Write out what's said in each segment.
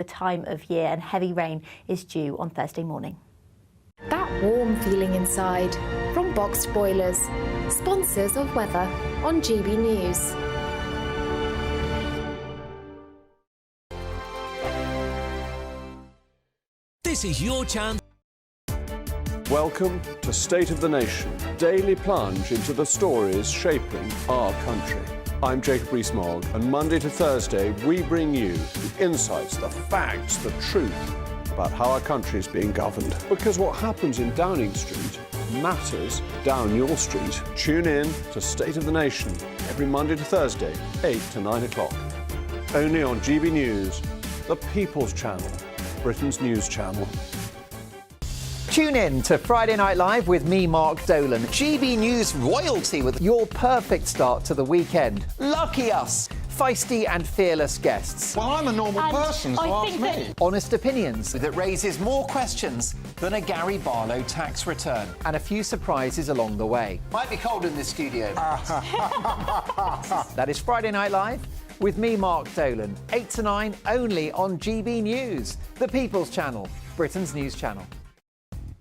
The time of year, and heavy rain is due on Thursday morning. That warm feeling inside from Boxed Boilers, sponsors of weather on GB News. This is your chance. Welcome to State of the Nation, daily plunge into the stories shaping our country. I'm Jacob Rees-Mogg, and Monday to Thursday we bring you the insights, the facts, the truth about how our country is being governed. Because what happens in Downing Street matters down your street. Tune in to State of the Nation every Monday to Thursday, 8 to 9 o'clock. Only on GB News, the People's Channel, Britain's news channel. Tune in to Friday Night Live with me, Mark Dolan. GB News royalty with Your perfect start to the weekend. lucky us. Feisty and fearless guests. Well, I'm a normal person, so ask me. Honest opinions. That raises more questions than a Gary Barlow tax return. And a few surprises along the way. Might be cold in this studio. That is Friday Night Live with me, Mark Dolan. 8 to 9 only on GB News, the People's Channel, Britain's news channel.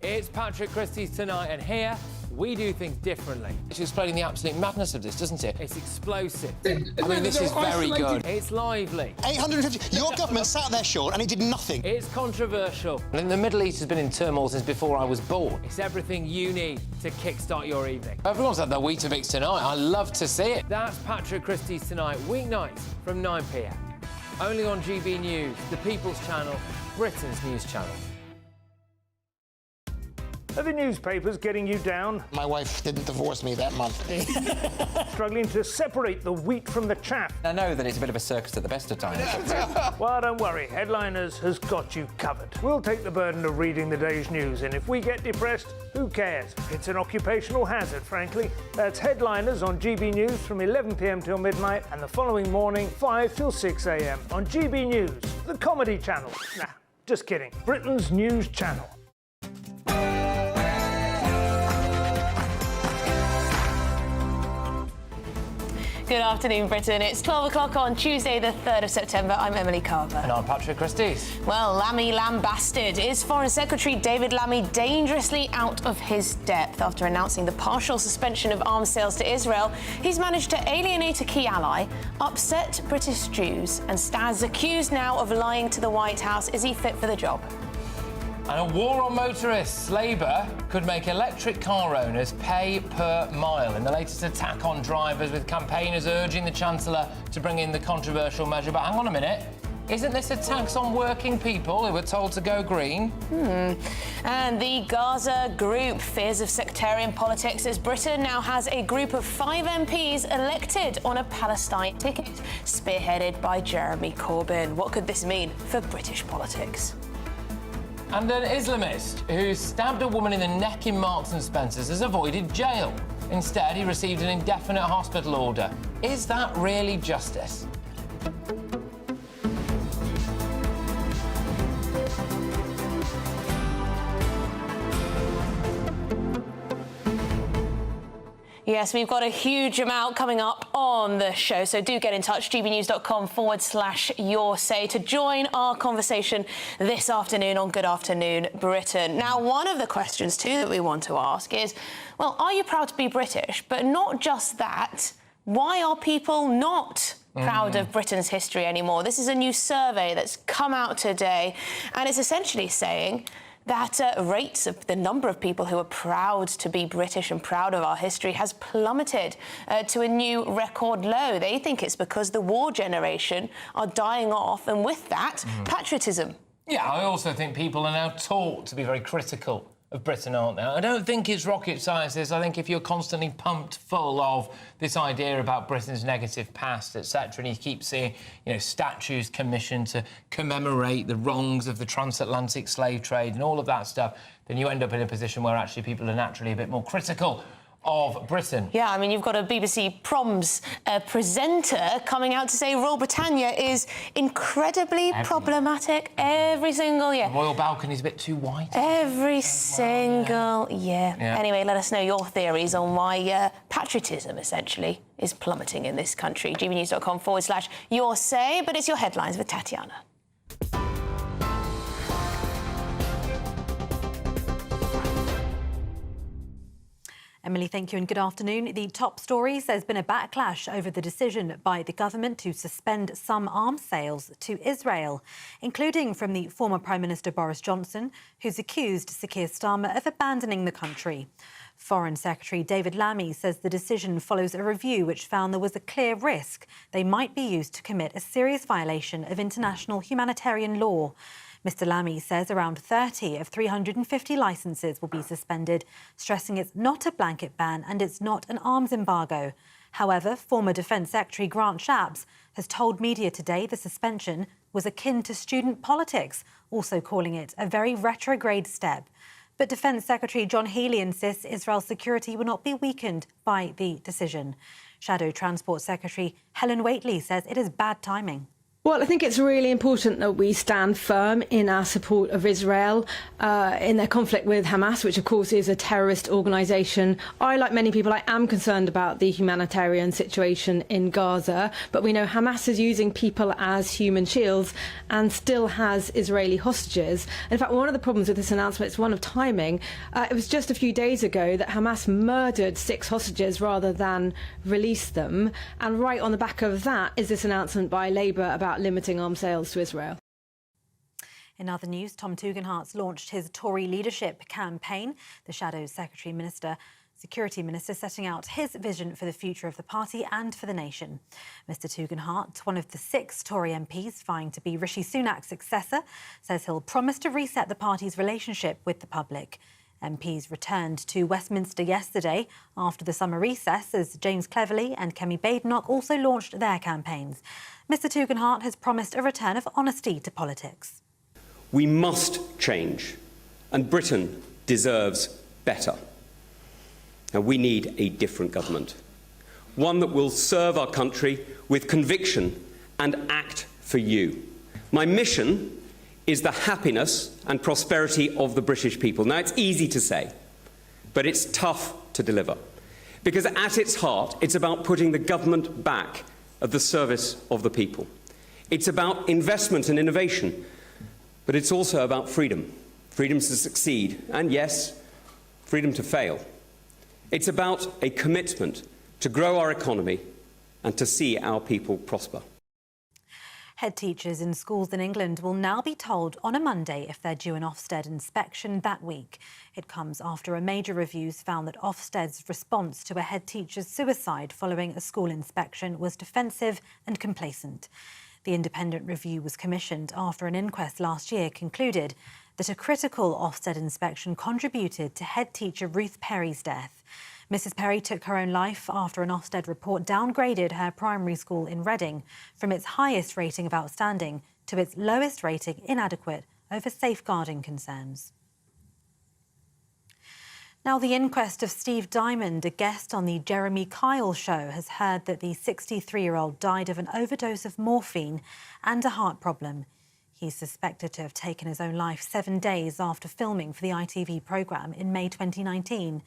It's Patrick Christie's Tonight, and here we do things differently. It's explaining the absolute madness of this, doesn't it? It's explosive. I mean, this is very good. It's lively. 850. Your government sat there, Sean, and it did nothing. It's controversial. And the Middle East has been in turmoil since before I was born. It's everything you need to kickstart your evening. Everyone's had their Weetabix tonight. I love to see it. That's Patrick Christie's Tonight, weeknights from 9 p.m. Only on GB News, the People's Channel, Britain's news channel. Are the newspapers getting you down? My wife didn't divorce me that month. Struggling to separate the wheat from the chaff? I know that it's a bit of a circus at the best of times. Well, don't worry, Headliners has got you covered. We'll take the burden of reading the day's news, and if we get depressed, who cares? It's an occupational hazard, frankly. That's Headliners on GB News from 11 p.m. till midnight, and the following morning, 5 till 6 a.m. on GB News, the comedy channel. Nah, just kidding. Britain's news channel. Good afternoon, Britain. It's 12 o'clock on Tuesday, the 3rd of September. I'm Emily Carver. And I'm Patrick Christie's. Well, Lammy lambasted. Is Foreign Secretary David Lammy dangerously out of his depth after announcing the partial suspension of arms sales to Israel? He's managed to alienate a key ally, upset British Jews, and stands accused now of lying to the White House. Is he fit for the job? And a war on motorists. Labour could make electric car owners pay per mile in the latest attack on drivers, with campaigners urging the Chancellor to bring in the controversial measure. But hang on a minute. Isn't this a tax on working people who were told to go green? And the Gaza Group fears of sectarian politics as Britain now has a group of 5 MPs elected on a Palestine ticket, spearheaded by Jeremy Corbyn. What could this mean for British politics? And an Islamist who stabbed a woman in the neck in Marks and Spencer's has avoided jail. Instead, he received an indefinite hospital order. Is that really justice? Yes, we've got a huge amount coming up on the show, so do get in touch, gbnews.com/your say, to join our conversation this afternoon on Good Afternoon Britain. Now, one of the questions, too, that we want to ask is, well, are you proud to be British? But not just that, why are people not proud of Britain's history anymore? This is a new survey that's come out today, and it's essentially saying that rates of the number of people who are proud to be British and proud of our history has plummeted to a new record low. They think it's because the war generation are dying off, and with that, patriotism. Yeah, I also think people are now taught to be very critical of Britain, aren't they? I don't think it's rocket science. I think if you're constantly pumped full of this idea about Britain's negative past, etc., and you keep seeing, you know, statues commissioned to commemorate the wrongs of the transatlantic slave trade and all of that stuff, then you end up in a position where actually people are naturally a bit more critical of Britain. Yeah, I mean, you've got a BBC Proms presenter coming out to say Royal Britannia is incredibly problematic every single year. The royal balcony's a bit too wide. Every single year. Anyway, let us know your theories on why patriotism, essentially, is plummeting in this country. gbnews.com/your say, but it's your headlines with Tatiana. Emily, thank you and good afternoon. The top stories: there's been a backlash over the decision by the government to suspend some arms sales to Israel, including from the former Prime Minister Boris Johnson, who's accused Sir Keir Starmer of abandoning the country. Foreign Secretary David Lammy says the decision follows a review which found there was a clear risk they might be used to commit a serious violation of international humanitarian law. Mr Lammy says around 30 of 350 licences will be suspended, stressing it's not a blanket ban and it's not an arms embargo. However, former Defence Secretary Grant Shapps has told media today the suspension was akin to student politics, also calling it a very retrograde step. But Defence Secretary John Healey insists Israel's security will not be weakened by the decision. Shadow Transport Secretary Helen Whately says it is bad timing. Well, I think it's really important that we stand firm in our support of Israel in their conflict with Hamas, which of course is a terrorist organisation. Like many people, I am concerned about the humanitarian situation in Gaza, but we know Hamas is using people as human shields and still has Israeli hostages. In fact, one of the problems with this announcement is one of timing. It was just a few days ago that Hamas murdered 6 hostages rather than release them, and right on the back of that is this announcement by Labour about limiting arms sales to Israel. In other news, Tom Tugendhat's launched his Tory leadership campaign. The Shadow Security Minister setting out his vision for the future of the party and for the nation. Mr Tugendhat, one of the 6 Tory MPs vying to be Rishi Sunak's successor, says he'll promise to reset the party's relationship with the public. MPs returned to Westminster yesterday after the summer recess as James Cleverly and Kemi Badenoch also launched their campaigns. Mr Tugendhat has promised a return of honesty to politics. We must change, and Britain deserves better. Now, we need a different government, one that will serve our country with conviction and act for you. My mission is the happiness and prosperity of the British people. Now, it's easy to say, but it's tough to deliver, because at its heart, it's about putting the government back at the service of the people. It's about investment and innovation, but it's also about freedom. Freedom to succeed, and yes, freedom to fail. It's about a commitment to grow our economy and to see our people prosper. Head teachers in schools in England will now be told on a Monday if they're due an Ofsted inspection that week. It comes after a major reviews found that Ofsted's response to a head teacher's suicide following a school inspection was defensive and complacent. The independent review was commissioned after an inquest last year concluded that a critical Ofsted inspection contributed to head teacher Ruth Perry's death. Mrs Perry took her own life after an Ofsted report downgraded her primary school in Reading from its highest rating of outstanding to its lowest rating inadequate over safeguarding concerns. Now, the inquest of Steve Diamond, a guest on the Jeremy Kyle show, has heard that the 63-year-old died of an overdose of morphine and a heart problem. He's suspected to have taken his own life 7 days after filming for the ITV programme in May 2019.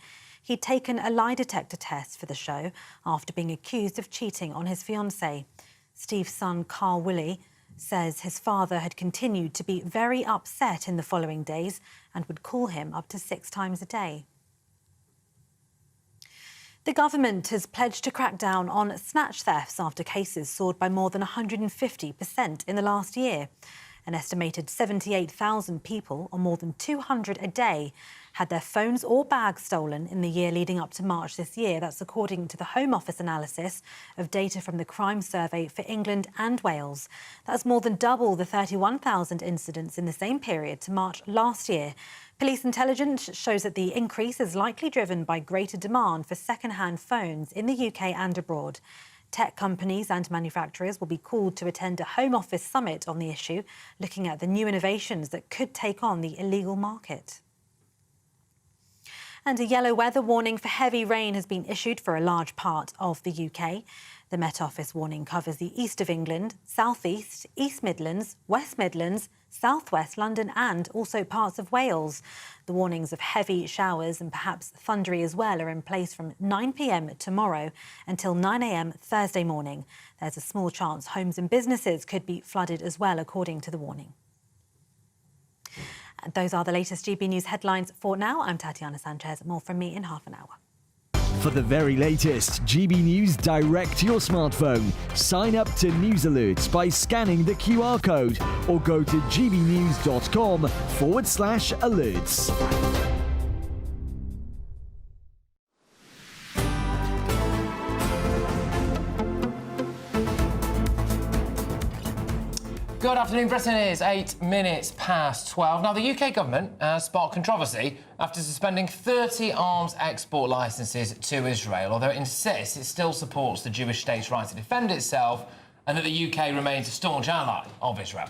He'd taken a lie detector test for the show after being accused of cheating on his fiancée. Steve's son, Carl Willey, says his father had continued to be very upset in the following days and would call him up to 6 times a day. The government has pledged to crack down on snatch thefts after cases soared by more than 150% in the last year. An estimated 78,000 people, or more than 200 a day, had their phones or bags stolen in the year leading up to March this year. That's according to the Home Office analysis of data from the Crime Survey for England and Wales. That's more than double the 31,000 incidents in the same period to March last year. Police intelligence shows that the increase is likely driven by greater demand for second-hand phones in the UK and abroad. Tech companies and manufacturers will be called to attend a Home Office summit on the issue, looking at the new innovations that could take on the illegal market. And a yellow weather warning for heavy rain has been issued for a large part of the UK. The Met Office warning covers the east of England, south east, East Midlands, West Midlands, South West London and also parts of Wales. The warnings of heavy showers and perhaps thundery as well are in place from 9 p.m. tomorrow until 9 a.m. Thursday morning. There's a small chance homes and businesses could be flooded as well, according to the warning. And those are the latest GB News headlines for now. I'm Tatiana Sanchez. More from me in half an hour. For the very latest GB News direct to your smartphone, sign up to News Alerts by scanning the QR code or go to gbnews.com/alerts. Good afternoon, Britain. It is 8 minutes past 12. Now, the UK government has sparked controversy after suspending 30 arms export licences to Israel, although it insists it still supports the Jewish state's right to defend itself and that the UK remains a staunch ally of Israel.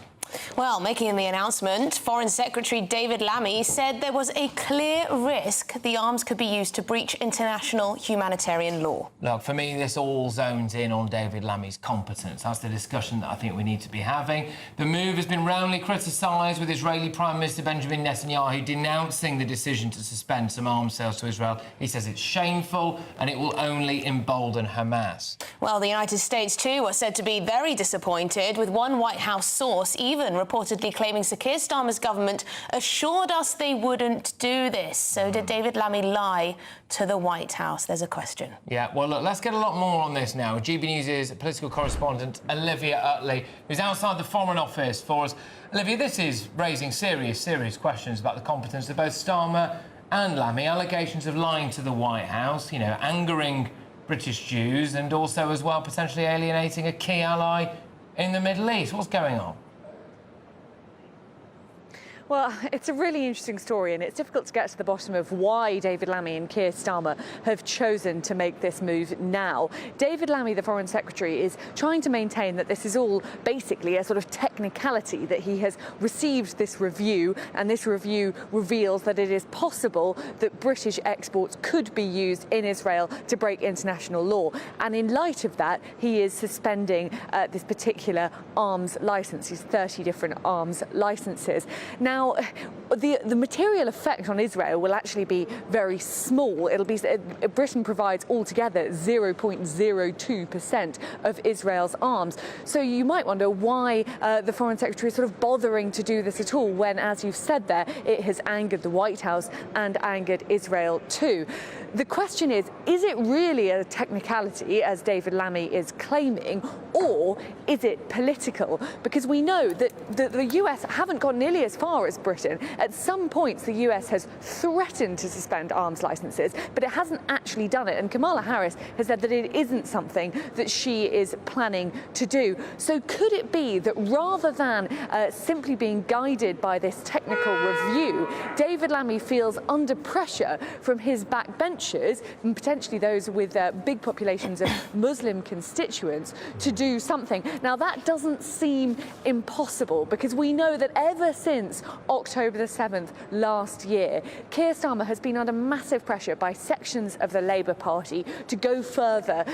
Well, making the announcement, Foreign Secretary David Lammy said there was a clear risk the arms could be used to breach international humanitarian law. Look, for me, this all zones in on David Lammy's competence. That's the discussion that I think we need to be having. The move has been roundly criticised, with Israeli Prime Minister Benjamin Netanyahu denouncing the decision to suspend some arms sales to Israel. He says it's shameful and it will only embolden Hamas. Well, the United States, too, are said to be very disappointed, with one White House source even reportedly claiming Sir Keir Starmer's government assured us they wouldn't do this. So did David Lammy lie to the White House? There's a question. Yeah, well, look, let's get a lot more on this now. GB News' political correspondent Olivia Utley, who's outside the Foreign Office for us. Olivia, this is raising serious questions about the competence of both Starmer and Lammy. Allegations of lying to the White House, you know, angering British Jews and also as well potentially alienating a key ally in the Middle East. What's going on? Well, it's a really interesting story, and it's difficult to get to the bottom of why David Lammy and Keir Starmer have chosen to make this move now. David Lammy, the Foreign Secretary, is trying to maintain that this is all basically a sort of technicality, that he has received this review, and this review reveals that it is possible that British exports could be used in Israel to break international law. And in light of that, he is suspending this particular arms licence, these 30 different arms licences. Now, the material effect on Israel will actually be very small. It'll be Britain provides altogether 0.02% of Israel's arms. So you might wonder why the Foreign Secretary is sort of bothering to do this at all, when, as you've said there, it has angered the White House and angered Israel too. The question is it really a technicality, as David Lammy is claiming, or is it political? Because we know that the US haven't gone nearly as far as Britain. At some points, the US has threatened to suspend arms licenses, but it hasn't actually done it. And Kamala Harris has said that it isn't something that she is planning to do. So could it be that rather than simply being guided by this technical review, David Lammy feels under pressure from his backbenchers, and potentially those with big populations of Muslim constituents, to do something? Now, that doesn't seem impossible, because we know that ever since October the 7th last year, Keir Starmer has been under massive pressure by sections of the Labour Party to go further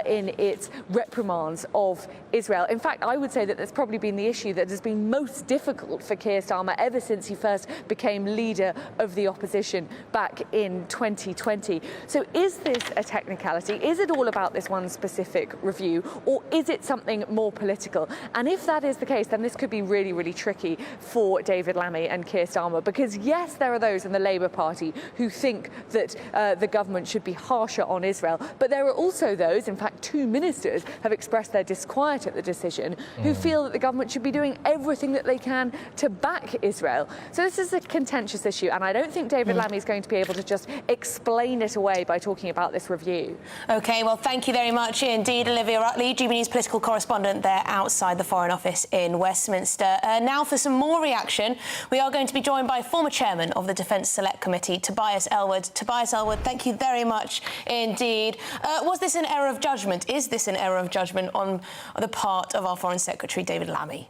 in its reprimands of Israel. In fact, I would say that that's probably been the issue that has been most difficult for Keir Starmer ever since he first became leader of the opposition back in 2020. So is this a technicality? Is it all about this one specific review, or is it something more political? And if that is the case, then this could be really, really tricky for David Lammy and Keir Starmer, because yes, there are those in the Labour Party who think that the government should be harsher on Israel, but there are also those, in fact 2 ministers have expressed their disquiet at the decision, who feel that the government should be doing everything that they can to back Israel. So this is a contentious issue, and I don't think David Lammy is going to be able to just explain it away by talking about this review. OK, well, thank you very much indeed, Olivia Utley, GB News political correspondent there outside the Foreign Office in Westminster. Now for some more reaction, we are going to be joined by former chairman of the Defence Select Committee, Tobias Ellwood. Tobias Ellwood, thank you very much indeed. Was this an error of judgment? Is this an error of judgment on the part of our Foreign Secretary, David Lammy?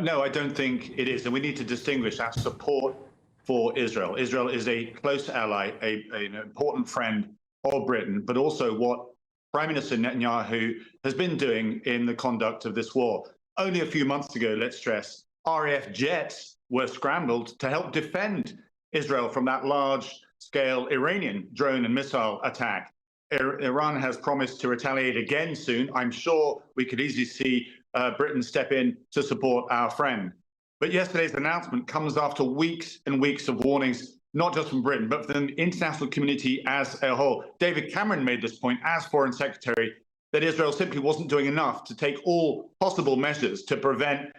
No, I don't think it is. And we need to distinguish our support for Israel. Israel is a close ally, an important friend of Britain, but also what Prime Minister Netanyahu has been doing in the conduct of this war. Only a few months ago, let's stress, RAF jets were scrambled to help defend Israel from that large-scale Iranian drone and missile attack. Iran has promised to retaliate again soon. I'm sure we could easily see Britain step in to support our friend. But yesterday's announcement comes after weeks and weeks of warnings not just from Britain, but from the international community as a whole. David Cameron made this point as Foreign Secretary, that Israel simply wasn't doing enough to take all possible measures to prevent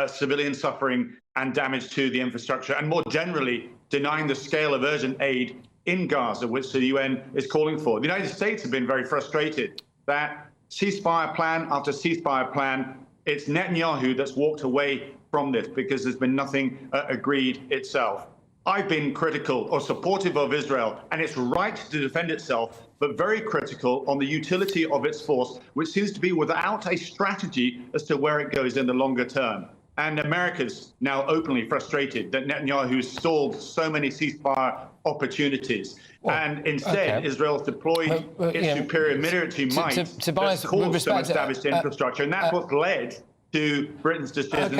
civilian suffering and damage to the infrastructure, and more generally, denying the scale of urgent aid in Gaza, which the UN is calling for. The United States have been very frustrated that ceasefire plan after ceasefire plan, it's Netanyahu that's walked away from this because there's been nothing agreed itself. I've been critical or supportive of Israel and its right to defend itself, but very critical on the utility of its force, which seems to be without a strategy as to where it goes in the longer term. And America's now openly frustrated that Netanyahu stalled so many ceasefire opportunities. And instead, Israel's deployed its superior military might that's caused some established infrastructure. And that's what's led to Britain's decision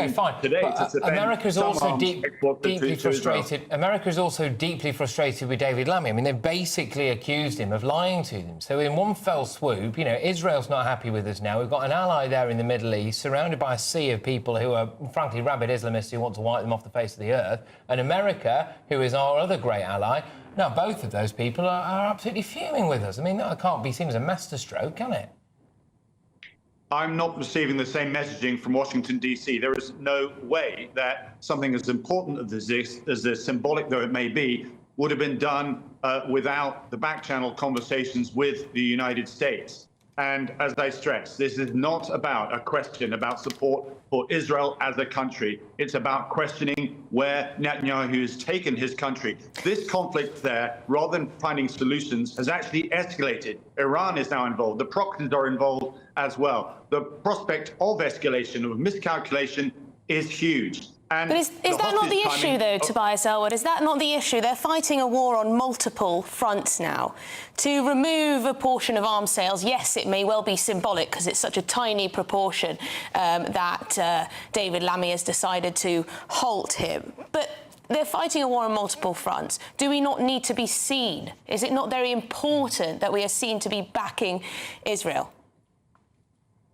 today to defend America's some also arms deeply frustrated. America is also deeply frustrated with David Lammy. I mean, they've basically accused him of lying to them. So in one fell swoop, you know, Israel's not happy with us now. We've got an ally there in the Middle East, surrounded by a sea of people who are, frankly, rabid Islamists who want to wipe them off the face of the earth. And America, who is our other great ally, now both of those people are absolutely fuming with us. I mean, that can't be seen as a masterstroke, can it? I'm not receiving the same messaging from Washington, D.C. There is no way that something as important as this, symbolic though it may be, would have been done without the back-channel conversations with the United States. And as I stress, this is not about a question about support for Israel as a country. It's about questioning where Netanyahu has taken his country. This conflict there, rather than finding solutions, has actually escalated. Iran is now involved. The proxies are involved as well. The prospect of escalation, of miscalculation, is huge. And but is that not the issue, though, Tobias Ellwood? Is that not the issue? They're fighting a war on multiple fronts now. To remove a portion of arms sales, yes, it may well be symbolic because it's such a tiny proportion that David Lammy has decided to halt him. But they're fighting a war on multiple fronts. Do we not need to be seen? Is it not very important that we are seen to be backing Israel?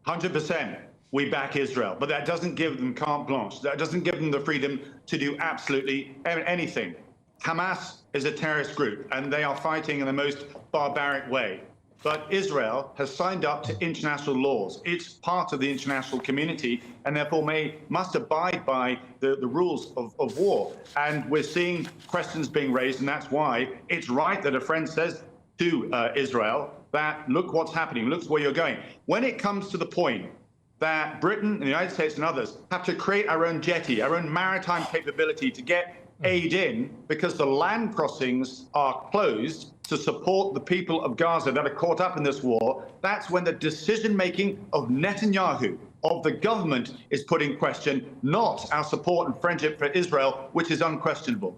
100%. We back Israel, but that doesn't give them carte blanche. That doesn't give them the freedom to do absolutely anything. Hamas is a terrorist group, and they are fighting in the most barbaric way. But Israel has signed up to international laws. It's part of the international community, and therefore must abide by the rules of war. And we're seeing questions being raised, and that's why it's right that a friend says to Israel that, look what's happening, look where you're going. When it comes to the point that Britain and the United States and others have to create our own jetty, our own maritime capability to get aid in because the land crossings are closed to support the people of Gaza that are caught up in this war, that's when the decision-making of Netanyahu, of the government, is put in question, not our support and friendship for Israel, which is unquestionable.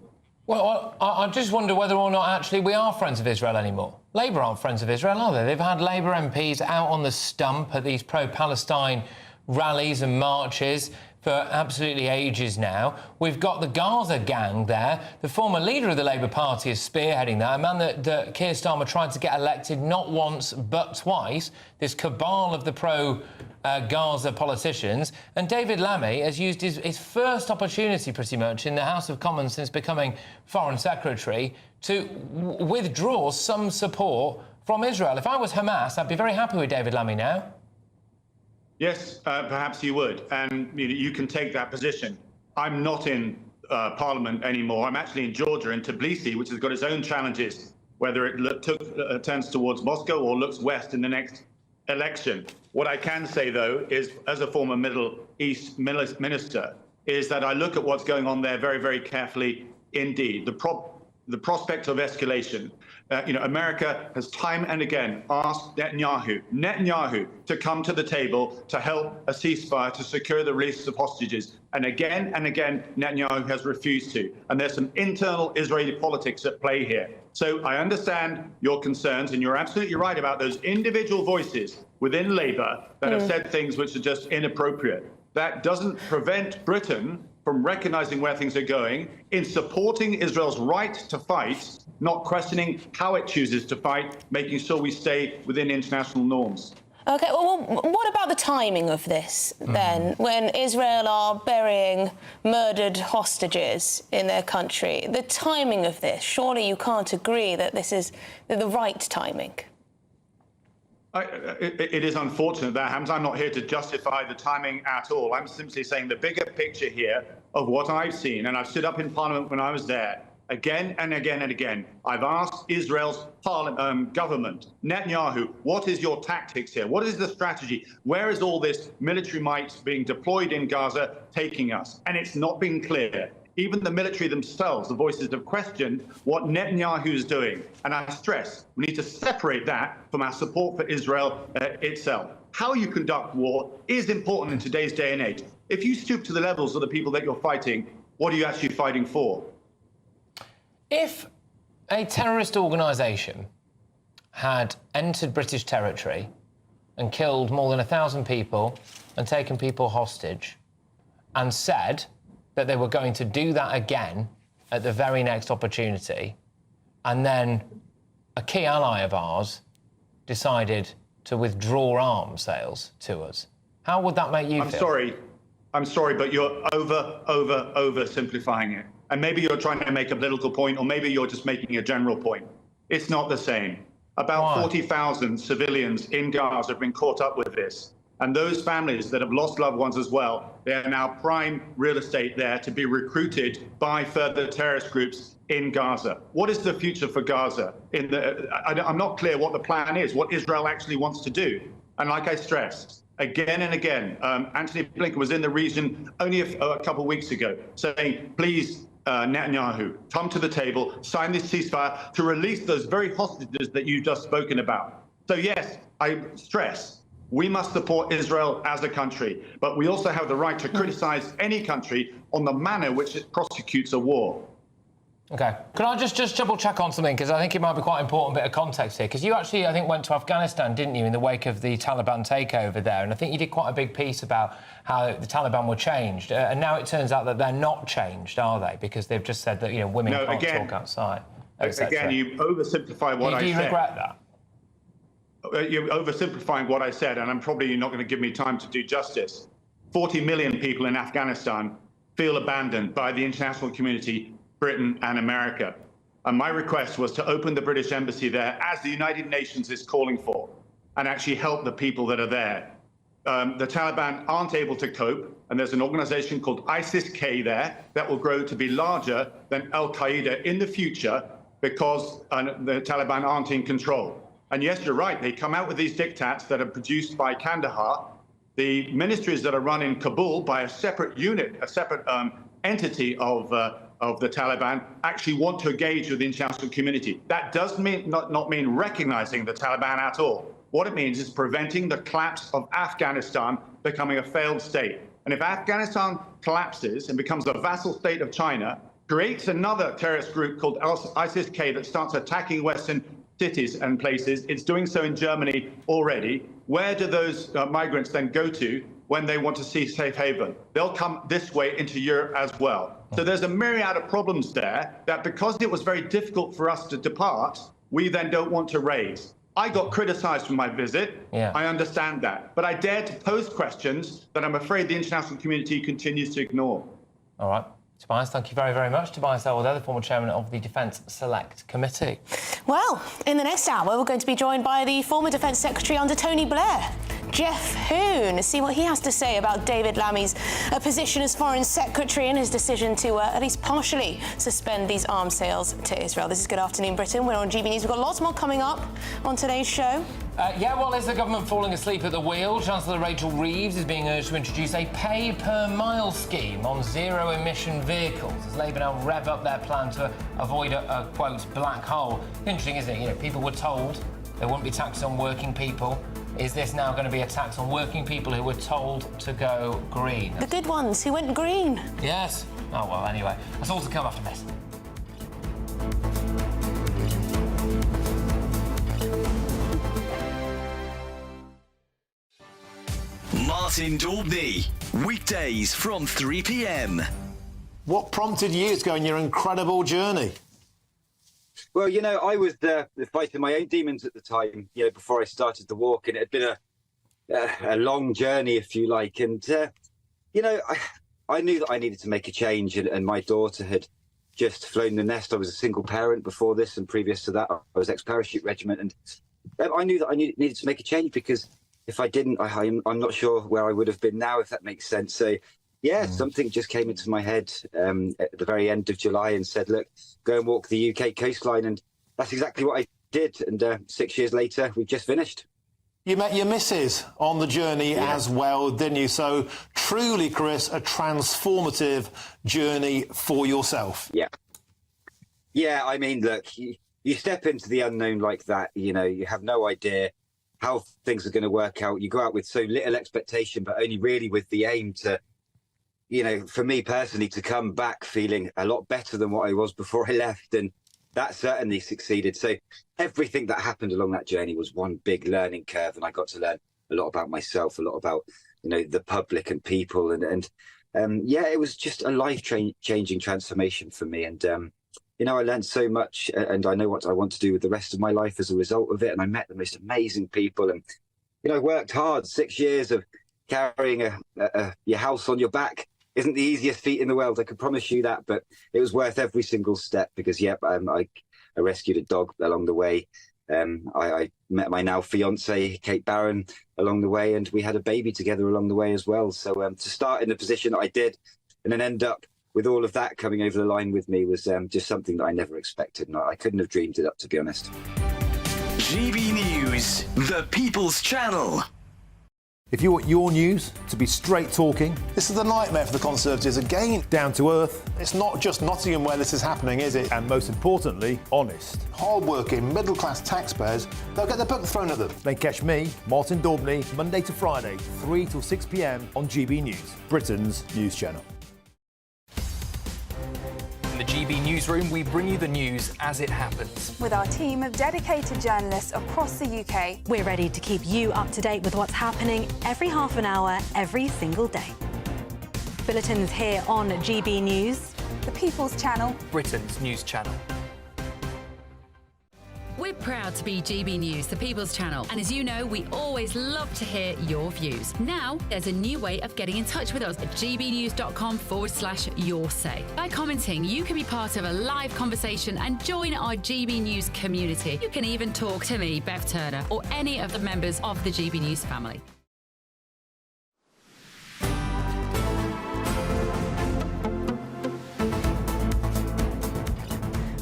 Well, I just wonder whether or not actually we are friends of Israel anymore. Labour aren't friends of Israel, are they? They've had Labour MPs out on the stump at these pro-Palestine rallies and marches for absolutely ages now. We've got the Gaza gang there. The former leader of the Labour Party is spearheading that, a man that Keir Starmer tried to get elected not once but twice, this cabal of the pro-Gaza politicians. And David Lammy has used his first opportunity, pretty much, in the House of Commons since becoming Foreign Secretary, to withdraw some support from Israel. If I was Hamas, I'd be very happy with David Lammy now. Yes, perhaps you would, and you can take that position. I'm not in Parliament anymore. I'm actually in Georgia, in Tbilisi, which has got its own challenges, whether it turns towards Moscow or looks west in the next election. What I can say, though, is, as a former Middle East minister, is that I look at what's going on there very, very carefully indeed. The prospect of escalation. America has time and again asked Netanyahu to come to the table to help a ceasefire, to secure the release of hostages. And again, Netanyahu has refused to. And there's some internal Israeli politics at play here. So I understand your concerns, and you're absolutely right about those individual voices within Labour that have said things which are just inappropriate. That doesn't prevent Britain from recognizing where things are going, in supporting Israel's right to fight, not questioning how it chooses to fight, making sure we stay within international norms. OK, well, what about the timing of this, then, when Israel are burying murdered hostages in their country? The timing of this, surely you can't agree that this is the right timing? It is unfortunate that happens. I'm not here to justify the timing at all. I'm simply saying the bigger picture here of what I've seen, and I've stood up in Parliament when I was there, again and again and again. I've asked Israel's government, Netanyahu, what is your tactics here? What is the strategy? Where is all this military might being deployed in Gaza taking us? And it's not been clear. Even the military themselves, the voices have questioned what Netanyahu is doing. And I stress, we need to separate that from our support for Israel itself. How you conduct war is important in today's day and age. If you stoop to the levels of the people that you're fighting, what are you actually fighting for? If a terrorist organisation had entered British territory and killed more than 1,000 people and taken people hostage and said that they were going to do that again at the very next opportunity, and then a key ally of ours decided to withdraw arms sales to us, how would that make you feel? I'm sorry, but you're oversimplifying it. And maybe you're trying to make a political point, or maybe you're just making a general point. It's not the same. About 40,000 civilians in Gaza have been caught up with this. And those families that have lost loved ones as well, they are now prime real estate there to be recruited by further terrorist groups in Gaza. What is the future for Gaza? I'm not clear what the plan is, what Israel actually wants to do. And like I stressed, again and again, Antony Blinken was in the region only a couple of weeks ago saying, please, Netanyahu, come to the table, sign this ceasefire to release those very hostages that you've just spoken about. So yes, I stress, we must support Israel as a country, but we also have the right to criticize any country on the manner which it prosecutes a war. OK. Can I just double-check on something, because I think it might be quite important bit of context here, because you actually, I think, went to Afghanistan, didn't you, in the wake of the Taliban takeover there, and I think you did quite a big piece about how the Taliban were changed, and now it turns out that they're not changed, are they? Because they've just said that, you know, women can't talk outside, etc. Again, you oversimplify what I said. Do you regret that? You're oversimplifying what I said, and I'm probably not going to give me time to do justice. 40 million people in Afghanistan feel abandoned by the international community, Britain and America. And my request was to open the British embassy there, as the United Nations is calling for, and actually help the people that are there. The Taliban aren't able to cope, and there's an organization called ISIS-K there that will grow to be larger than Al-Qaeda in the future because the Taliban aren't in control. And yes, you're right, they come out with these diktats that are produced by Kandahar. The ministries that are run in Kabul by a separate unit, a separate entity of the Taliban, actually want to engage with the international community. That does not mean recognizing the Taliban at all. What it means is preventing the collapse of Afghanistan becoming a failed state. And if Afghanistan collapses and becomes a vassal state of China, creates another terrorist group called ISIS-K that starts attacking Western cities and places. It's doing so in Germany already. Where do those migrants then go to when they want to see safe haven? They'll come this way into Europe as well. So there's a myriad of problems there that, because it was very difficult for us to depart, we then don't want to raise. I got criticized for my visit. Yeah. I understand that. But I dared to pose questions that I'm afraid the international community continues to ignore. All right. Tobias, thank you very, very much. Tobias Elwood, the former chairman of the Defence Select Committee. Well, in the next hour, we're going to be joined by the former Defence Secretary under Tony Blair, Jeff Hoon, see what he has to say about David Lammy's position as Foreign Secretary and his decision to at least partially suspend these arms sales to Israel. This is Good Afternoon Britain. We're on GB News. We've got lots more coming up on today's show. Is the government falling asleep at the wheel? Chancellor Rachel Reeves is being urged to introduce a pay-per-mile scheme on zero-emission vehicles as Labour now rev up their plan to avoid a quote, black hole. Interesting, isn't it? You know, people were told there wouldn't be taxes on working people. Is this now going to be a tax on working people who were told to go green? The good ones who went green. Yes. Oh, well, anyway. That's all to come after this. Martin Daubney, weekdays from 3 p.m. What prompted you to go on your incredible journey? Well, you know, I was fighting my own demons at the time, you know, before I started the walk, and it had been a long journey, if you like. And, you know, I knew that I needed to make a change, and my daughter had just flown the nest. I was a single parent before this, and previous to that, I was ex-parachute regiment. And I knew that I needed to make a change, because if I didn't, I'm not sure where I would have been now, if that makes sense. So, yeah, something just came into my head at the very end of July and said, look, go and walk the UK coastline. And that's exactly what I did. And 6 years later, we've just finished. You met your missus on the journey as well, didn't you? So truly, Chris, a transformative journey for yourself. Yeah. Yeah, I mean, look, you step into the unknown like that, you know, you have no idea how things are going to work out. You go out with so little expectation, but only really with the aim to, you know, for me personally, to come back feeling a lot better than what I was before I left. And that certainly succeeded. So everything that happened along that journey was one big learning curve. And I got to learn a lot about myself, a lot about, you know, the public and people. And yeah, it was just a life-changing transformation for me. And, you know, I learned so much, and I know what I want to do with the rest of my life as a result of it. And I met the most amazing people, and, you know, worked hard. 6 years of carrying your house on your back isn't the easiest feat in the world, I can promise you that, but it was worth every single step, because, yep, I rescued a dog along the way. I met my now fiance, Kate Barron, along the way, and we had a baby together along the way as well. So to start in the position that I did and then end up with all of that coming over the line with me was just something that I never expected, and I couldn't have dreamed it up, to be honest. GB News, the People's Channel. If you want your news to be straight talking, this is the nightmare for the Conservatives again. Down to earth. It's not just Nottingham where this is happening, is it? And most importantly, honest. Hard-working, middle-class taxpayers, they'll get their book thrown at them. They catch me, Martin Daubney, Monday to Friday, 3 till 6 p.m. on GB News, Britain's news channel. In the GB Newsroom, we bring you the news as it happens. With our team of dedicated journalists across the UK, we're ready to keep you up to date with what's happening every half an hour, every single day. Bulletins here on GB News, the People's Channel, Britain's news channel. We're proud to be GB News, the People's Channel. And as you know, we always love to hear your views. Now, there's a new way of getting in touch with us at gbnews.com/your-say. By commenting, you can be part of a live conversation and join our GB News community. You can even talk to me, Bev Turner, or any of the members of the GB News family.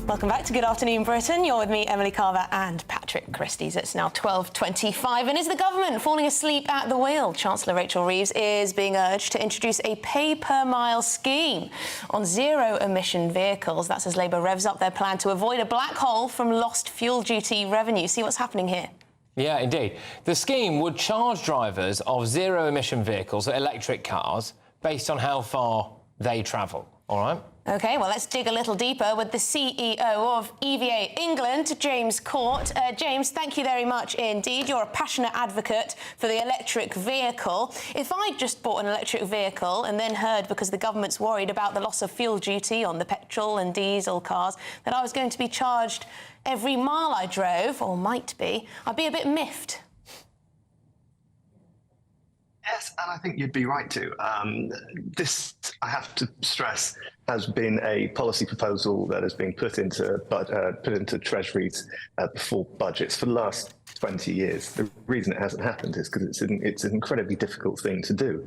Welcome back to Good Afternoon Britain. You're with me, Emily Carver, and Patrick Christys. It's now 12:25. And is the government falling asleep at the wheel? Chancellor Rachel Reeves is being urged to introduce a pay-per-mile scheme on zero-emission vehicles. That's as Labour revs up their plan to avoid a black hole from lost fuel duty revenue. See what's happening here. Yeah, indeed. The scheme would charge drivers of zero-emission vehicles, electric cars, based on how far they travel. All right? OK, well, let's dig a little deeper with the CEO of EVA England, James Court. James, thank you very much indeed. You're a passionate advocate for the electric vehicle. If I just bought an electric vehicle and then heard, because the government's worried about the loss of fuel duty on the petrol and diesel cars, that I was going to be charged every mile I drove, or might be, I'd be a bit miffed. Yes, and I think you'd be right to. This, I have to stress, has been a policy proposal that has been put into treasuries before budgets for the last 20 years. The reason it hasn't happened is because it's an incredibly difficult thing to do.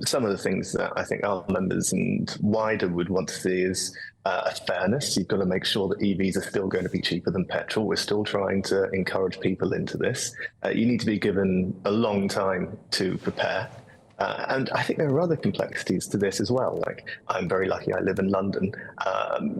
Some of the things that I think our members and wider would want to see is a fairness. You've got to make sure that EVs are still going to be cheaper than petrol. We're still trying to encourage people into this. You need to be given a long time to prepare. And I think there are other complexities to this as well. Like, I'm very lucky, I live in London.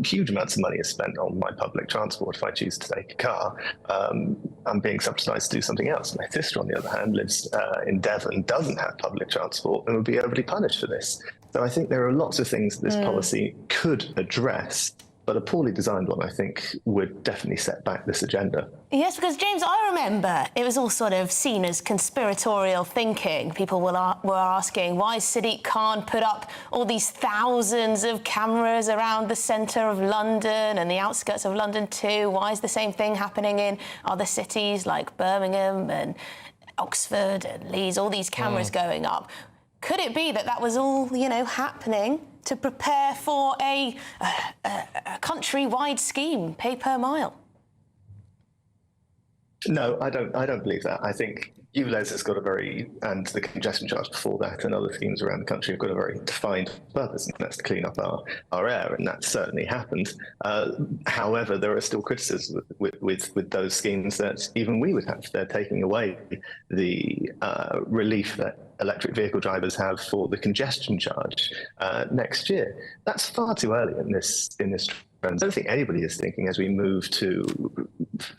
Huge amounts of money is spent on my public transport. If I choose to take a car, I'm being subsidised to do something else. My sister, on the other hand, lives in Devon, doesn't have public transport, and would be overly punished for this. So I think there are lots of things this policy could address, but a poorly designed one, I think, would definitely set back this agenda. Yes, because, James, I remember it was all sort of seen as conspiratorial thinking. People were asking why Sadiq Khan put up all these thousands of cameras around the centre of London and the outskirts of London too. Why is the same thing happening in other cities like Birmingham? And Oxford and Leeds, all these cameras going up. Could it be that that was all, happening to prepare for a countrywide scheme, pay per mile? No, I don't believe that. I think ULEZ has got and the congestion charge before that and other schemes around the country have got a very defined purpose, and that's to clean up our air, and that certainly happened. However, there are still criticisms with those schemes that even we would have. They're taking away the relief that electric vehicle drivers have for the congestion charge next year. That's far too early in this trend. I don't think anybody is thinking, as we move to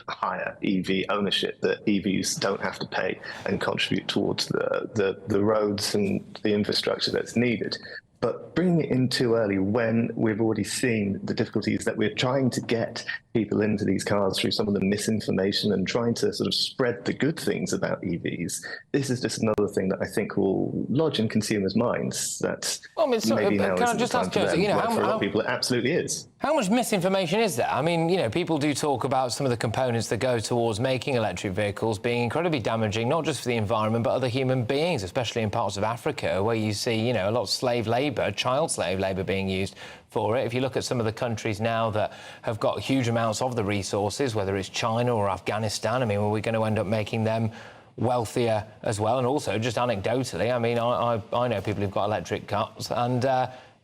higher EV ownership, that EVs don't have to pay and contribute towards the roads and the infrastructure that's needed. But bringing it in too early when we've already seen the difficulties that we're trying to get people into these cars through some of the misinformation and trying to sort of spread the good things about EVs, this is just another thing that I think will lodge in consumers' minds that maybe now isn't the time for them. But for a lot of people, it absolutely is. How much misinformation is there? I mean, people do talk about some of the components that go towards making electric vehicles being incredibly damaging, not just for the environment, but other human beings, especially in parts of Africa, where you see, a lot of slave labour, child slave labour being used for it. If you look at some of the countries now that have got huge amounts of the resources, whether it's China or Afghanistan, I mean, we're going to end up making them wealthier as well. And also, just anecdotally, I mean, I know people who've got electric cars, and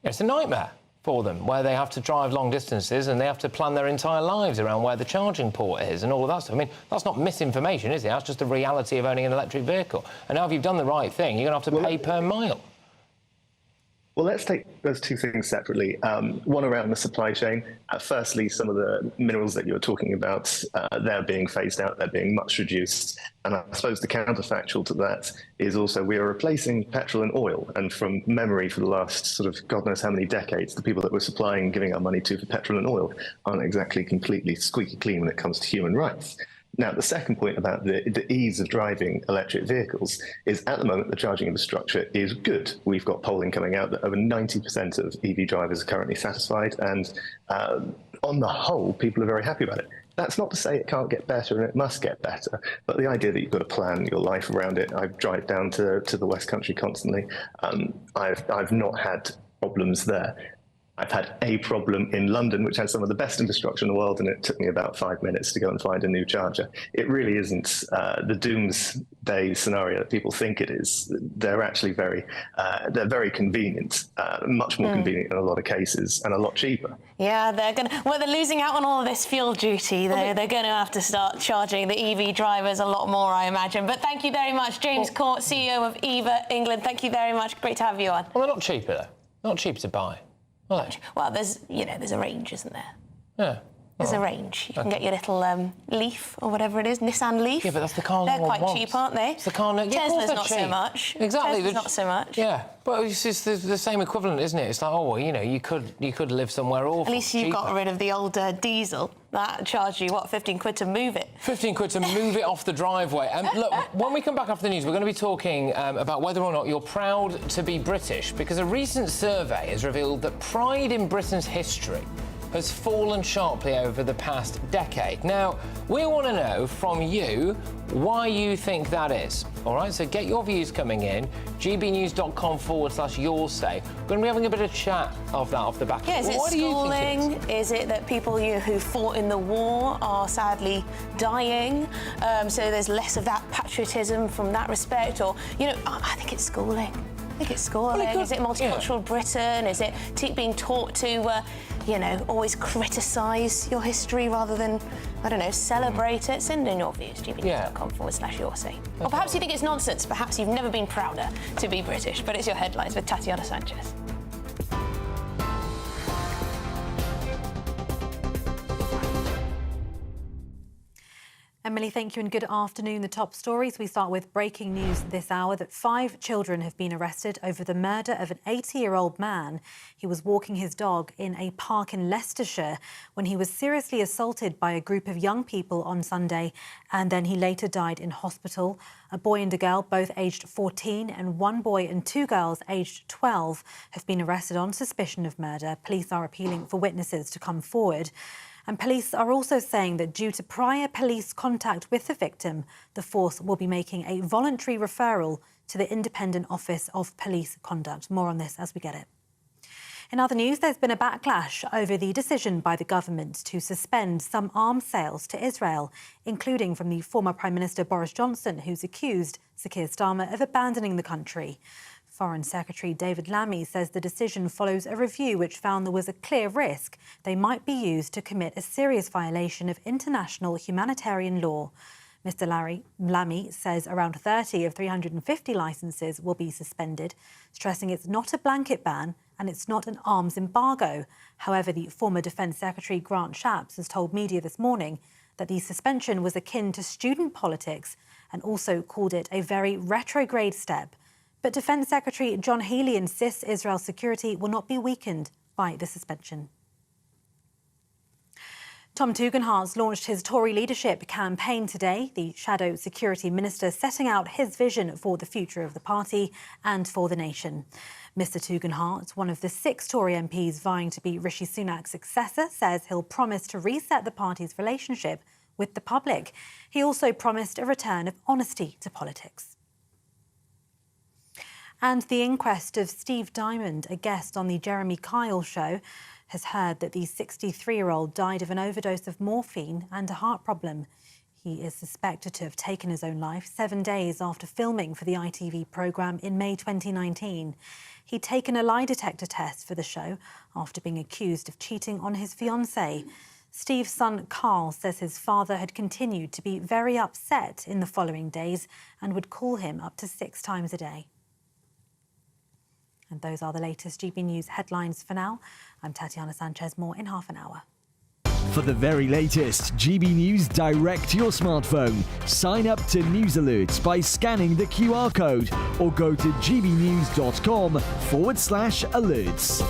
it's a nightmare for them, where they have to drive long distances and they have to plan their entire lives around where the charging port is and all of that stuff. I mean, that's not misinformation, is it? That's just the reality of owning an electric vehicle. And now if you've done the right thing, you're going to have to pay per mile. Well, let's take those two things separately. One around the supply chain. Firstly, some of the minerals that you were talking about, they're being phased out, they're being much reduced. And I suppose the counterfactual to that is also we are replacing petrol and oil. And from memory, for the last sort of God knows how many decades, the people that we're supplying and giving our money to for petrol and oil aren't exactly completely squeaky clean when it comes to human rights. Now, the second point about the ease of driving electric vehicles is at the moment the charging infrastructure is good. We've got polling coming out that over 90% of EV drivers are currently satisfied, and on the whole, people are very happy about it. That's not to say it can't get better, and it must get better, but the idea that you've got to plan your life around it. I drive down to the West Country constantly. I've not had problems there. I've had a problem in London, which has some of the best infrastructure in the world, and it took me about 5 minutes to go and find a new charger. It really isn't the doomsday scenario that people think it is. They're actually very convenient, much more convenient in a lot of cases, and a lot cheaper. Yeah, they're losing out on all of this fuel duty. They're going to have to start charging the EV drivers a lot more, I imagine. But thank you very much, James Court, CEO of EVA England. Thank you very much. Great to have you on. Well, they're not cheaper, though. Not cheaper to buy. Well, there's a range, isn't there? Yeah. There's a range. You can get your little Leaf or whatever it is, Nissan Leaf. Yeah, but that's the car They're no one quite wants. cheap, aren't they? It's the car Tesla's not so much. Exactly. Tesla's not so much. Yeah, but it's just the same equivalent, isn't it? It's like, oh, well, you could live somewhere awful. At least you've got rid of the old diesel. That charged you, 15 quid to move it? 15 quid to move it off the driveway. Look, when we come back after the news, we're going to be talking about whether or not you're proud to be British, because a recent survey has revealed that pride in Britain's history has fallen sharply over the past decade. Now, we want to know from you why you think that is. All right, so get your views coming in. gbnews.com/your say. We're going to be having a bit of chat of that off the back. Yeah, is it schooling? Is it that people who fought in the war are sadly dying? So there's less of that patriotism from that respect? Or, I think it's schooling. I think it's schooling. Well, is it multicultural Britain? Is it being taught to, always criticise your history rather than, celebrate it? Send in your views, gbnews.com/your say. Or perhaps you think it's nonsense. Perhaps you've never been prouder to be British. But it's your headlines with Tatiana Sanchez. Emily, thank you and good afternoon. The top stories. We start with breaking news this hour that 5 children have been arrested over the murder of an 80-year-old man. He was walking his dog in a park in Leicestershire when he was seriously assaulted by a group of young people on Sunday, and then he later died in hospital. A boy and a girl, both aged 14, and 1 boy and 2 girls aged 12 have been arrested on suspicion of murder. Police are appealing for witnesses to come forward. And police are also saying that due to prior police contact with the victim, the force will be making a voluntary referral to the Independent Office of Police Conduct. More on this as we get it. In other news, there's been a backlash over the decision by the government to suspend some arms sales to Israel, including from the former Prime Minister Boris Johnson, who's accused Sir Keir Starmer of abandoning the country. Foreign Secretary David Lammy says the decision follows a review which found there was a clear risk they might be used to commit a serious violation of international humanitarian law. Mr. Lammy says around 30 of 350 licences will be suspended, stressing it's not a blanket ban and it's not an arms embargo. However, the former Defence Secretary Grant Shapps has told media this morning that the suspension was akin to student politics and also called it a very retrograde step. But Defence Secretary John Healey insists Israel's security will not be weakened by the suspension. Tom Tugendhat's launched his Tory leadership campaign today, the Shadow Security Minister setting out his vision for the future of the party and for the nation. Mr Tugendhat, one of the 6 Tory MPs vying to be Rishi Sunak's successor, says he'll promise to reset the party's relationship with the public. He also promised a return of honesty to politics. And the inquest of Steve Diamond, a guest on the Jeremy Kyle show, has heard that the 63-year-old died of an overdose of morphine and a heart problem. He is suspected to have taken his own life 7 days after filming for the ITV programme in May 2019. He'd taken a lie detector test for the show after being accused of cheating on his fiancée. Steve's son Carl says his father had continued to be very upset in the following days and would call him up to 6 times a day. And those are the latest GB News headlines for now. I'm Tatiana Sanchez. More in half an hour. For the very latest GB News direct to your smartphone, sign up to News Alerts by scanning the QR code or go to gbnews.com/alerts.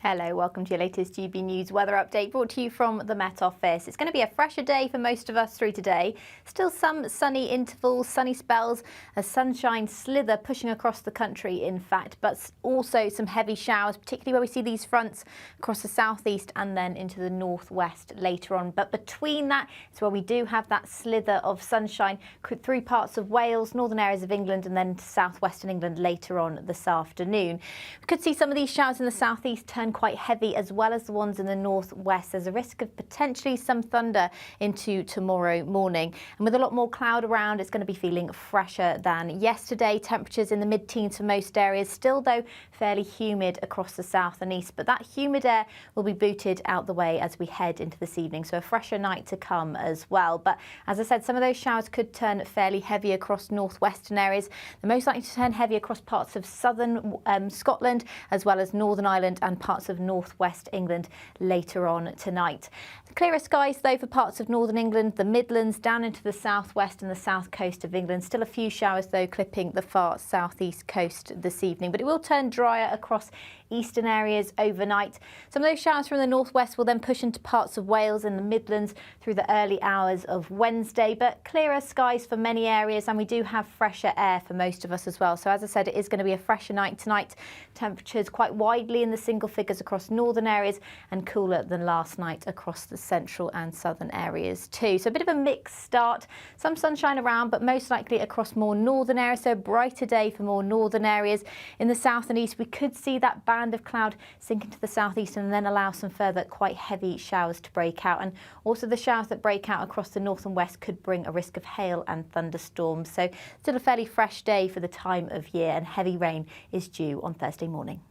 Hello, welcome to your latest GB News weather update brought to you from the Met Office. It's going to be a fresher day for most of us through today. Still some sunny intervals, sunny spells, a sunshine slither pushing across the country, in fact, but also some heavy showers, particularly where we see these fronts across the southeast and then into the northwest later on. But between that, it's where we do have that slither of sunshine through parts of Wales, northern areas of England and then to southwestern England later on this afternoon. We could see some of these showers in the southeast turn quite heavy, as well as the ones in the northwest. There's a risk of potentially some thunder into tomorrow morning. And with a lot more cloud around, it's going to be feeling fresher than yesterday. Temperatures in the mid-teens for most areas. Still, though, fairly humid across the south and east. But that humid air will be booted out the way as we head into this evening. So a fresher night to come as well. But as I said, some of those showers could turn fairly heavy across northwestern areas. They're most likely to turn heavy across parts of southern Scotland, as well as Northern Ireland and parts of northwest England later on tonight. The clearer skies, though, for parts of northern England, the Midlands, down into the southwest and the south coast of England. Still a few showers, though, clipping the far southeast coast this evening. But it will turn drier across eastern areas overnight. Some of those showers from the northwest will then push into parts of Wales and the Midlands through the early hours of Wednesday, but clearer skies for many areas, and we do have fresher air for most of us as well. So as I said, it is going to be a fresher night tonight. Temperatures quite widely in the single figures across northern areas and cooler than last night across the central and southern areas too. So a bit of a mixed start. Some sunshine around, but most likely across more northern areas. So a brighter day for more northern areas. In the south and east, we could see that band of cloud sink into the southeast and then allow some further quite heavy showers to break out. And also the showers that break out across the north and west could bring a risk of hail and thunderstorms. So still a fairly fresh day for the time of year, and heavy rain is due on Thursday morning.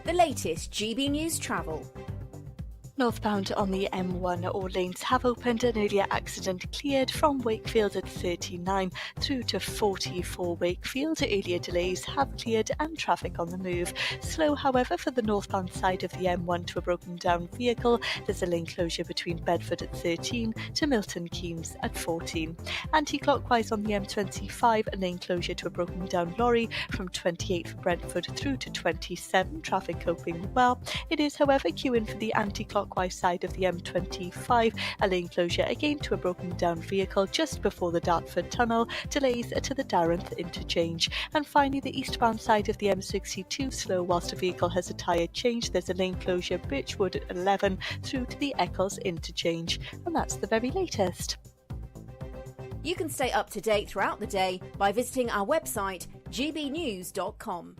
The latest GB News travel. Northbound on the M1, all lanes have opened. An earlier accident cleared from Wakefield at 39 through to 44 Wakefield. Earlier delays have cleared and traffic on the move. Slow, however, for the northbound side of the M1 to a broken down vehicle. There's a lane closure between Bedford at 13 to Milton Keynes at 14. Anti-clockwise on the M25, a lane closure to a broken down lorry from 28 for Brentford through to 27. Traffic coping well. It is, however, queuing for the anti-clockwise clockwise side of the M25. A lane closure again to a broken down vehicle just before the Dartford Tunnel. Delays to the Darenth interchange. And finally, the eastbound side of the M62 slow whilst a vehicle has a tyre change. There's a lane closure Birchwood 11 through to the Eccles interchange. And that's the very latest. You can stay up to date throughout the day by visiting our website, gbnews.com.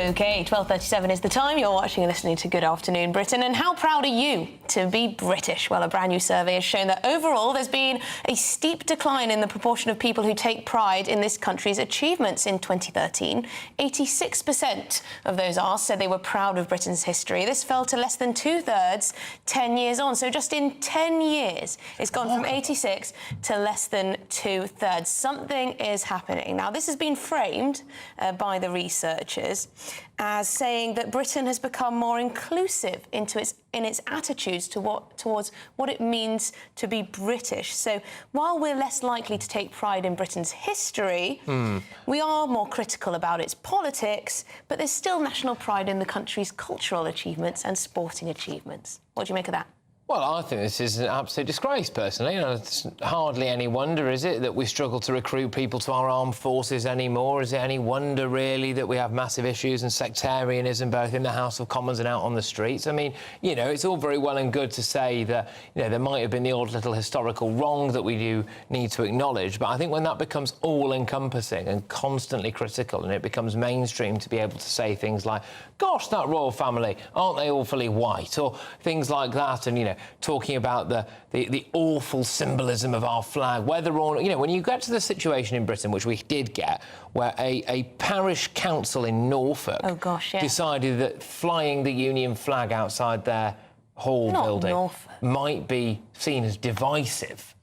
OK, 12:37 is the time. You're watching and listening to Good Afternoon Britain. And how proud are you to be British? Well, a brand new survey has shown that overall there's been a steep decline in the proportion of people who take pride in this country's achievements. In 2013, 86% of those asked said they were proud of Britain's history. This fell to less than 2/3 10 years on. So just in 10 years, it's gone from 86 to less than 2/3. Something is happening. Now, this has been framed by the researchers as saying that Britain has become more inclusive in its attitudes towards what it means to be British. So while we're less likely to take pride in Britain's history, we are more critical about its politics, but there's still national pride in the country's cultural achievements and sporting achievements. What do you make of that? Well, I think this is an absolute disgrace, personally. You know, it's hardly any wonder, is it, that we struggle to recruit people to our armed forces anymore? Is it any wonder, really, that we have massive issues and sectarianism both in the House of Commons and out on the streets? I mean, you know, it's all very well and good to say that, you know, there might have been the odd little historical wrong that we do need to acknowledge, but I think when that becomes all-encompassing and constantly critical and it becomes mainstream to be able to say things like, gosh, that royal family, aren't they awfully white? Or things like that, and, you know, talking about the awful symbolism of our flag, whether or not, you know, when you get to the situation in Britain, which we did get, where a parish council in Norfolk decided that flying the Union flag outside their hall building might be seen as divisive,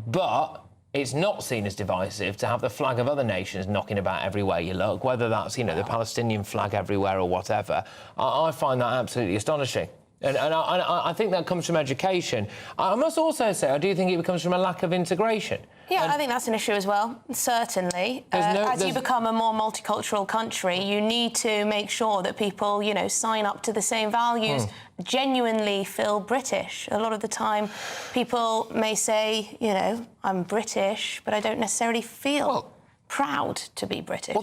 but it's not seen as divisive to have the flag of other nations knocking about everywhere you look, whether that's, you know, the Palestinian flag everywhere or whatever. I find that absolutely astonishing. And I think that comes from education. I must also say, I do think it comes from a lack of integration. Yeah, I think that's an issue as well, certainly. As you become a more multicultural country, you need to make sure that people, you know, sign up to the same values, genuinely feel British. A lot of the time, people may say, you know, I'm British, but I don't necessarily feel proud to be British,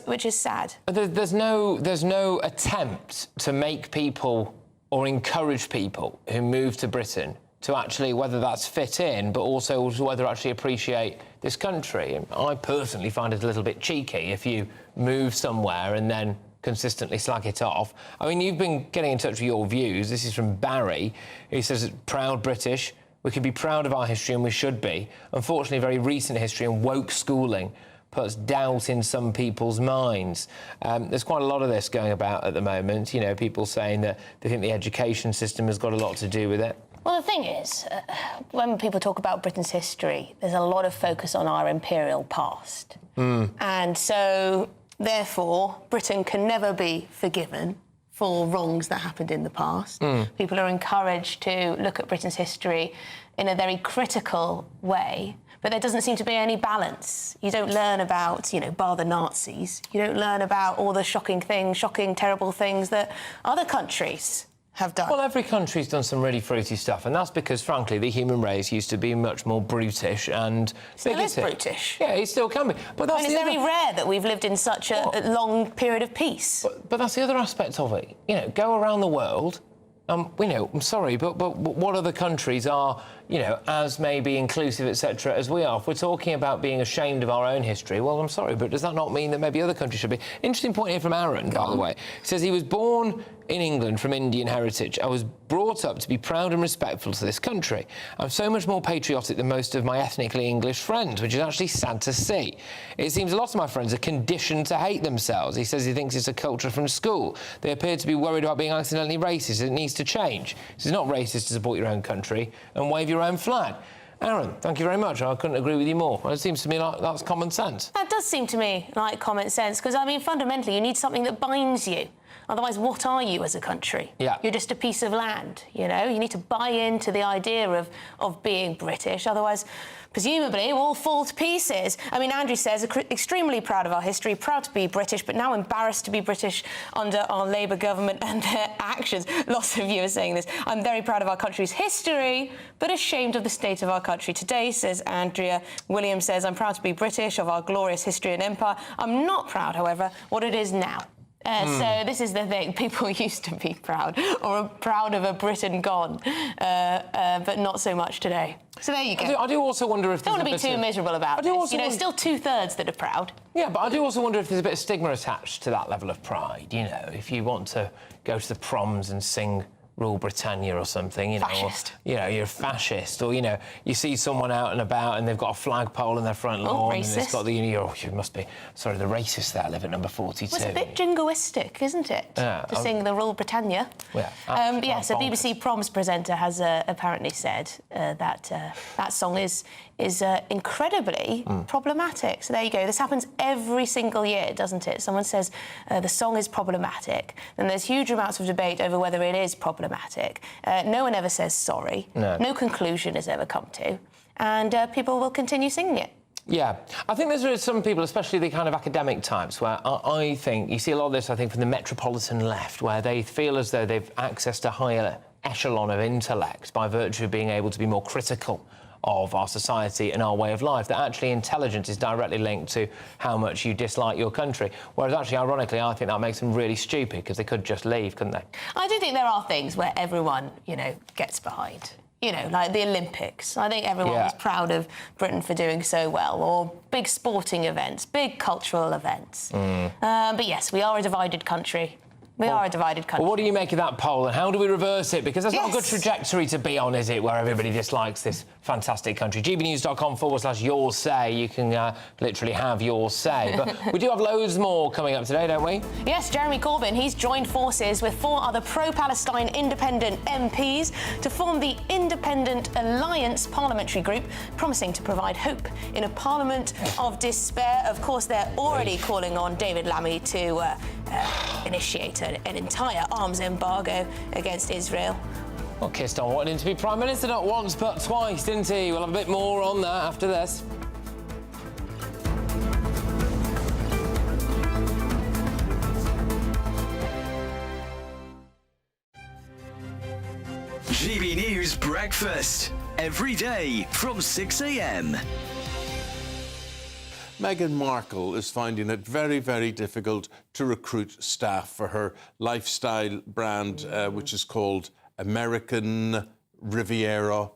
which is sad. There's no attempt to make people or encourage people who move to Britain to actually, whether that's fit in, but also whether actually appreciate this country. And I personally find it a little bit cheeky if you move somewhere and then consistently slag it off. I mean, you've been getting in touch with your views. This is from Barry. He says, proud British. We can be proud of our history, and we should be. Unfortunately, very recent history and woke schooling puts doubt in some people's minds. There's quite a lot of this going about at the moment, you know, people saying that they think the education system has got a lot to do with it. Well, the thing is, when people talk about Britain's history, there's a lot of focus on our imperial past. And so, therefore, Britain can never be forgiven for wrongs that happened in the past. People are encouraged to look at Britain's history in a very critical way. But there doesn't seem to be any balance. You don't learn about, you know, bar the Nazis. You don't learn about all the shocking, terrible things that other countries have done. Well, every country's done some really fruity stuff, and that's because, frankly, the human race used to be much more brutish and still is brutish. Yeah, it still can be. But that's it's very rare that we've lived in such a long period of peace. But that's the other aspect of it. You know, go around the world. You know, I'm sorry, but what other countries are, you know, as maybe inclusive, etc., as we are? If we're talking about being ashamed of our own history, well, I'm sorry, but does that not mean that maybe other countries should be? Interesting point here from Aaron, by the way. He says he was born in England from Indian heritage. I was brought up to be proud and respectful to this country. I'm so much more patriotic than most of my ethnically English friends, which is actually sad to see. It seems a lot of my friends are conditioned to hate themselves. He says he thinks it's a culture from school. They appear to be worried about being accidentally racist. It needs to change. It's not racist to support your own country and wave your own flag. Aaron, thank you very much. I couldn't agree with you more. It seems to me like that's common sense. That does seem to me like common sense, because, I mean, fundamentally, you need something that binds you. Otherwise, what are you as a country? Yeah. You're just a piece of land, you know? You need to buy into the idea of being British, otherwise, presumably, we'll all fall to pieces. I mean, Andrew says, extremely proud of our history, proud to be British, but now embarrassed to be British under our Labour government and their actions. Lots of you are saying this. I'm very proud of our country's history, but ashamed of the state of our country today, says Andrea. William says, I'm proud to be British, of our glorious history and empire. I'm not proud, however, what it is now. So this is the thing. People used to be proud, or proud of a Britain gone, but not so much today. So there you go. I do also wonder if... Don't want to be too miserable about this. You know, still 2/3 that are proud. Yeah, but I do also wonder if there's a bit of stigma attached to that level of pride, you know, if you want to go to the proms and sing Rule Britannia or something, you know. Fascist. Or, you know, you're a fascist, or, you know, you see someone out and about and they've got a flagpole in their front lawn and it's got the, you must be, sorry, the racist there live at number 42. Well, it's a bit jingoistic, isn't it? To sing the Rule Britannia. Yeah. But yeah, so BBC Proms presenter has apparently said that that song is incredibly problematic. So there you go. This happens every single year, doesn't it? Someone says the song is problematic, then there's huge amounts of debate over whether it is problematic. No one ever says sorry. No conclusion is ever come to, and people will continue singing it. Yeah, I think there's some people, especially the kind of academic types, where I think you see a lot of this, I think, from the metropolitan left, where they feel as though they've accessed a higher echelon of intellect by virtue of being able to be more critical of our society and our way of life, that actually intelligence is directly linked to how much you dislike your country. Whereas actually, ironically, I think that makes them really stupid, because they could just leave, couldn't they? I do think there are things where everyone, you know, gets behind. You know, like the Olympics. I think everyone was proud of Britain for doing so well, or big sporting events, big cultural events. But yes, we are a divided country. We are a divided country. Well, what do you make of that poll, and how do we reverse it? Because that's not a good trajectory to be on, is it, where everybody dislikes this fantastic country? GBnews.com/your say. You can literally have your say. But we do have loads more coming up today, don't we? Yes, Jeremy Corbyn, he's joined forces with 4 other pro-Palestine independent MPs to form the Independent Alliance parliamentary group, promising to provide hope in a parliament of despair. Of course, they're already calling on David Lammy to initiate an entire arms embargo against Israel. Well, kissed on wanting to be Prime Minister not once but twice, didn't he? We'll have a bit more on that after this. GB News Breakfast. Every day from 6 a.m. Meghan Markle is finding it very, very difficult to recruit staff for her lifestyle brand, which is called American Riviera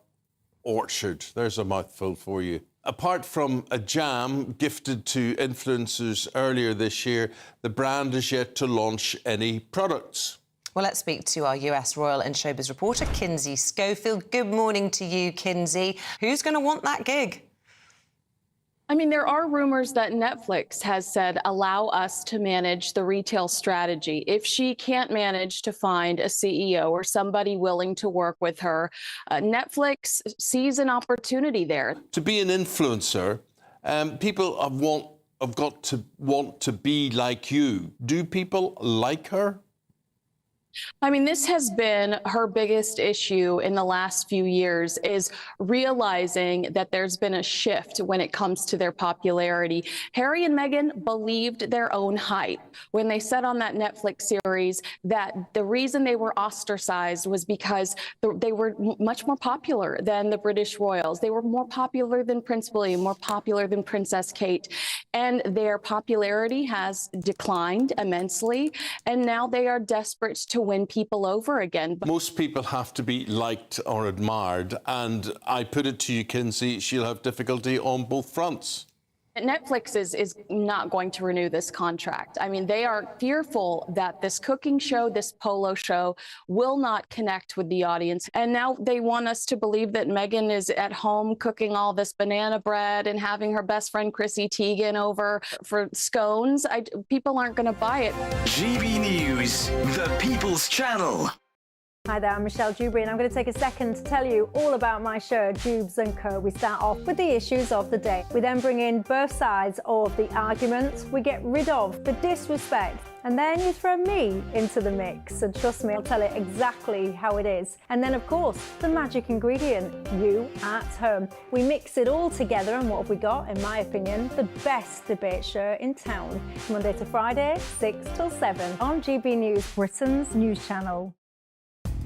Orchard. There's a mouthful for you. Apart from a jam gifted to influencers earlier this year, the brand is yet to launch any products. Well, let's speak to our US Royal and Showbiz reporter, Kinsey Schofield. Good morning to you, Kinsey. Who's going to want that gig? I mean, there are rumors that Netflix has said, allow us to manage the retail strategy. If she can't manage to find a CEO or somebody willing to work with her, Netflix sees an opportunity there. To be an influencer, people have got to want to be like you. Do people like her? I mean, this has been her biggest issue in the last few years, is realizing that there's been a shift when it comes to their popularity. Harry and Meghan believed their own hype when they said on that Netflix series that the reason they were ostracized was because they were much more popular than the British royals. They were more popular than Prince William, more popular than Princess Kate. And their popularity has declined immensely. And now they are desperate to win people over again. Most people have to be liked or admired, and I put it to you, Kinsey, she'll have difficulty on both fronts. Netflix is not going to renew this contract. I mean, they are fearful that this cooking show, this polo show, will not connect with the audience. And now they want us to believe that Meghan is at home cooking all this banana bread and having her best friend Chrissy Teigen over for scones. People aren't going to buy it. GB News, the People's Channel. Hi there, I'm Michelle Dewberry, and I'm going to take a second to tell you all about my show, Dubes & Co. We start off with the issues of the day. We then bring in both sides of the argument. We get rid of the disrespect And then you throw me into the mix, and trust me, I'll tell it exactly how it is. And then, of course, the magic ingredient, you at home. We mix it all together, and what have we got? In my opinion, the best debate show in town. Monday to Friday, 6 till 7 on GB News, Britain's news channel.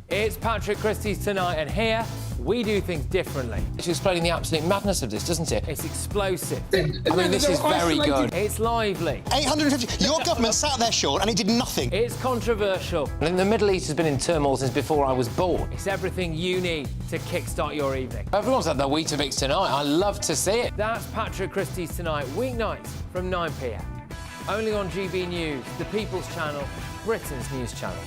It's Patrick Christie's Tonight, and here we do things differently. It's explaining the absolute madness of this, doesn't it? It's explosive. I mean, this is very good. It's lively. 850. Your government sat there short and it did nothing. It's controversial. And the Middle East has been in turmoil since before I was born. It's everything you need to kickstart your evening. Everyone's had their Weetabix tonight. I love to see it. That's Patrick Christie's Tonight, weeknights from 9 p.m. Only on GB News, the People's Channel, Britain's news channel.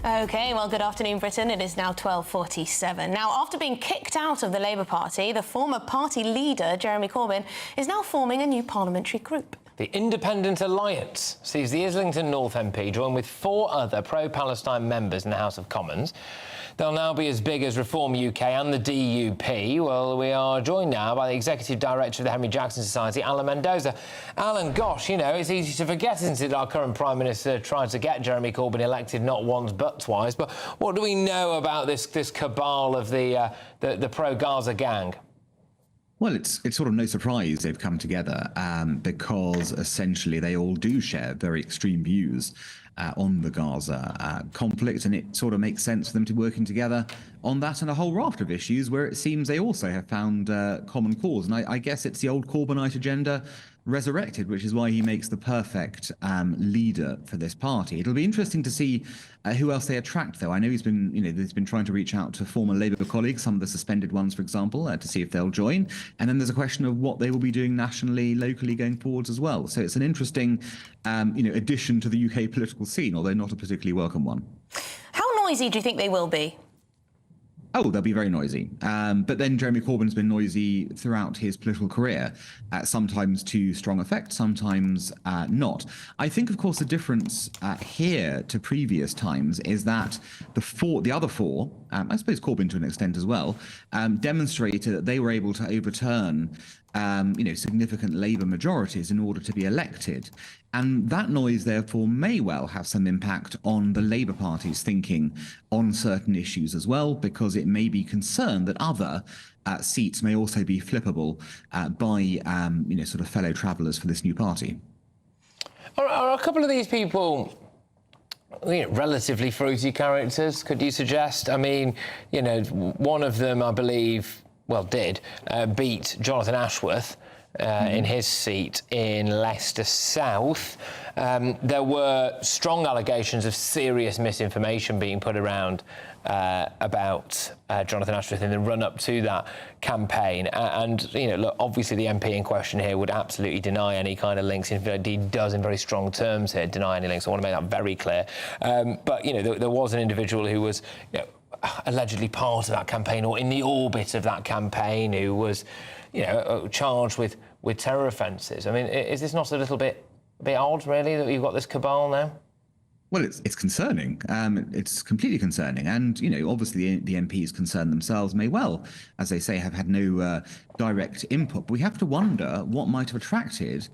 OK, well, good afternoon, Britain. It is now 12:47. Now, after being kicked out of the Labour Party, the former party leader, Jeremy Corbyn, is now forming a new parliamentary group. The Independent Alliance sees the Islington North MP join with 4 other pro-Palestine members in the House of Commons. They'll now be as big as Reform UK and the DUP. Well, we are joined now by the Executive Director of the Henry Jackson Society, Alan Mendoza. Alan, gosh, you know, it's easy to forget, isn't it, our current Prime Minister tried to get Jeremy Corbyn elected not once but twice. But what do we know about this cabal of the pro-Gaza gang? Well, it's sort of no surprise they've come together because essentially they all do share very extreme views on the Gaza conflict, and it sort of makes sense for them to be working together on that and a whole raft of issues where it seems they also have found common cause. And I guess it's the old Corbynite agenda resurrected, which is why he makes the perfect leader for this party. It'll be interesting to see who else they attract, though. I know he's been trying to reach out to former Labour colleagues, some of the suspended ones, for example, to see if they'll join. And then there's a question of what they will be doing nationally, locally going forwards as well. So it's an interesting, addition to the UK political scene, although not a particularly welcome one. How noisy do you think they will be? Oh, they'll be very noisy. But then Jeremy Corbyn's been noisy throughout his political career, sometimes to strong effect, sometimes not. I think, of course, the difference here to previous times is that the other four, I suppose Corbyn to an extent as well, demonstrated that they were able to overturn significant Labour majorities in order to be elected. And that noise, therefore, may well have some impact on the Labour Party's thinking on certain issues as well, because it may be concerned that other seats may also be flippable by, sort of fellow travellers for this new party. Are a couple of these people relatively fruity characters, could you suggest? I mean, one of them, I believe, did beat Jonathan Ashworth in his seat in Leicester South. There were strong allegations of serious misinformation being put around about Jonathan Ashworth in the run-up to that campaign. And, look, obviously the MP in question here would absolutely deny any kind of links. In fact, he does in very strong terms here deny any links. I want to make that very clear. But, there was an individual who was allegedly part of that campaign or in the orbit of that campaign who was, charged with terror offences. I mean, is this not a little bit odd, really, that you've got this cabal now? Well, it's concerning. It's completely concerning. And, obviously the MPs concerned themselves may well, as they say, have had no direct input. But we have to wonder what might have attracted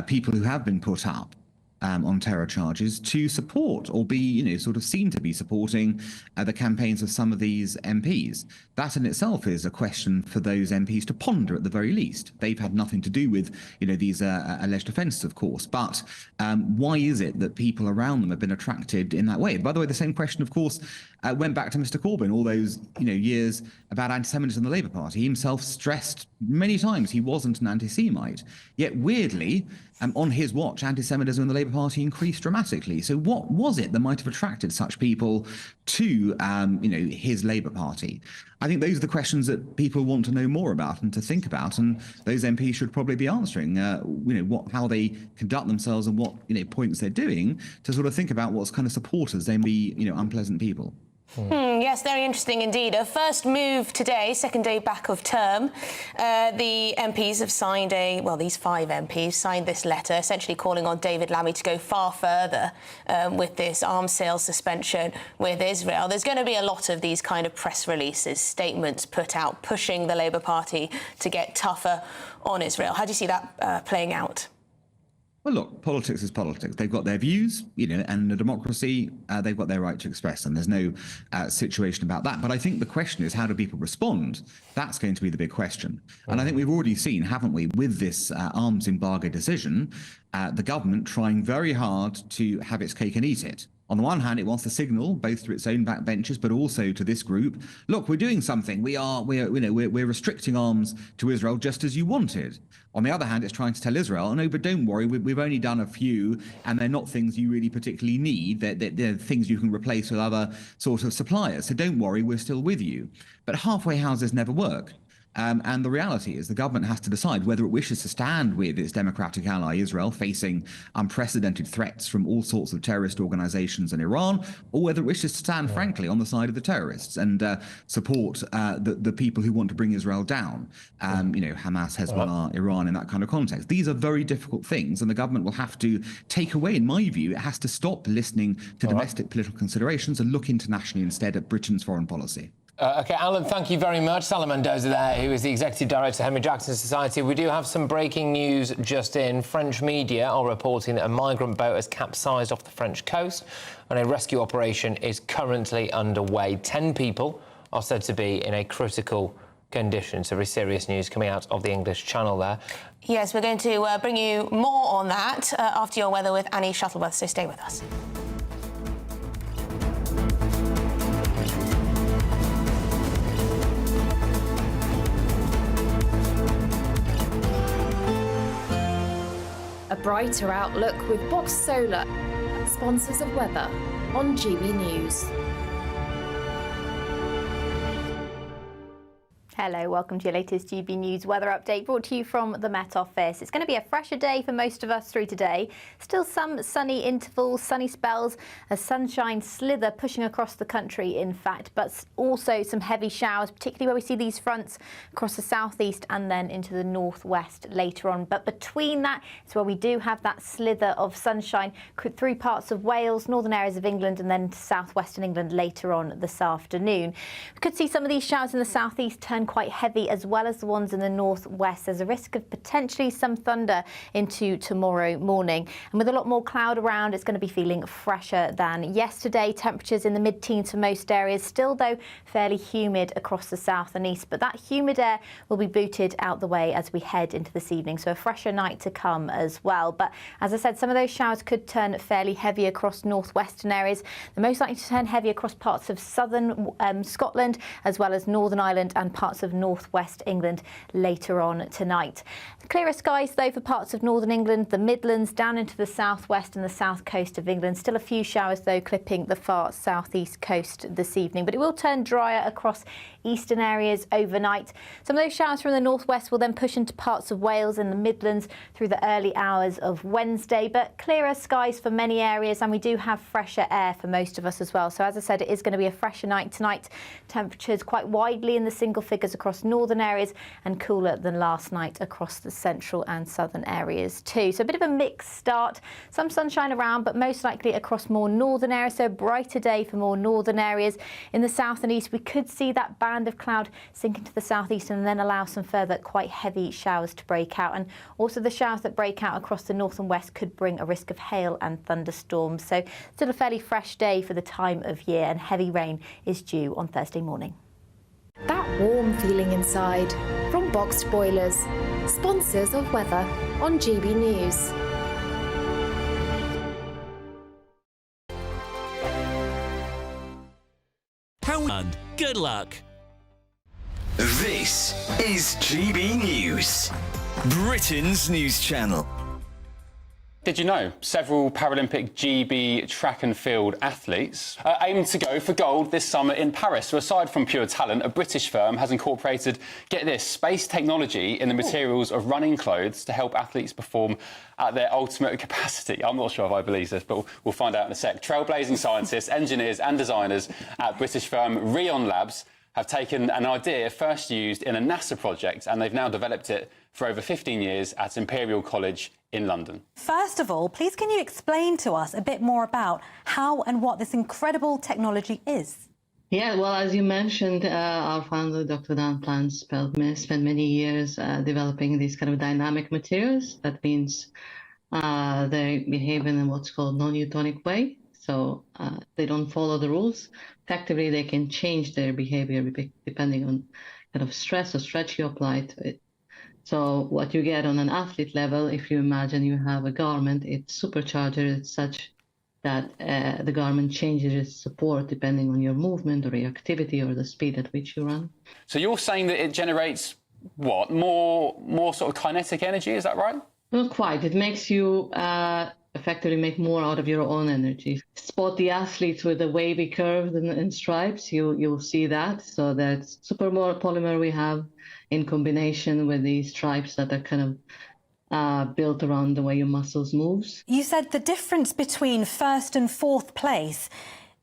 people who have been put up on terror charges to support or be, sort of seen to be supporting the campaigns of some of these MPs. That in itself is a question for those MPs to ponder at the very least. They've had nothing to do with, these alleged offences, of course. But why is it that people around them have been attracted in that way? By the way, the same question, of course, went back to Mr. Corbyn all those, years about anti-Semitism in the Labour Party. He himself stressed many times he wasn't an anti-Semite. Yet weirdly, on his watch, anti-Semitism in the Labour Party increased dramatically. So what was it that might have attracted such people to, his Labour Party? I think those are the questions that people want to know more about and to think about, and those MPs should probably be answering, how they conduct themselves and what, points they're doing to sort of think about what kind of supporters they may be, unpleasant people. Yes, very interesting indeed. A first move today, second day back of term. The MPs have signed these 5 MPs signed this letter essentially calling on David Lammy to go far further with this arms sales suspension with Israel. There's going to be a lot of these kind of press releases, statements put out, pushing the Labour Party to get tougher on Israel. How do you see that playing out? Well, look, politics is politics. They've got their views, and in a democracy, they've got their right to express them. There's no situation about that. But I think the question is, how do people respond? That's going to be the big question. And I think we've already seen, haven't we, with this arms embargo decision, the government trying very hard to have its cake and eat it. On the one hand, it wants to signal both to its own backbenchers, but also to this group, look, we're doing something. We're restricting arms to Israel just as you wanted. On the other hand, it's trying to tell Israel, no, but don't worry, we've only done a few, and they're not things you really particularly need. They're things you can replace with other sort of suppliers. So don't worry, we're still with you. But halfway houses never work. And the reality is the government has to decide whether it wishes to stand with its democratic ally Israel, facing unprecedented threats from all sorts of terrorist organizations in Iran, or whether it wishes to stand, frankly, on the side of the terrorists and support the people who want to bring Israel down. Hamas, Hezbollah, Iran, in that kind of context. These are very difficult things, and the government will have to take away, in my view, it has to stop listening to domestic political considerations and look internationally instead at Britain's foreign policy. OK, Alan, thank you very much. Salah Mendoza there, who is the Executive Director of Henry Jackson Society. We do have some breaking news just in. French media are reporting that a migrant boat has capsized off the French coast and a rescue operation is currently underway. 10 people are said to be in a critical condition. So very serious news coming out of the English Channel there. Yes, we're going to bring you more on that after your weather with Annie Shuttleworth, so stay with us. A brighter outlook with Box Solar, sponsors of weather on GB News. Hello, welcome to your latest GB News weather update brought to you from the Met Office. It's going to be a fresher day for most of us through today. Still some sunny intervals, sunny spells, a sunshine slither pushing across the country, in fact, but also some heavy showers, particularly where we see these fronts across the southeast and then into the northwest later on. But between that, it's where we do have that slither of sunshine through parts of Wales, northern areas of England, and then to southwestern England later on this afternoon. We could see some of these showers in the southeast turn quite heavy, as well as the ones in the northwest. There's a risk of potentially some thunder into tomorrow morning. And with a lot more cloud around, it's going to be feeling fresher than yesterday. Temperatures in the mid-teens for most areas. Still, though, fairly humid across the south and east. But that humid air will be booted out the way as we head into this evening. So a fresher night to come as well. But as I said, some of those showers could turn fairly heavy across northwestern areas. They're most likely to turn heavy across parts of southern Scotland, as well as Northern Ireland and parts of northwest England later on tonight. Clearer skies, though, for parts of northern England, the Midlands, down into the southwest and the south coast of England. Still a few showers, though, clipping the far southeast coast this evening. But it will turn drier across eastern areas overnight. Some of those showers from the northwest will then push into parts of Wales and the Midlands through the early hours of Wednesday. But clearer skies for many areas, and we do have fresher air for most of us as well. So as I said, it is going to be a fresher night tonight. Temperatures quite widely in the single figures across northern areas and cooler than last night across the central and southern areas too. So a bit of a mixed start. Some sunshine around, but most likely across more northern areas. So a brighter day for more northern areas. In the south and east, we could see that band of cloud sink into the southeast and then allow some further quite heavy showers to break out. And also the showers that break out across the north and west could bring a risk of hail and thunderstorms. So still a fairly fresh day for the time of year, and heavy rain is due on Thursday morning. That warm feeling inside from Boxed Boilers, sponsors of weather on GB News. And good luck. This is GB News, Britain's news channel. Did you know several Paralympic GB track and field athletes aim to go for gold this summer in Paris? So aside from pure talent, a British firm has incorporated, get this, space technology in the materials of running clothes to help athletes perform at their ultimate capacity. I'm not sure if I believe this, but we'll find out in a sec. Trailblazing scientists, engineers and designers at British firm Rion Labs have taken an idea first used in a NASA project, and they've now developed it for over 15 years at Imperial College in London. First of all, please can you explain to us a bit more about how and what this incredible technology is? Yeah, well, as you mentioned, our founder, Dr. Dan Plant, spent many years developing these kind of dynamic materials. That means they behave in what's called non-Newtonic way. So they don't follow the rules. Effectively, they can change their behavior depending on kind of stress or stretch you apply to it. So what you get on an athlete level, if you imagine you have a garment, it's supercharged. It's such that the garment changes its support depending on your movement or your activity or the speed at which you run. So you're saying that it generates, what, more sort of kinetic energy, is that right? Not quite. It makes you effectively make more out of your own energy. Spot the athletes with the wavy curves and stripes, you'll see that. So that's super polymer we have in combination with these stripes that are kind of built around the way your muscles moves. You said the difference between first and fourth place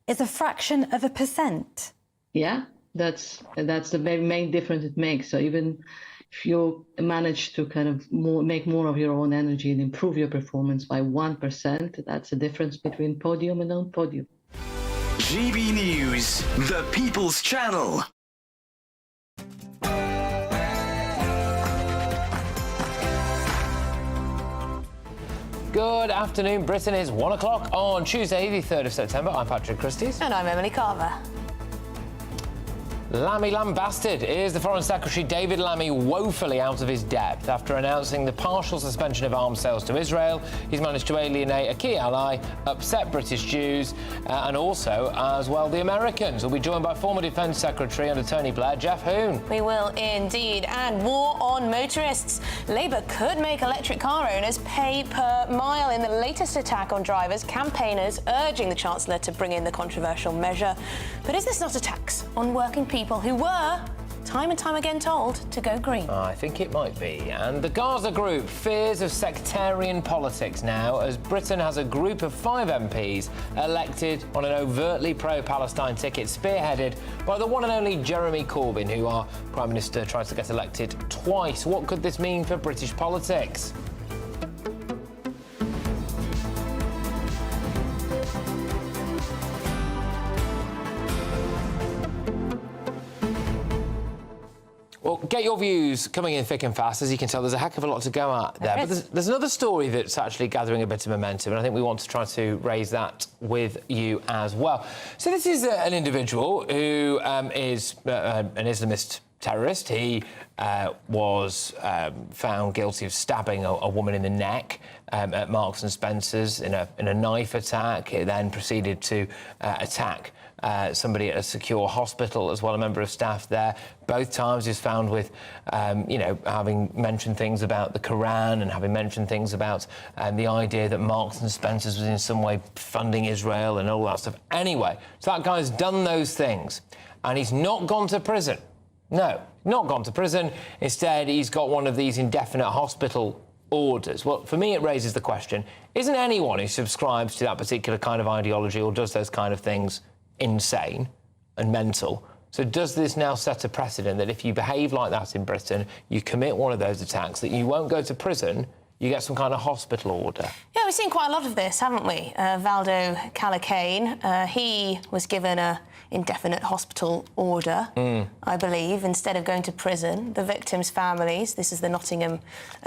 is a fraction of a percent. Yeah, that's the main difference it makes. So even if you manage to kind of make more of your own energy and improve your performance by 1%, that's the difference between podium and non-podium. GB News, the People's Channel. Good afternoon, Britain. Is 1 o'clock on Tuesday, the 3rd of September. I'm Patrick Christie's. And I'm Emily Carver. Lammy lambasted is the Foreign Secretary David Lammy woefully out of his depth after announcing the partial suspension of arms sales to Israel. He's managed to alienate a key ally, upset British Jews, and also, as well, the Americans. We'll be joined by former Defence Secretary under Tony Blair, Jeff Hoon. We will indeed. And war on motorists. Labour could make electric car owners pay per mile in the latest attack on drivers, campaigners urging the Chancellor to bring in the controversial measure. But is this not a tax on working people who were, time and time again, told to go green? I think it might be. And the Gaza Group fears of sectarian politics now as Britain has a group of 5 MPs elected on an overtly pro-Palestine ticket spearheaded by the one and only Jeremy Corbyn, who our Prime Minister tries to get elected twice. What could this mean for British politics? Well, get your views coming in thick and fast. As you can tell, there's a heck of a lot to go at there. But there's another story that's actually gathering a bit of momentum, and I think we want to try to raise that with you as well. So this is an individual who is an Islamist terrorist. He was found guilty of stabbing a woman in the neck at Marks and Spencer's in a knife attack. He then proceeded to attack somebody at a secure hospital as well, a member of staff there. Both times he was found with, having mentioned things about the Quran and having mentioned things about the idea that Marks and Spencer's was in some way funding Israel and all that stuff. Anyway, so that guy's done those things and he's not gone to prison. No, not gone to prison. Instead, he's got one of these indefinite hospital orders. Well, for me, it raises the question, isn't anyone who subscribes to that particular kind of ideology or does those kind of things insane and mental? So does this now set a precedent that if you behave like that in Britain, you commit one of those attacks, that you won't go to prison, you get some kind of hospital order? Yeah, we've seen quite a lot of this, haven't we? Valdo Calacane, he was given a indefinite hospital order, I believe, instead of going to prison. The victims' families, this is the Nottingham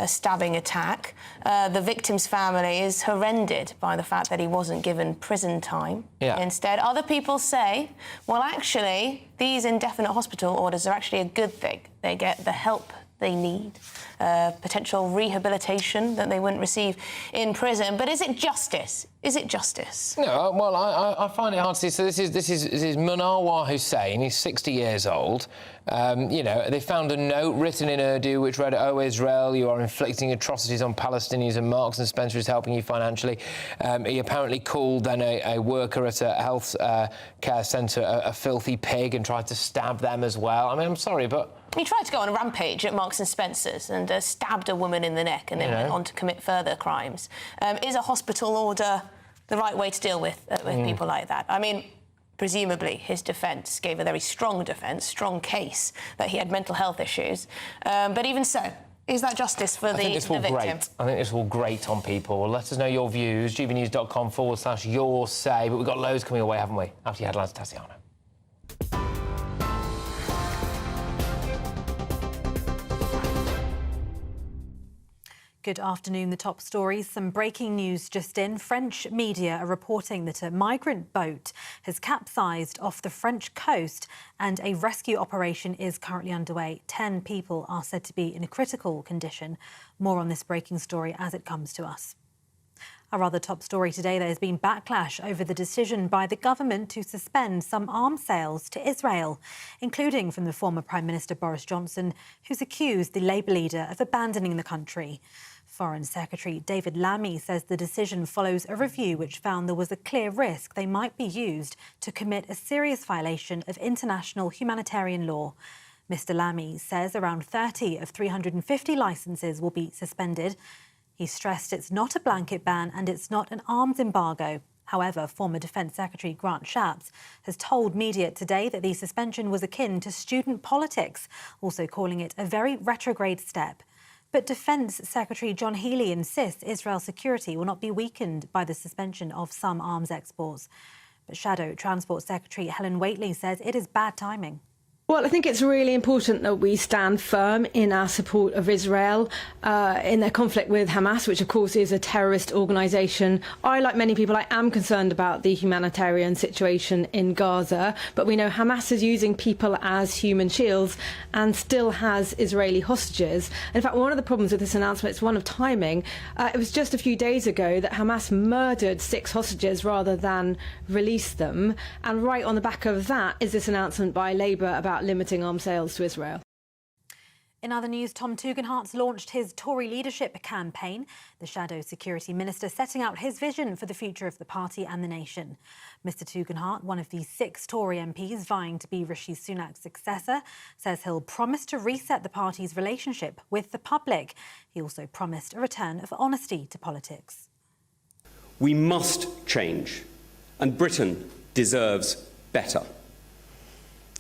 stabbing attack, the victims' family is horrended by the fact that he wasn't given prison time. Yeah. Instead, other people say, well, actually, these indefinite hospital orders are actually a good thing. They get the help they need, potential rehabilitation that they wouldn't receive in prison. But is it justice? Is it justice? No, well, I find it hard to see. So this is Munawar Hussain. He's 60 years old. You know, they found a note written in Urdu which read, "Oh, Israel, you are inflicting atrocities on Palestinians and Marks and Spencer is helping you financially." He apparently called then a worker at a health care centre a filthy pig and tried to stab them as well. I mean, I'm sorry, but... He tried to go on a rampage at Marks and Spencer's and stabbed a woman in the neck and then went on to commit further crimes. Is a hospital order the right way to deal with people like that? I mean, presumably his defence gave a very strong defence, strong case that he had mental health issues. But even so, is that justice for the victim? I think this will grate on people. Well, let us know your views, gbnews.com/your say. But we've got loads coming away, haven't we? After you headlines, Tassiana. Good afternoon. The top stories. Some breaking news just in. French media are reporting that a migrant boat has capsized off the French coast and a rescue operation is currently underway. 10 people are said to be in a critical condition. More on this breaking story as it comes to us. Our other top story today, there has been backlash over the decision by the government to suspend some arms sales to Israel, including from the former Prime Minister Boris Johnson, who's accused the Labour leader of abandoning the country. Foreign Secretary David Lammy says the decision follows a review which found there was a clear risk they might be used to commit a serious violation of international humanitarian law. Mr Lammy says around 30 of 350 licences will be suspended. He stressed it's not a blanket ban and it's not an arms embargo. However, former Defence Secretary Grant Shapps has told media today that the suspension was akin to student politics, also calling it a very retrograde step. But Defence Secretary John Healey insists Israel's security will not be weakened by the suspension of some arms exports. But Shadow Transport Secretary Helen Whately says it is bad timing. Well, I think it's really important that we stand firm in our support of Israel in their conflict with Hamas, which of course is a terrorist organisation. Like many people, I am concerned about the humanitarian situation in Gaza, but we know Hamas is using people as human shields and still has Israeli hostages. In fact, one of the problems with this announcement is one of timing. It was just a few days ago that Hamas murdered 6 hostages rather than release them. And right on the back of that is this announcement by Labour about limiting arms sales to Israel. In other news, Tom Tugendhat's launched his Tory leadership campaign, the Shadow Security Minister setting out his vision for the future of the party and the nation. Mr Tugendhat, one of the 6 Tory MPs vying to be Rishi Sunak's successor, says he'll promise to reset the party's relationship with the public. He also promised a return of honesty to politics. We must change, and Britain deserves better.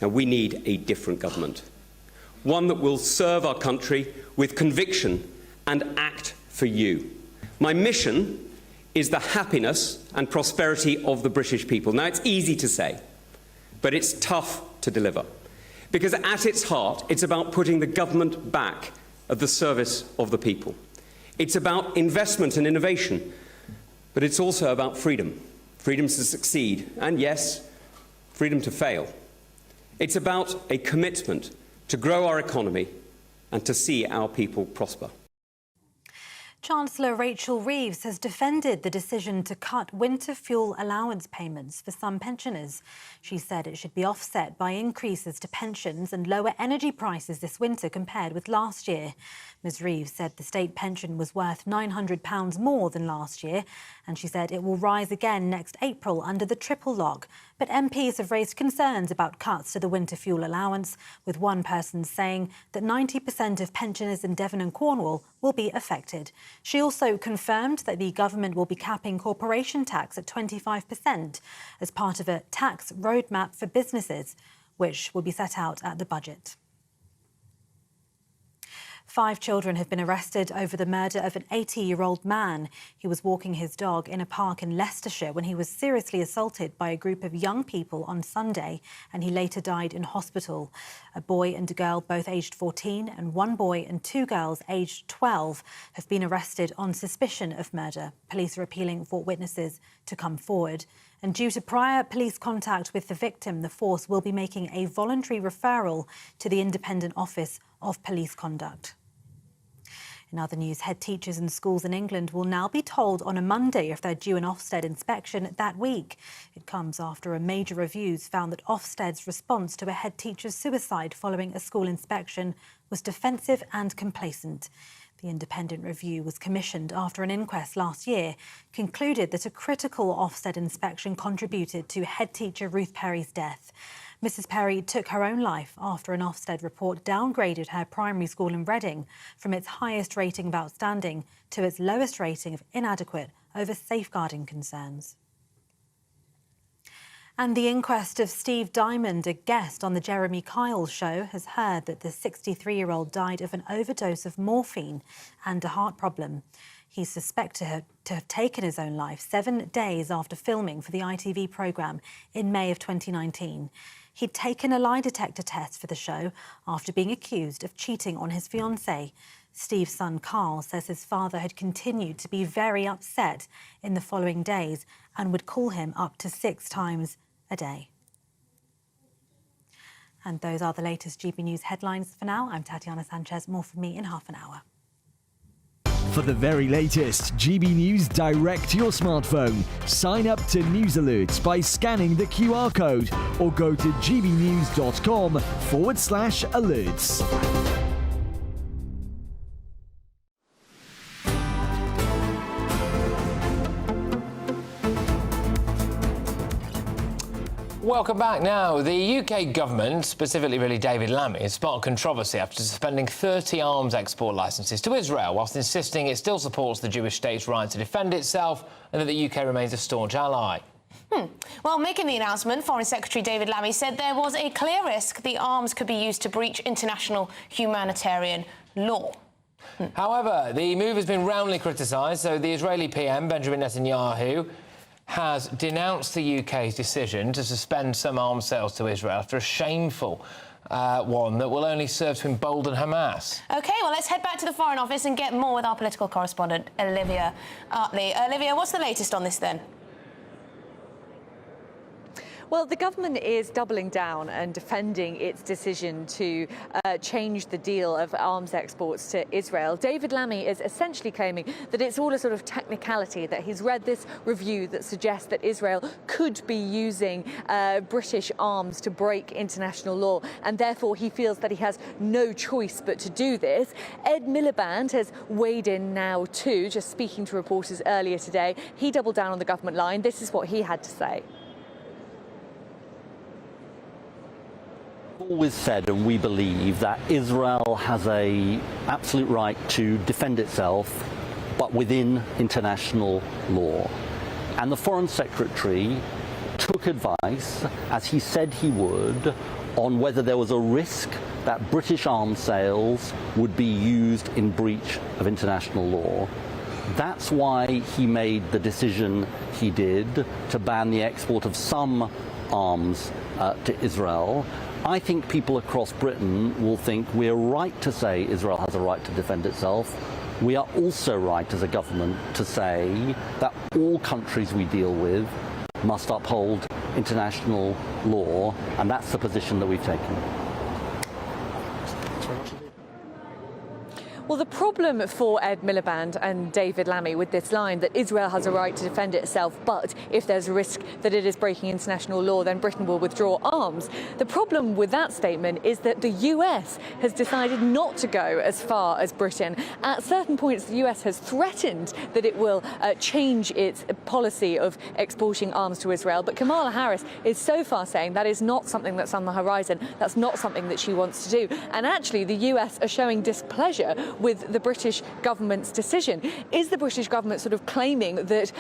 Now, we need a different government, one that will serve our country with conviction and act for you. My mission is the happiness and prosperity of the British people. Now, it's easy to say, but it's tough to deliver, because at its heart, it's about putting the government back at the service of the people. It's about investment and innovation, but it's also about freedom. Freedom to succeed, and yes, freedom to fail. It's about a commitment to grow our economy and to see our people prosper. Chancellor Rachel Reeves has defended the decision to cut winter fuel allowance payments for some pensioners. She said it should be offset by increases to pensions and lower energy prices this winter compared with last year. Ms Reeves said the state pension was worth £900 more than last year, and she said it will rise again next April under the triple lock. But MPs have raised concerns about cuts to the winter fuel allowance, with one person saying that 90% of pensioners in Devon and Cornwall will be affected. She also confirmed that the government will be capping corporation tax at 25% as part of a tax roadmap for businesses, which will be set out at the budget. 5 children have been arrested over the murder of an 80-year-old man. He was walking his dog in a park in Leicestershire when he was seriously assaulted by a group of young people on Sunday, and he later died in hospital. A boy and a girl, both aged 14, and 1 boy and 2 girls aged 12 have been arrested on suspicion of murder. Police are appealing for witnesses to come forward. And due to prior police contact with the victim, the force will be making a voluntary referral to the Independent Office of Police Conduct. In other news, head teachers in schools in England will now be told on a Monday if they're due an Ofsted inspection that week. It comes after a major reviews found that Ofsted's response to a head teacher's suicide following a school inspection was defensive and complacent. The independent review was commissioned after an inquest last year concluded that a critical Ofsted inspection contributed to head teacher Ruth Perry's death. Mrs Perry took her own life after an Ofsted report downgraded her primary school in Reading from its highest rating of outstanding to its lowest rating of inadequate over safeguarding concerns. And the inquest of Steve Diamond, a guest on the Jeremy Kyle show, has heard that the 63-year-old died of an overdose of morphine and a heart problem. He's suspected to have taken his own life 7 days after filming for the ITV programme in May of 2019. He'd taken a lie detector test for the show after being accused of cheating on his fiancée. Steve's son Carl says his father had continued to be very upset in the following days and would call him up to 6 times a day. And those are the latest GB News headlines for now. I'm Tatiana Sanchez. More from me in half an hour. For the very latest GB News direct to your smartphone, sign up to news alerts by scanning the QR code or go to gbnews.com/alerts. Welcome back. Now, the UK government, specifically really David Lammy, has sparked controversy after suspending 30 arms export licences to Israel, whilst insisting it still supports the Jewish state's right to defend itself and that the UK remains a staunch ally. Well, making the announcement, Foreign Secretary David Lammy said there was a clear risk the arms could be used to breach international humanitarian law. However, the move has been roundly criticised, so the Israeli PM, Benjamin Netanyahu, has denounced the UK's decision to suspend some arms sales to Israel after a shameful one that will only serve to embolden Hamas. OK, well, let's head back to the Foreign Office and get more with our political correspondent, Olivia Utley. Olivia, what's the latest on this then? Well, the government is doubling down and defending its decision to change the deal of arms exports to Israel. David Lammy is essentially claiming that it's all a sort of technicality, that he's read this review that suggests that Israel could be using British arms to break international law, and therefore he feels that he has no choice but to do this. Ed Miliband has weighed in now too, just speaking to reporters earlier today. He doubled down on the government line. This is what he had to say. Always said, and we believe, that Israel has an absolute right to defend itself, but within international law. And the Foreign Secretary took advice, as he said he would, on whether there was a risk that British arms sales would be used in breach of international law. That's why he made the decision he did to ban the export of some arms to Israel. I think people across Britain will think we're right to say Israel has a right to defend itself. We are also right as a government to say that all countries we deal with must uphold international law, and that's the position that we've taken. Well, the problem for Ed Miliband and David Lammy with this line that Israel has a right to defend itself, but if there's a risk that it is breaking international law, then Britain will withdraw arms. The problem with that statement is that the US has decided not to go as far as Britain. At certain points, the US has threatened that it will change its policy of exporting arms to Israel. But Kamala Harris is so far saying that is not something that's on the horizon. That's not something that she wants to do. And actually, the US are showing displeasure with the British government's decision. Is the British government sort of claiming that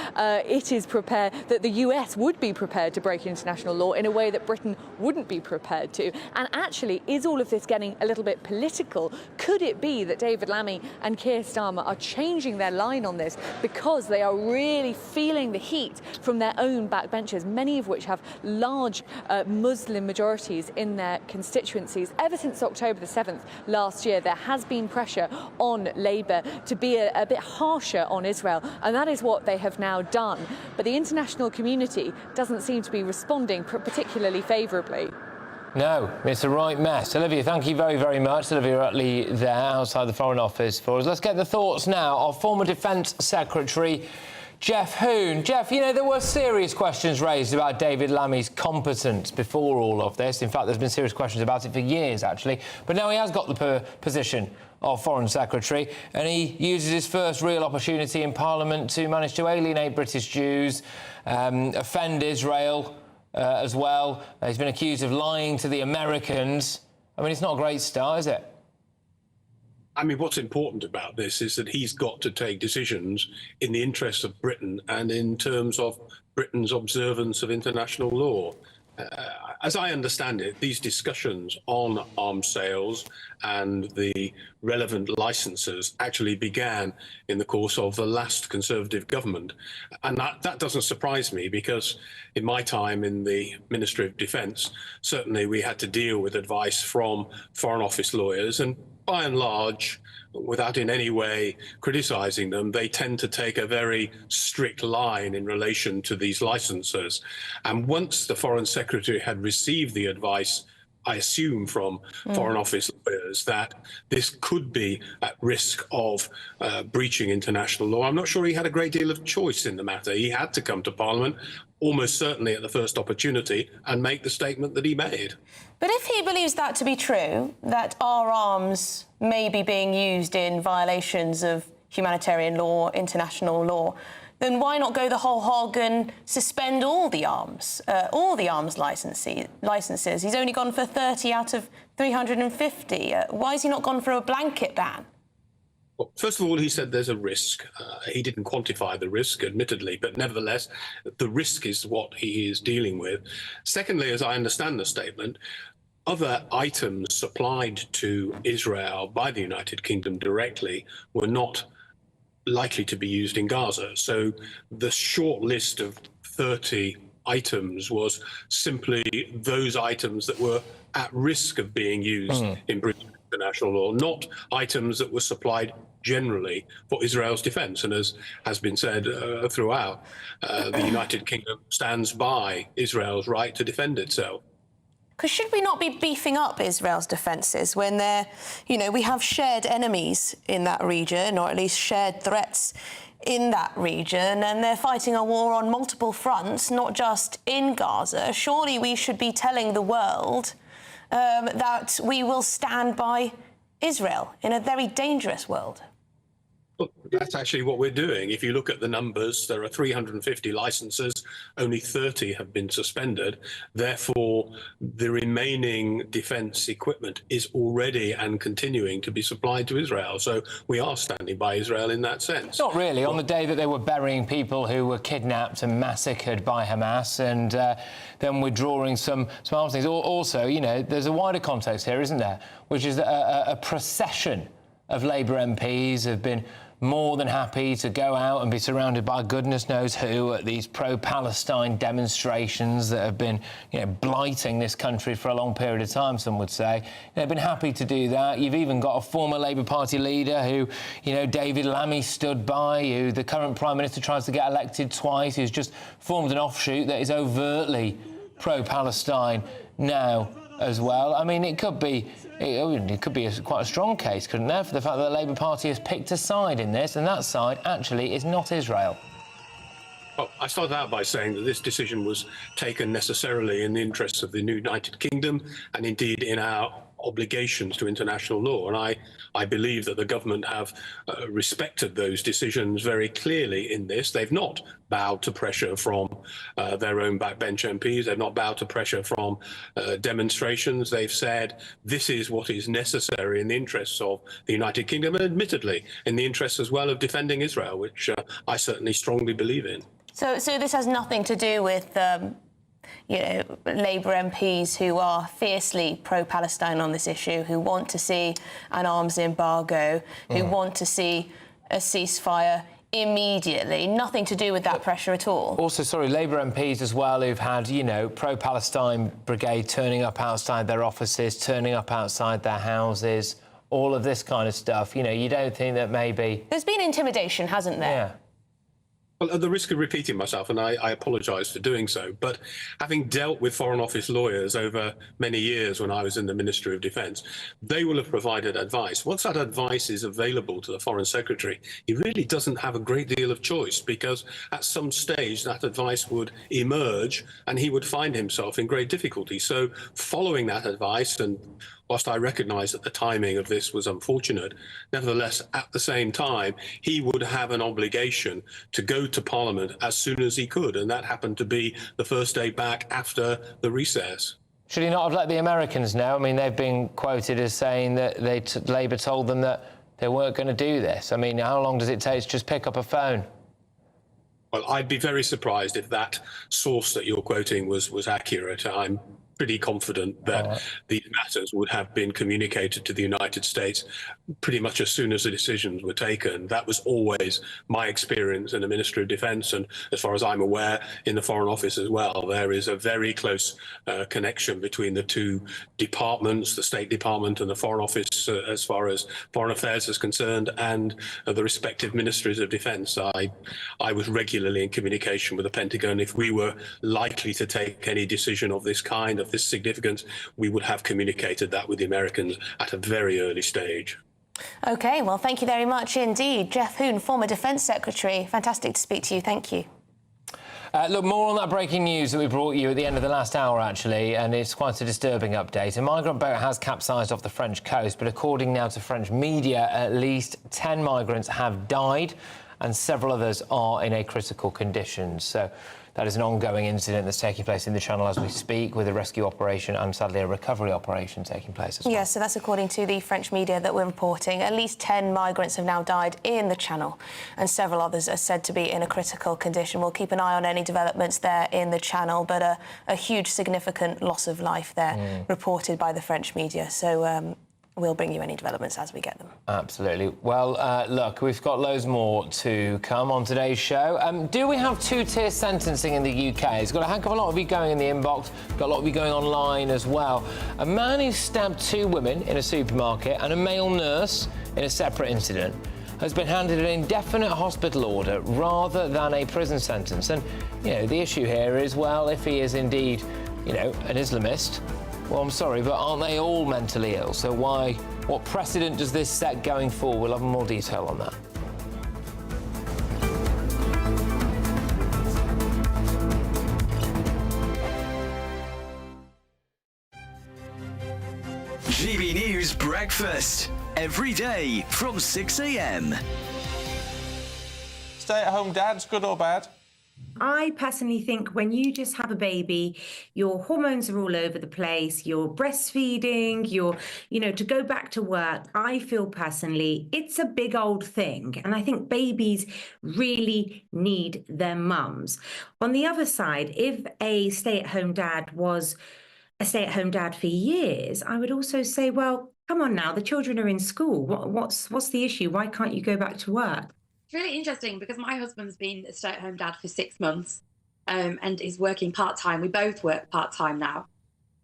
it is prepared, that the US would be prepared to break international law in a way that Britain wouldn't be prepared to? And actually, is all of this getting a little bit political? Could it be that David Lammy and Keir Starmer are changing their line on this because they are really feeling the heat from their own backbenchers, many of which have large Muslim majorities in their constituencies? Ever since October the 7th last year, there has been pressure on Labour to be a bit harsher on Israel, and that is what they have now done. But the international community doesn't seem to be responding particularly favourably. No, it's a right mess. Olivia, thank you very, very much. Olivia Utley there outside the Foreign Office for us. Let's get the thoughts now of former Defence Secretary Geoff Hoon. Geoff, you know, there were serious questions raised about David Lammy's competence before all of this. In fact, there's been serious questions about it for years, actually. But now he has got the position of Foreign Secretary, and he uses his first real opportunity in Parliament to manage to alienate British Jews, offend Israel as well. He's been accused of lying to the Americans. I mean, it's not a great start, is it? I mean, what's important about this is that he's got to take decisions in the interests of Britain and in terms of Britain's observance of international law. As I understand it, these discussions on arms sales and the relevant licenses actually began in the course of the last Conservative government. And that doesn't surprise me, because in my time in the Ministry of Defence, certainly we had to deal with advice from Foreign Office lawyers, and by and large, without in any way criticising them, they tend to take a very strict line in relation to these licenses. And once the Foreign Secretary had received the advice, I assume from Foreign Office lawyers, that this could be at risk of breaching international law, I'm not sure he had a great deal of choice in the matter. He had to come to Parliament, almost certainly at the first opportunity, and make the statement that he made. But if he believes that to be true, that our arms may be being used in violations of humanitarian law, international law, then why not go the whole hog and suspend all the arms licenses? He's only gone for 30 out of 350. Why has he not gone for a blanket ban? Well, first of all, he said there's a risk. He didn't quantify the risk, admittedly, but nevertheless, the risk is what he is dealing with. Secondly, as I understand the statement, other items supplied to Israel by the United Kingdom directly were not likely to be used in Gaza. So the short list of 30 items was simply those items that were at risk of being used in British international law, not items that were supplied generally for Israel's defence. And as has been said throughout, the United Kingdom stands by Israel's right to defend itself. Because should we not be beefing up Israel's defences when they're, you know, we have shared enemies in that region, or at least shared threats in that region, and they're fighting a war on multiple fronts, not just in Gaza? Surely we should be telling the world that we will stand by Israel in a very dangerous world. Well, that's actually what we're doing. If you look at the numbers, there are 350 licenses, only 30 have been suspended. Therefore, the remaining defence equipment is already and continuing to be supplied to Israel. So we are standing by Israel in that sense. Not really. On the day that they were burying people who were kidnapped and massacred by Hamas, and then withdrawing some arms things. Also, you know, there's a wider context here, isn't there? Which is a procession of Labour MPs have been more than happy to go out and be surrounded by goodness knows who at these pro-Palestine demonstrations that have been, you know, blighting this country for a long period of time, some would say. They've been happy to do that. You've even got a former Labour Party leader who, you know, David Lammy stood by, who the current Prime Minister tries to get elected twice, who's just formed an offshoot that is overtly pro-Palestine now as well. I mean, it could be quite a strong case, couldn't there, for the fact that the Labour Party has picked a side in this, and that side actually is not Israel. Well, I started out by saying that this decision was taken necessarily in the interests of the United Kingdom and indeed in our obligations to international law. And I believe that the government have respected those decisions very clearly in this. They've not bowed to pressure from their own backbench MPs. They've not bowed to pressure from demonstrations. They've said this is what is necessary in the interests of the United Kingdom, and admittedly in the interests as well of defending Israel, which I certainly strongly believe in. So this has nothing to do with you know, Labour MPs who are fiercely pro-Palestine on this issue, who want to see an arms embargo, who want to see a ceasefire immediately. Nothing to do with that pressure at all. Also, sorry, Labour MPs as well who've had, you know, pro-Palestine brigade turning up outside their offices, turning up outside their houses all of this kind of stuff. You know, you don't think that maybe... There's been intimidation, hasn't there? Yeah. Well, at the risk of repeating myself, and I apologise for doing so, but having dealt with Foreign Office lawyers over many years when I was in the Ministry of Defence, they will have provided advice. Once that advice is available to the Foreign Secretary, he really doesn't have a great deal of choice, because at some stage that advice would emerge and he would find himself in great difficulty. So following that advice, and whilst I recognise that the timing of this was unfortunate, nevertheless, at the same time, he would have an obligation to go to Parliament as soon as he could, and that happened to be the first day back after the recess. Should he not have let the Americans know? I mean, they've been quoted as saying that Labour told them that they weren't going to do this. I mean, how long does it take to just pick up a phone? Well, I'd be very surprised if that source that you're quoting was accurate. I'm pretty confident that these matters would have been communicated to the United States pretty much as soon as the decisions were taken. That was always my experience in the Ministry of Defence, and as far as I'm aware, in the Foreign Office as well. There is a very close connection between the two departments, the State Department and the Foreign Office, as far as Foreign Affairs is concerned, and the respective Ministries of Defence. I was regularly in communication with the Pentagon. If we were likely to take any decision of this kind, of this significance, we would have communicated that with the Americans at a very early stage. OK, well, thank you very much indeed. Jeff Hoon, former Defence Secretary. Fantastic to speak to you. Thank you. Look, more on that breaking news that we brought you at the end of the last hour, actually, and it's quite a disturbing update. A migrant boat has capsized off the French coast, but according now to French media, at least 10 migrants have died and several others are in a critical condition. So that is an ongoing incident that's taking place in the Channel as we speak, with a rescue operation and, sadly, a recovery operation taking place as well. Yes, so that's according to the French media that we're reporting. At least 10 migrants have now died in the Channel, and several others are said to be in a critical condition. We'll keep an eye on any developments there in the Channel, but a huge, significant loss of life there reported by the French media. So we'll bring you any developments as we get them. Absolutely. Well, look, we've got loads more to come on today's show. Do we have two-tier sentencing in the UK? It's got a heck of a lot of you going in the inbox, got a lot of you going online as well. A man who stabbed 2 women in a supermarket and a male nurse in a separate incident has been handed an indefinite hospital order rather than a prison sentence. And, you know, the issue here is, well, if he is indeed, you know, an Islamist, well, I'm sorry, but aren't they all mentally ill? So what precedent does this set going forward? We'll have more detail on that. GB News Breakfast, every day from 6 a.m. Stay-at-home dads, good or bad? I personally think when you just have a baby, your hormones are all over the place, you're breastfeeding, to go back to work, I feel personally it's a big old thing. And I think babies really need their mums. On the other side, if a stay-at-home dad was a stay-at-home dad for years, I would also say, well, come on now, the children are in school. What's the issue? Why can't you go back to work? It's really interesting because my husband's been a stay-at-home dad for 6 months and is working part-time. We both work part-time now.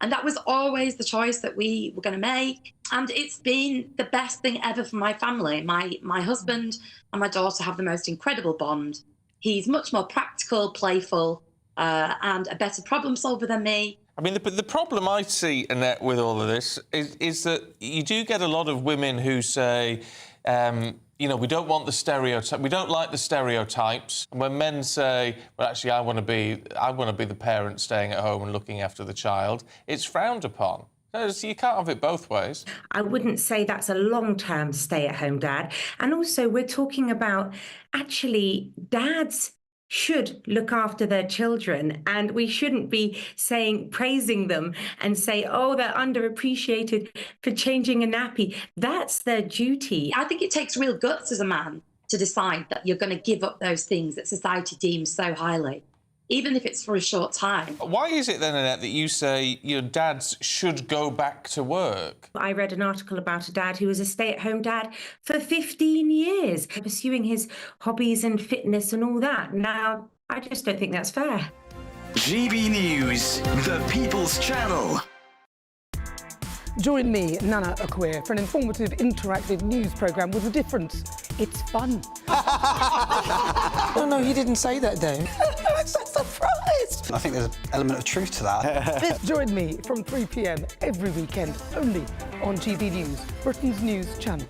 And that was always the choice that we were going to make. And it's been the best thing ever for my family. My husband and my daughter have the most incredible bond. He's much more practical, playful, and a better problem solver than me. I mean, the problem I see, Annette, with all of this is that you do get a lot of women who say, we don't want the stereotype. We don't like the stereotypes. And when men say, well, actually, I want to be the parent staying at home and looking after the child, it's frowned upon. So you can't have it both ways. I wouldn't say that's a long-term stay-at-home dad. And also, we're talking about actually dads should look after their children, and we shouldn't be praising them and say, oh, they're underappreciated for changing a nappy. That's their duty. I think it takes real guts as a man to decide that you're going to give up those things that society deems so highly, even if it's for a short time. Why is it then, Annette, that you say your dads should go back to work? I read an article about a dad who was a stay-at-home dad for 15 years, pursuing his hobbies and fitness and all that. Now, I just don't think that's fair. GB News, the People's Channel. Join me, Nana Akweer, for an informative, interactive news programme with a difference. It's fun. No, you didn't say that, Dave. I'm so surprised. I think there's an element of truth to that. Join me from 3 p.m. every weekend, only on GB News, Britain's news channel.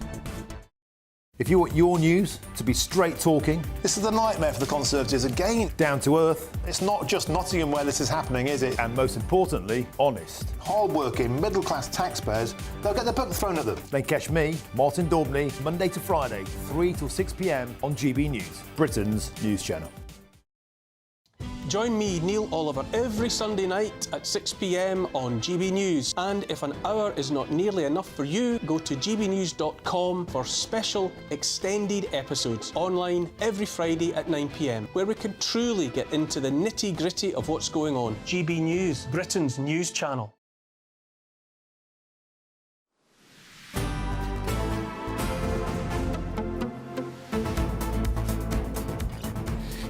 If you want your news to be straight talking... This is the nightmare for the Conservatives again. Down to earth. It's not just Nottingham where this is happening, is it? And most importantly, honest. Hard-working, middle-class taxpayers, they'll get their book thrown at them. Then catch me, Martin Daubney, Monday to Friday, 3 till 6 p.m. on GB News, Britain's news channel. Join me, Neil Oliver, every Sunday night at 6 p.m. on GB News. And if an hour is not nearly enough for you, go to gbnews.com for special extended episodes online every Friday at 9 p.m, where we can truly get into the nitty-gritty of what's going on. GB News, Britain's news channel.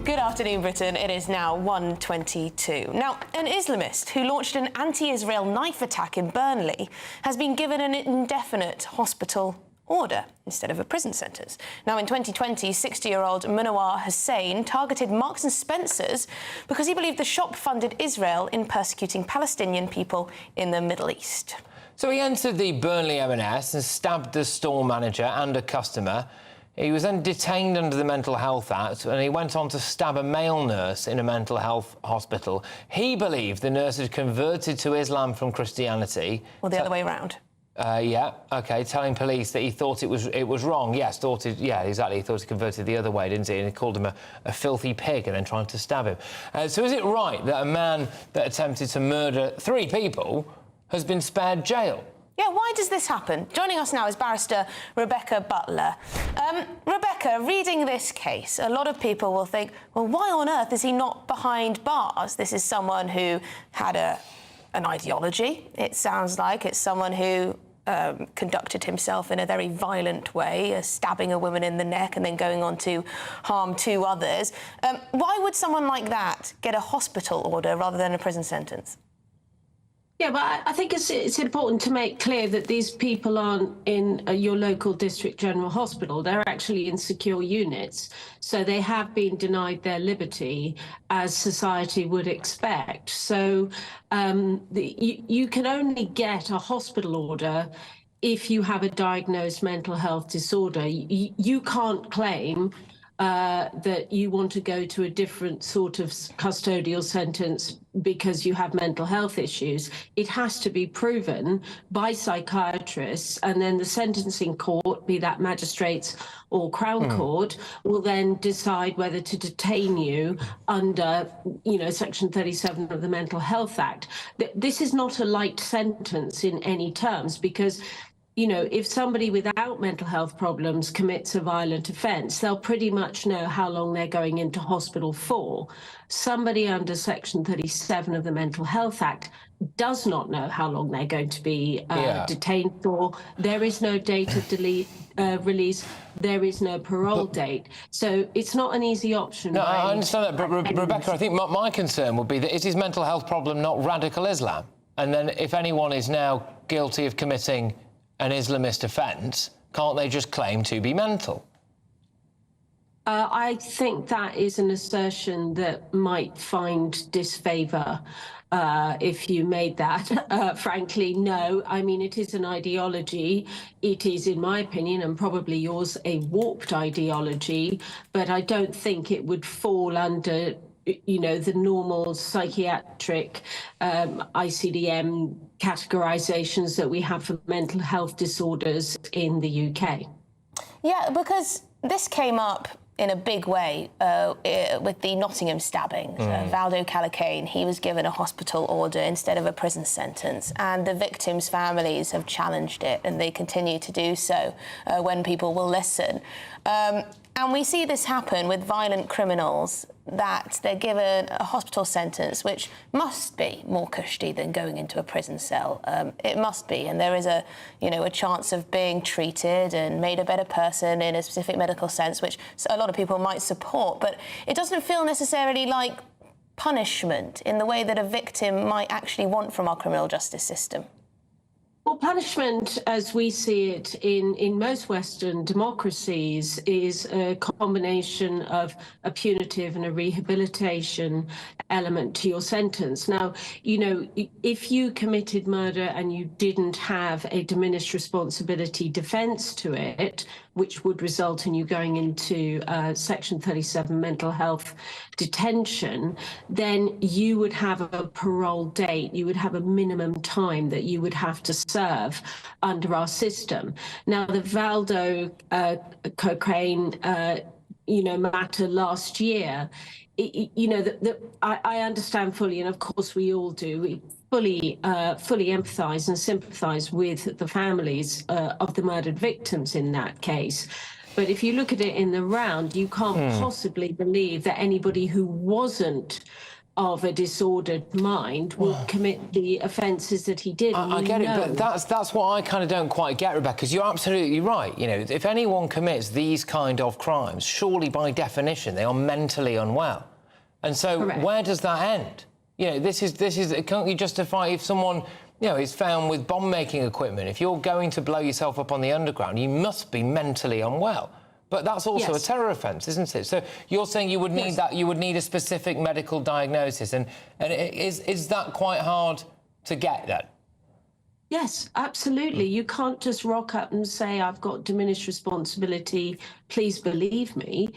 Good afternoon, Britain. It is now 1:22. Now, an Islamist who launched an anti-Israel knife attack in Burnley has been given an indefinite hospital order instead of a prison sentence. Now, in 2020, 60-year-old Munawar Hussain targeted Marks & Spencer's because he believed the shop funded Israel in persecuting Palestinian people in the Middle East. So he entered the Burnley M&S and stabbed the store manager and a customer. He was then detained under the Mental Health Act, and he went on to stab a male nurse in a mental health hospital. He believed the nurse had converted to Islam from Christianity. Or the other way around. Yeah, OK, telling police that he thought it was wrong. Yes, yeah, exactly. He thought he converted the other way, didn't he? And he called him a filthy pig and then trying to stab him. So is it right that a man that attempted to murder 3 people has been spared jail? Yeah, why does this happen? Joining us now is barrister Rebecca Butler. Rebecca, reading this case, a lot of people will think, well, why on earth is he not behind bars? This is someone who had an ideology, it sounds like. It's someone who conducted himself in a very violent way, stabbing a woman in the neck and then going on to harm 2 others. Why would someone like that get a hospital order rather than a prison sentence? Yeah, but I think it's important to make clear that these people aren't in your local district general hospital. They're actually in secure units. So they have been denied their liberty, as society would expect. So you can only get a hospital order if you have a diagnosed mental health disorder. You can't claim that you want to go to a different sort of custodial sentence because you have mental health issues. It has to be proven by psychiatrists, and then the sentencing court, be that magistrates or Crown Court, will then decide whether to detain you under, Section 37 of the Mental Health Act. This is not a light sentence in any terms, because if somebody without mental health problems commits a violent offence, they'll pretty much know how long they're going into hospital for. Somebody under Section 37 of the Mental Health Act does not know how long they're going to be detained for. There is no date of release. There is no parole date. So it's not an easy option. No, I understand that, but Rebecca, I think my concern would be that is his mental health problem not radical Islam? And then if anyone is now guilty of committing an Islamist offence, can't they just claim to be mental? I think that is an assertion that might find disfavour if you made that. Frankly, no. I mean, it is an ideology. It is, in my opinion, and probably yours, a warped ideology, but I don't think it would fall under the normal psychiatric ICD-10 categorisations that we have for mental health disorders in the UK. Yeah, because this came up in a big way with the Nottingham stabbing. Valdo Calacane, he was given a hospital order instead of a prison sentence, and the victims' families have challenged it, and they continue to do so when people will listen. And we see this happen with violent criminals, that they're given a hospital sentence which must be more cushy than going into a prison cell. It must be, and there is a chance of being treated and made a better person in a specific medical sense, which a lot of people might support, but it doesn't feel necessarily like punishment in the way that a victim might actually want from our criminal justice system. Well, punishment, as we see it in most Western democracies, is a combination of a punitive and a rehabilitation element to your sentence. Now, you know, if you committed murder and you didn't have a diminished responsibility defense to it, which would result in you going into Section 37 mental health detention, then you would have a parole date. You would have a minimum time that you would have to serve under our system. Now, the Valdo Cochrane, matter last year, I understand fully, and of course we all do. We fully empathise and sympathise with the families of the murdered victims in that case. But if you look at it in the round, you can't possibly believe that anybody who wasn't of a disordered mind would commit the offences that he did. I get it, but that's what I kind of don't quite get, Rebecca, because you're absolutely right. You know, if anyone commits these kind of crimes, surely by definition they are mentally unwell. And so where does that end? You know, this is can't you justify if someone, you know, is found with bomb-making equipment, if you're going to blow yourself up on the underground, you must be mentally unwell. But that's also a terror offence, isn't it? So you're saying you would need that, you would need a specific medical diagnosis, and is that quite hard to get then? Yes, absolutely. You can't just rock up and say, I've got diminished responsibility, please believe me.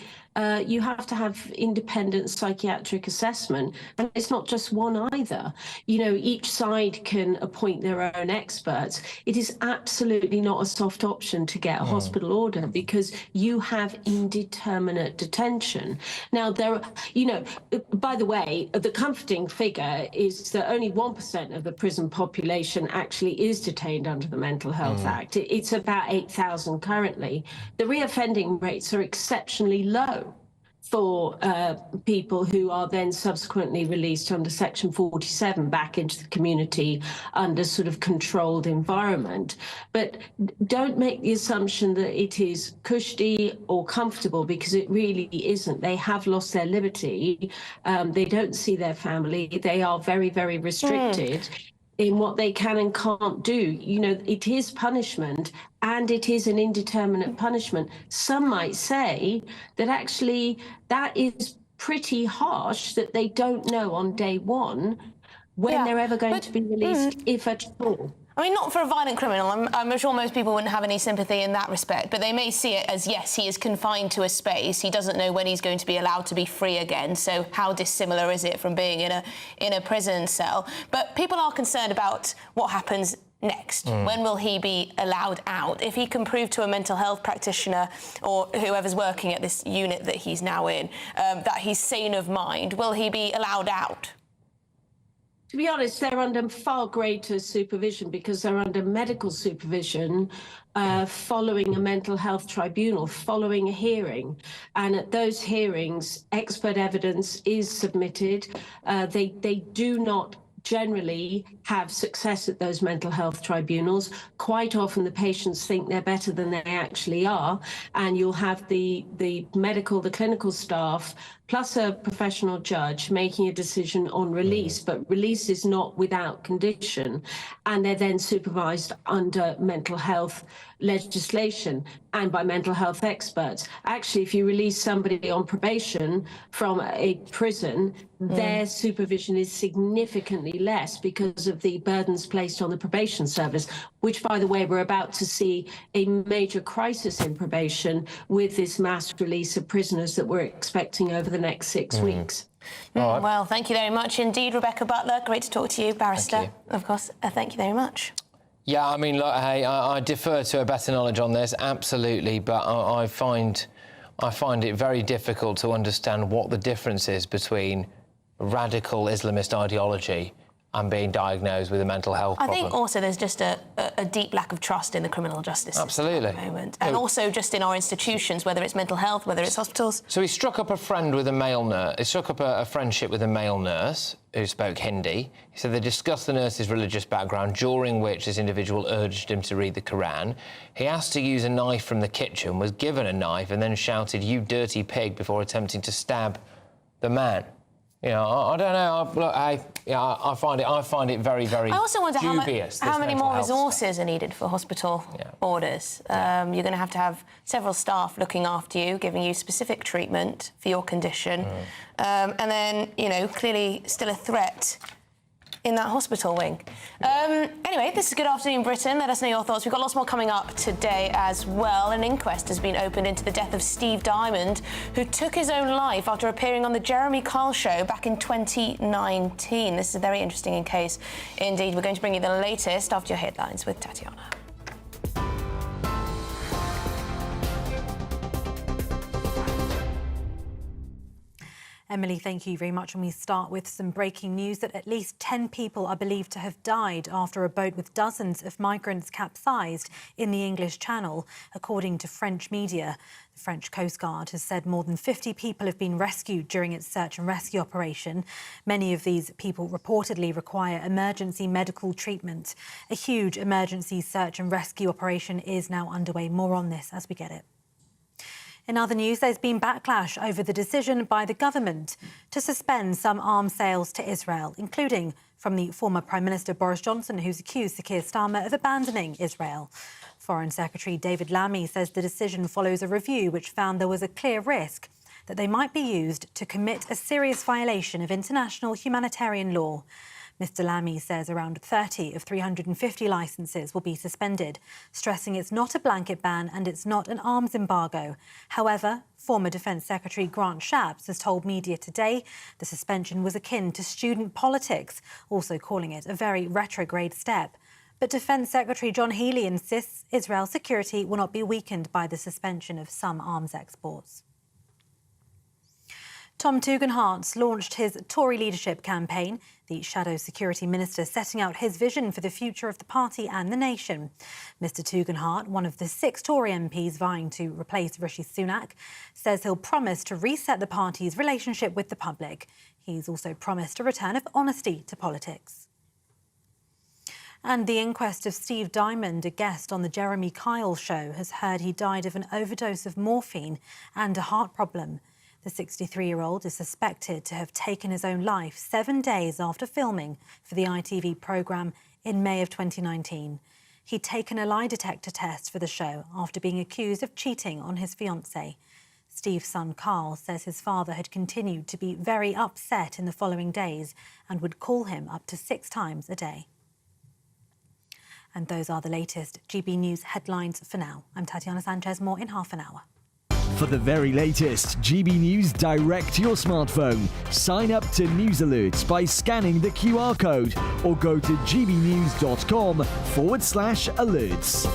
You have to have independent psychiatric assessment, and it's not just one either. You know, each side can appoint their own experts. It is absolutely not a soft option to get a hospital order, because you have indeterminate detention. Now, by the way, the comforting figure is that only 1% of the prison population actually is detained under the Mental Health Act. It's about 8,000 currently. The reoffending rates are exceptionally low for people who are then subsequently released under Section 47 back into the community under sort of controlled environment. But don't make the assumption that it is cushy or comfortable, because it really isn't. They have lost their liberty. They don't see their family. They are very, very restricted in what they can and can't do. You know, it is punishment, and it is an indeterminate punishment. Some might say that actually that is pretty harsh, that they don't know on day one when they're ever going to be released, if at all. I mean, not for a violent criminal. I'm sure most people wouldn't have any sympathy in that respect, but they may see it as, yes, he is confined to a space. He doesn't know when he's going to be allowed to be free again. So how dissimilar is it from being in a prison cell? But people are concerned about what happens next. When will he be allowed out? If he can prove to a mental health practitioner or whoever's working at this unit that he's now in that he's sane of mind, will he be allowed out? To be honest, they're under far greater supervision, because they're under medical supervision following a mental health tribunal, following a hearing. And at those hearings, expert evidence is submitted. They do not generally have success at those mental health tribunals. Quite often the patients think they're better than they actually are, and you'll have the clinical staff plus a professional judge making a decision on release, but release is not without condition, and they're then supervised under mental health legislation and by mental health experts. Actually, if you release somebody on probation from a prison, their supervision is significantly less because of the burdens placed on the probation service, which, by the way, we're about to see a major crisis in probation with this mass release of prisoners that we're expecting over the next 6 weeks. Well, thank you very much indeed, Rebecca Butler. Great to talk to you, barrister. Of course, thank you very much. Yeah, I mean, look, hey, I defer to a better knowledge on this, absolutely, but I find it very difficult to understand what the difference is between radical Islamist ideology and being diagnosed with a mental health problem. I think also there's just a deep lack of trust in the criminal justice system at the moment. And also just in our institutions, whether it's mental health, whether it's hospitals. So he struck up a friend with a male nurse. He struck up a friendship with a male nurse who spoke Hindi. He said they discussed the nurse's religious background, during which this individual urged him to read the Quran. He asked to use a knife from the kitchen, was given a knife, and then shouted, "You dirty pig," before attempting to stab the man. Yeah, I don't know. Look, I find it very, very I also wonder dubious. how many more resources are needed for hospital orders. You're going to have several staff looking after you, giving you specific treatment for your condition, and then, you know, clearly still a threat in that hospital wing. Anyway, this is Good Afternoon Britain. Let us know your thoughts. We've got lots more coming up today as well. An inquest has been opened into the death of Steve Diamond, who took his own life after appearing on the Jeremy Kyle show back in 2019. This is a very interesting case indeed. We're going to bring you the latest after your headlines with Tatiana. Emily, thank you very much. And we start with some breaking news that at least 10 people are believed to have died after a boat with dozens of migrants capsized in the English Channel, according to French media. The French Coast Guard has said more than 50 people have been rescued during its search and rescue operation. Many of these people reportedly require emergency medical treatment. A huge emergency search and rescue operation is now underway. More on this as we get it. In other news, there's been backlash over the decision by the government to suspend some arms sales to Israel, including from the former Prime Minister Boris Johnson, who's accused Keir Starmer of abandoning Israel. Foreign Secretary David Lammy says the decision follows a review which found there was a clear risk that they might be used to commit a serious violation of international humanitarian law. Mr Lammy says around 30 of 350 licences will be suspended, stressing it's not a blanket ban and it's not an arms embargo. However, former Defence Secretary Grant Shapps has told media today the suspension was akin to student politics, also calling it a very retrograde step. But Defence Secretary John Healey insists Israel's security will not be weakened by the suspension of some arms exports. Tom Tugendhat's launched his Tory leadership campaign, the Shadow Security Minister setting out his vision for the future of the party and the nation. Mr Tugendhat, one of the 6 Tory MPs vying to replace Rishi Sunak, says he'll promise to reset the party's relationship with the public. He's also promised a return of honesty to politics. And the inquest of Steve Diamond, a guest on the Jeremy Kyle show, has heard he died of an overdose of morphine and a heart problem. The 63-year-old is suspected to have taken his own life 7 days after filming for the ITV programme in May of 2019. He'd taken a lie detector test for the show after being accused of cheating on his fiancée. Steve's son Carl says his father had continued to be very upset in the following days and would call him up to 6 times a day. And those are the latest GB News headlines for now. I'm Tatiana Sanchez. More in half an hour. For the very latest GB News direct to your smartphone, sign up to News Alerts by scanning the QR code or go to gbnews.com/alerts.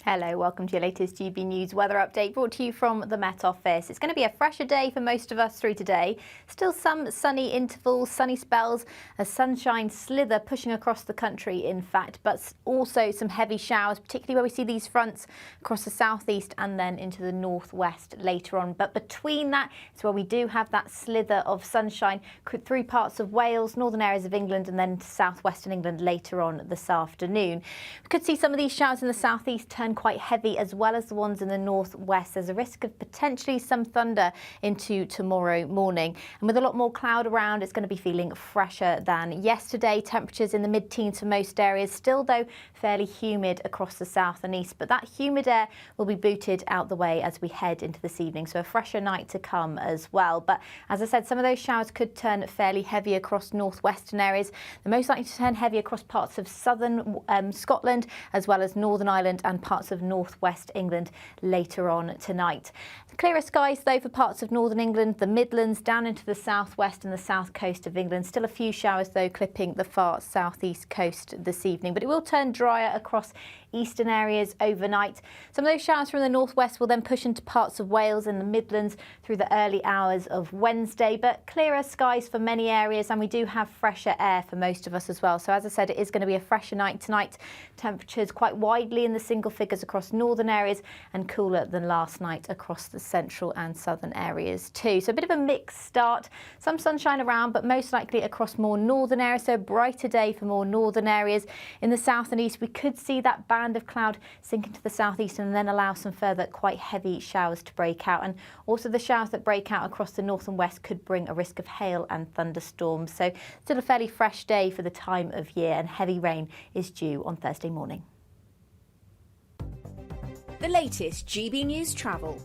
Hello, welcome to your latest GB News weather update brought to you from the Met Office. It's going to be a fresher day for most of us through today. Still some sunny intervals, sunny spells, a sunshine slither pushing across the country, in fact, but also some heavy showers, particularly where we see these fronts across the southeast and then into the northwest later on. But between that, it's where we do have that slither of sunshine through parts of Wales, northern areas of England and then to southwestern England later on this afternoon. We could see some of these showers in the southeast turn quite heavy, as well as the ones in the northwest. There's a risk of potentially some thunder into tomorrow morning. And with a lot more cloud around, it's going to be feeling fresher than yesterday. Temperatures in the mid-teens for most areas. Still, though, fairly humid across the south and east. But that humid air will be booted out the way as we head into this evening. So a fresher night to come as well. But as I said, some of those showers could turn fairly heavy across northwestern areas. They're most likely to turn heavy across parts of southern Scotland, as well as Northern Ireland and parts of northwest England later on tonight. The clearer skies, though, for parts of northern England, the Midlands, down into the southwest and the south coast of England. Still a few showers, though, clipping the far southeast coast this evening. But it will turn drier across eastern areas overnight. Some of those showers from the northwest will then push into parts of Wales and the Midlands through the early hours of Wednesday, but clearer skies for many areas, and we do have fresher air for most of us as well. So as I said, it is going to be a fresher night tonight. Temperatures quite widely in the single figures temperatures across northern areas and cooler than last night across the central and southern areas too. So a bit of a mixed start. Some sunshine around, but most likely across more northern areas. So a brighter day for more northern areas. In the south and east, we could see that band of cloud sink into the southeast and then allow some further quite heavy showers to break out. And also the showers that break out across the north and west could bring a risk of hail and thunderstorms. So still a fairly fresh day for the time of year, and heavy rain is due on Thursday morning. The latest GB News travel.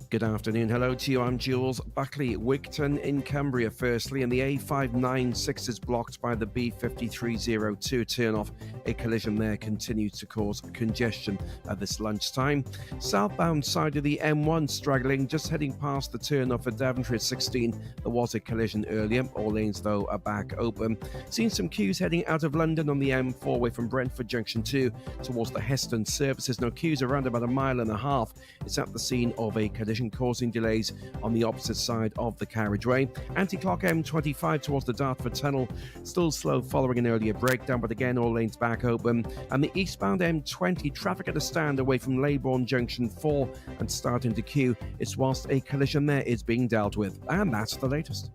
Good afternoon. Hello to you. I'm Jules Buckley. Wigton in Cumbria, firstly, and the A596 is blocked by the B5302 turnoff. A collision there continues to cause congestion at this lunchtime. Southbound side of the M1 struggling, just heading past the turnoff at Daventry at 16. There was a collision earlier. All lanes, though, are back open. Seen some queues heading out of London on the M4 away from Brentford Junction 2 towards the Heston services. No queues around about a mile and a half. It's at the scene of a collision causing delays on the opposite side of the carriageway. Anti-clock M25 towards the Dartford Tunnel, still slow following an earlier breakdown, but again all lanes back open. And the eastbound M20 traffic at a stand away from Leybourne Junction 4 and starting to queue. It's whilst a collision there is being dealt with. And that's the latest.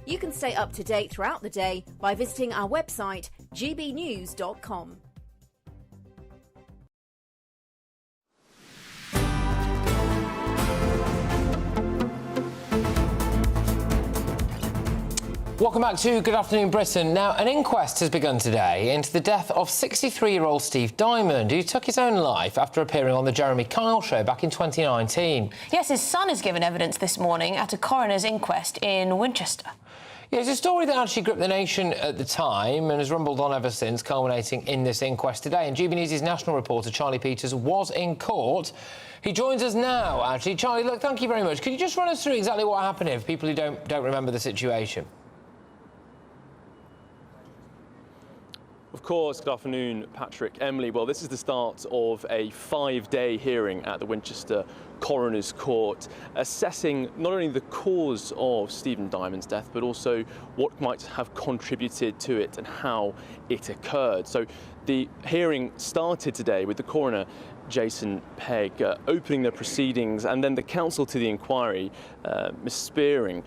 You can stay up to date throughout the day by visiting our website gbnews.com. Welcome back to Good Afternoon Britain. Now, an inquest has begun today into the death of 63-year-old Steve Diamond, who took his own life after appearing on the Jeremy Kyle show back in 2019. Yes, his son has given evidence this morning at a coroner's inquest in Winchester. Yeah, it's a story that actually gripped the nation at the time and has rumbled on ever since, culminating in this inquest today. And GB News' national reporter, Charlie Peters, was in court. He joins us now, actually. Charlie, look, thank you very much. Could you just run us through exactly what happened here for people who don't remember the situation? Of course. Good afternoon, Patrick, Emily. Well, this is the start of a 5-day hearing at the Winchester Coroner's Court, assessing not only the cause of Stephen Diamond's death, but also what might have contributed to it and how it occurred. So the hearing started today with the coroner, Jason Pegg, opening the proceedings, and then the counsel to the inquiry, Ms. Spearing,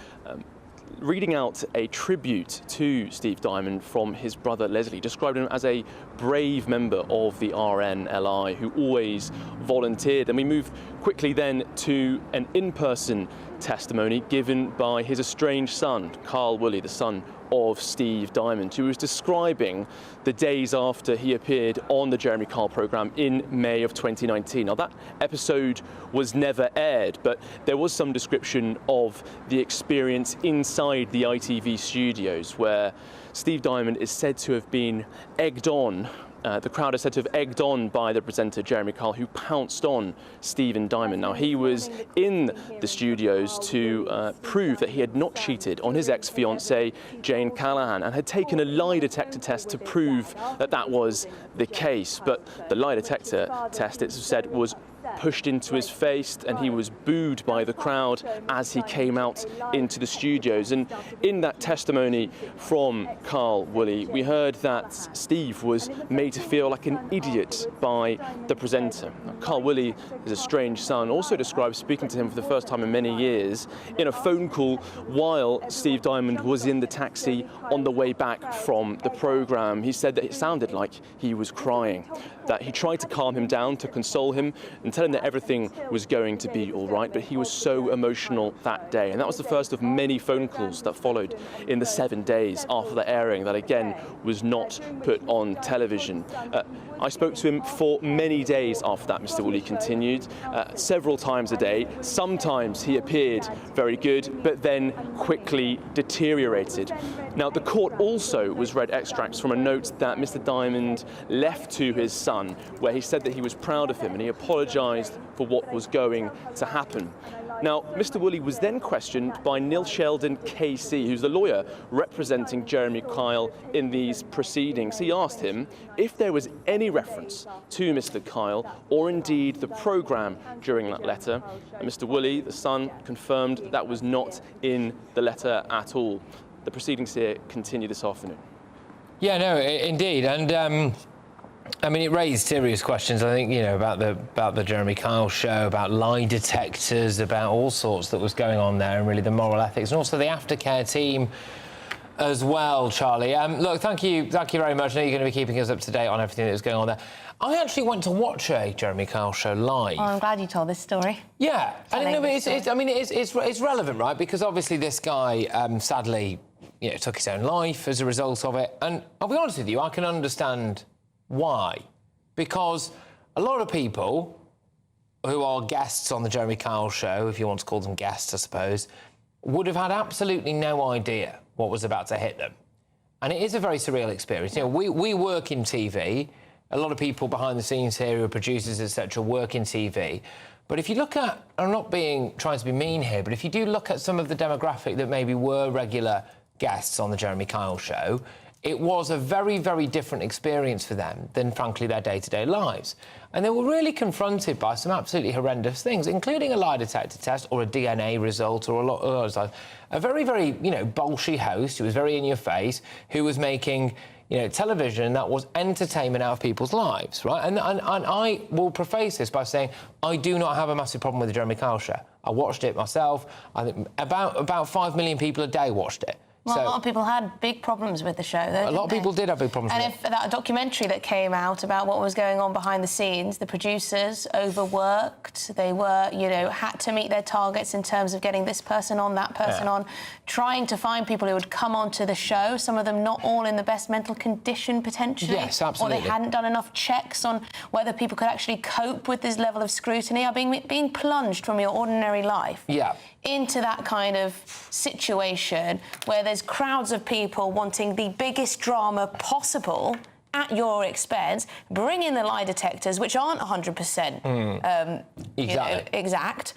reading out a tribute to Steve Diamond from his brother Leslie, described him as a brave member of the RNLI who always volunteered. And we move quickly then to an in-person testimony given by his estranged son, Carl Woolley, the son of Steve Diamond, who was describing the days after he appeared on the Jeremy Kyle programme in May of 2019. Now, that episode was never aired, but there was some description of the experience inside the ITV studios, where Steve Diamond is said to have been egged on. The crowd is said to have egged on by the presenter Jeremy Kyle, who pounced on Stephen Diamond. Now, he was in the studios to prove that he had not cheated on his ex-fiancée Jane Callahan and had taken a lie detector test to prove that that was the case. But the lie detector test, it's said, was pushed into his face, and he was booed by the crowd as he came out into the studios. And in that testimony from Carl Woolley, we heard that Steve was made to feel like an idiot by the presenter. Now, Carl Woolley, his estranged son, also described speaking to him for the first time in many years in a phone call while Steve Diamond was in the taxi on the way back from the programme. He said that it sounded like he was crying, that he tried to calm him down, to console him and tell him that everything was going to be all right, but he was so emotional that day. And that was the first of many phone calls that followed in the 7 days after the airing that again was not put on television. I spoke to him for many days after that, Mr. Woolley continued, several times a day. Sometimes he appeared very good, but then quickly deteriorated. Now, the court also was read extracts from a note that Mr. Diamond left to his son, where he said that he was proud of him and he apologised for what was going to happen. Now, Mr. Woolley was then questioned by Neil Sheldon KC, who's the lawyer representing Jeremy Kyle in these proceedings. He asked him if there was any reference to Mr. Kyle or indeed the programme during that letter. And Mr. Woolley, the son, confirmed that was not in the letter at all. The proceedings here continue this afternoon. Yeah, no, indeed. And I mean, it raised serious questions, I think, you know, about the Jeremy Kyle show, about lie detectors, about all sorts that was going on there, and really the moral ethics, and also the aftercare team as well, Charlie. Look, thank you very much. I know you're going to be keeping us up to date on everything that was going on there. I actually went to watch a Jeremy Kyle show live. Oh, I'm glad you told this story. Yeah, and it's relevant, right? Because obviously this guy, sadly, you know, took his own life as a result of it. And I'll be honest with you, I can understand why. Because a lot of people who are guests on the Jeremy Kyle show, if you want to call them guests, I suppose, would have had absolutely no idea what was about to hit them. And it is a very surreal experience. You know, we work in TV. A lot of people behind the scenes here who are producers, etc., work in TV. But if you look at, I'm not trying to be mean here, but if you do look at some of the demographic that maybe were regular guests on the Jeremy Kyle show, it was a very, very different experience for them than, frankly, their day-to-day lives. And they were really confronted by some absolutely horrendous things, including a lie detector test or a DNA result or a lot of other stuff. A very, very, you know, bolshy host who was very in your face, who was making, you know, television that was entertainment out of people's lives, right? And I will preface this by saying I do not have a massive problem with the Jeremy Kyle show. I watched it myself. I think about 5 million people a day watched it. Well, So, a lot of people had big problems with the show, though. a lot of people did have big problems with And it. if that documentary that came out about what was going on behind the scenes, the producers overworked, they were, you know, had to meet their targets in terms of getting this person on, that person on, trying to find people who would come onto the show, some of them not all in the best mental condition, potentially. Yes, absolutely. Or they hadn't done enough checks on whether people could actually cope with this level of scrutiny, are being plunged from your ordinary life into that kind of situation where there's crowds of people wanting the biggest drama possible at your expense, bring in the lie detectors, which aren't 100% exact.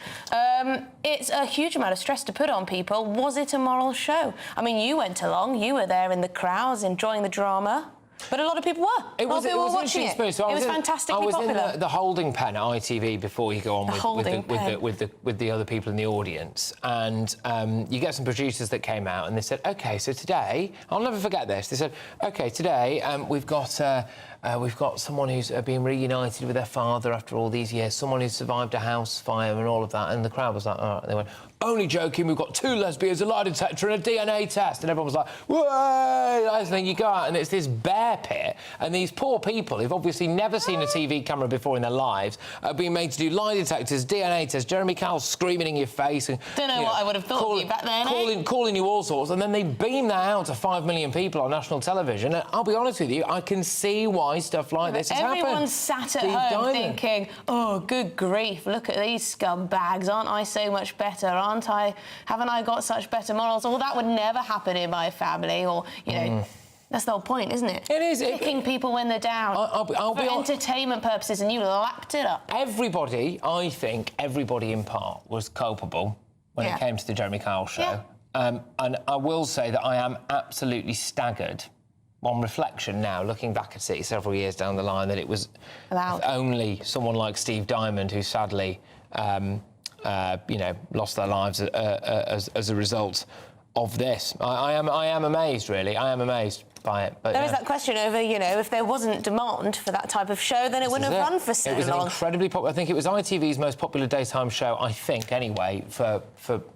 It's a huge amount of stress to put on people. Was it a moral show? I mean, you went along, you were there in the crowds enjoying the drama. But a lot of people were. It was an watching interesting experience. So it was fantastically popular. I was in the holding pen at ITV before you go on with the other people in the audience, and you get some producers that came out and they said, "Okay, so today, I'll never forget this." They said, "Okay, today we've got someone who's been reunited with their father after all these years, someone who's survived a house fire and all of that." And the crowd was like, "All right." And they went, "Only joking, we've got 2 lesbians, a lie detector and a DNA test." And everyone was like, "Whoa!" I think you go out and it's this bear pit, and these poor people who've obviously never seen a TV camera before in their lives are being made to do lie detectors, DNA tests, Jeremy Kyle screaming in your face. And, Don't know what I would have thought of you back then, calling you all sorts, and then they beam that out to 5 million people on national television. And I'll be honest with you, I can see why stuff like this has happened. Everyone's sat at home thinking, "Oh, good grief, look at these scumbags, aren't I so much better, aren't I? Haven't I got such better morals?" Well, that would never happen in my family, or, you know... That's the whole point, isn't it? It is. Picking people when they're down for entertainment purposes, and you lapped it up. I think everybody in part was culpable when it came to the Jeremy Kyle show. And I will say that I am absolutely staggered on reflection now, looking back at it several years down the line, that it was only someone like Steve Diamond who sadly, you know, lost their lives as a result of this. I am amazed, really. I am amazed by it. But there is that question over, you know, if there wasn't demand for that type of show, then it wouldn't have run for so long. It was an incredibly popular... I think it was ITV's most popular daytime show, I think, anyway, for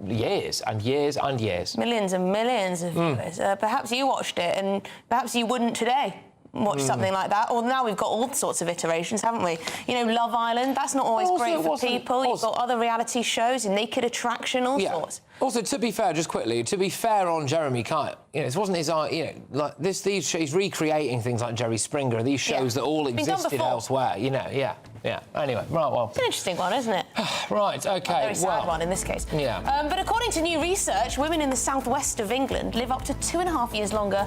years and years and years. Millions and millions of viewers. Perhaps you watched it, and perhaps you wouldn't today watch something like that. Or now we've got all sorts of iterations, haven't we? You know, Love Island, that's not always great for people. You've got other reality shows, Naked Attraction, all sorts. Also, to be fair, just quickly, to be fair on Jeremy Kyle, you know, it wasn't his, you know, like he's recreating things like Jerry Springer, these shows that all existed elsewhere, you know, Anyway, right, well... It's an interesting one, isn't it? Right, OK, a very sad one in this case. But according to new research, women in the southwest of England live up to 2.5 years longer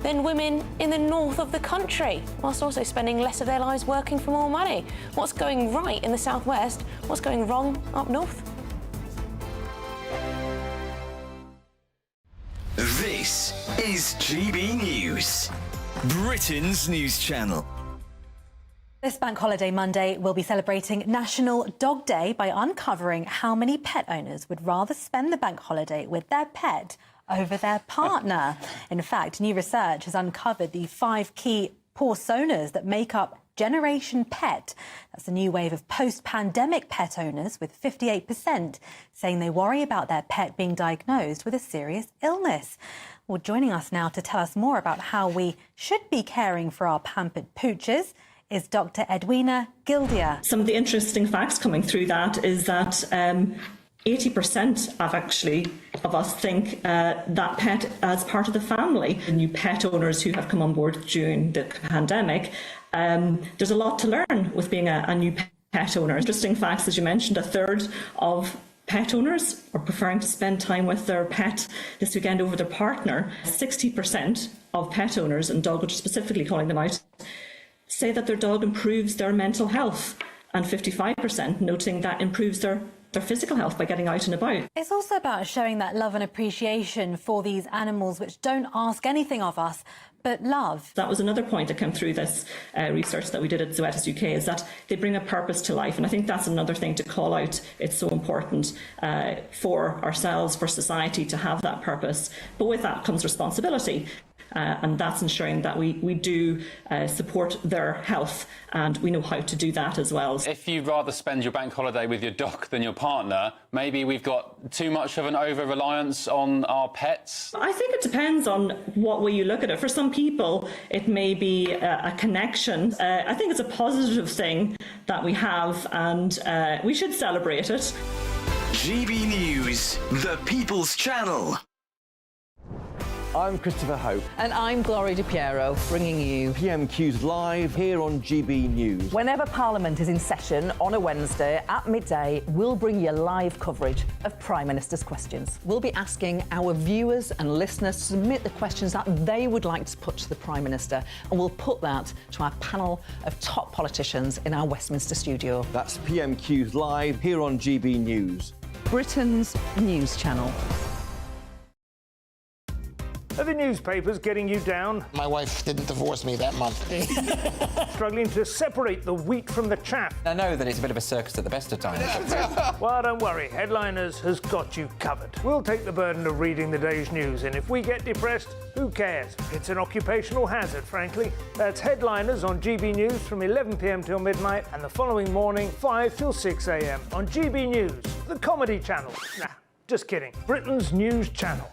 than women in the north of the country, whilst also spending less of their lives working for more money. What's going right in the southwest? What's going wrong up north? This is GB News, Britain's news channel. This Bank Holiday Monday will be celebrating National Dog Day by uncovering how many pet owners would rather spend the bank holiday with their pet over their partner. In fact, new research has uncovered the 5 key personas that make up Generation Pet. That's a new wave of post-pandemic pet owners, with 58% saying they worry about their pet being diagnosed with a serious illness. Well, joining us now to tell us more about how we should be caring for our pampered pooches is Dr. Edwina Gildia. Some of the interesting facts coming through that is that 80% of us think that pet as part of the family. The new pet owners who have come on board during the pandemic, there's a lot to learn with being a new pet owner. Interesting facts, as you mentioned, 1/3 of pet owners are preferring to spend time with their pet this weekend over their partner. 60% of pet owners, and dog owners specifically calling them out, say that their dog improves their mental health, and 55% noting that improves their physical health by getting out and about. It's also about showing that love and appreciation for these animals which don't ask anything of us but love. That was another point that came through this research that we did at Zoetis UK, is that they bring a purpose to life, and I think that's another thing to call out. It's so important for ourselves, for society, to have that purpose, but with that comes responsibility. And that's ensuring that we do support their health, and we know how to do that as well. If you'd rather spend your bank holiday with your dog than your partner, maybe we've got too much of an over-reliance on our pets? I think it depends on what way you look at it. For some people, it may be a connection. I think it's a positive thing that we have, and we should celebrate it. GB News, the People's Channel. I'm Christopher Hope. And I'm Gloria Di Piero, bringing you PMQ's live here on GB News. Whenever Parliament is in session on a Wednesday at midday, we'll bring you live coverage of Prime Minister's questions. We'll be asking our viewers and listeners to submit the questions that they would like to put to the Prime Minister, and we'll put that to our panel of top politicians in our Westminster studio. That's PMQ's live here on GB News, Britain's news channel. Are the newspapers getting you down? My wife didn't divorce me that month. Struggling to separate the wheat from the chaff? I know that it's a bit of a circus at the best of times. Well, don't worry. Headliners has got you covered. We'll take the burden of reading the day's news, and if we get depressed, who cares? It's an occupational hazard, frankly. That's Headliners on GB News from 11 p.m. till midnight, and the following morning, 5 till 6 a.m. on GB News, the comedy channel. Nah, just kidding. Britain's news channel.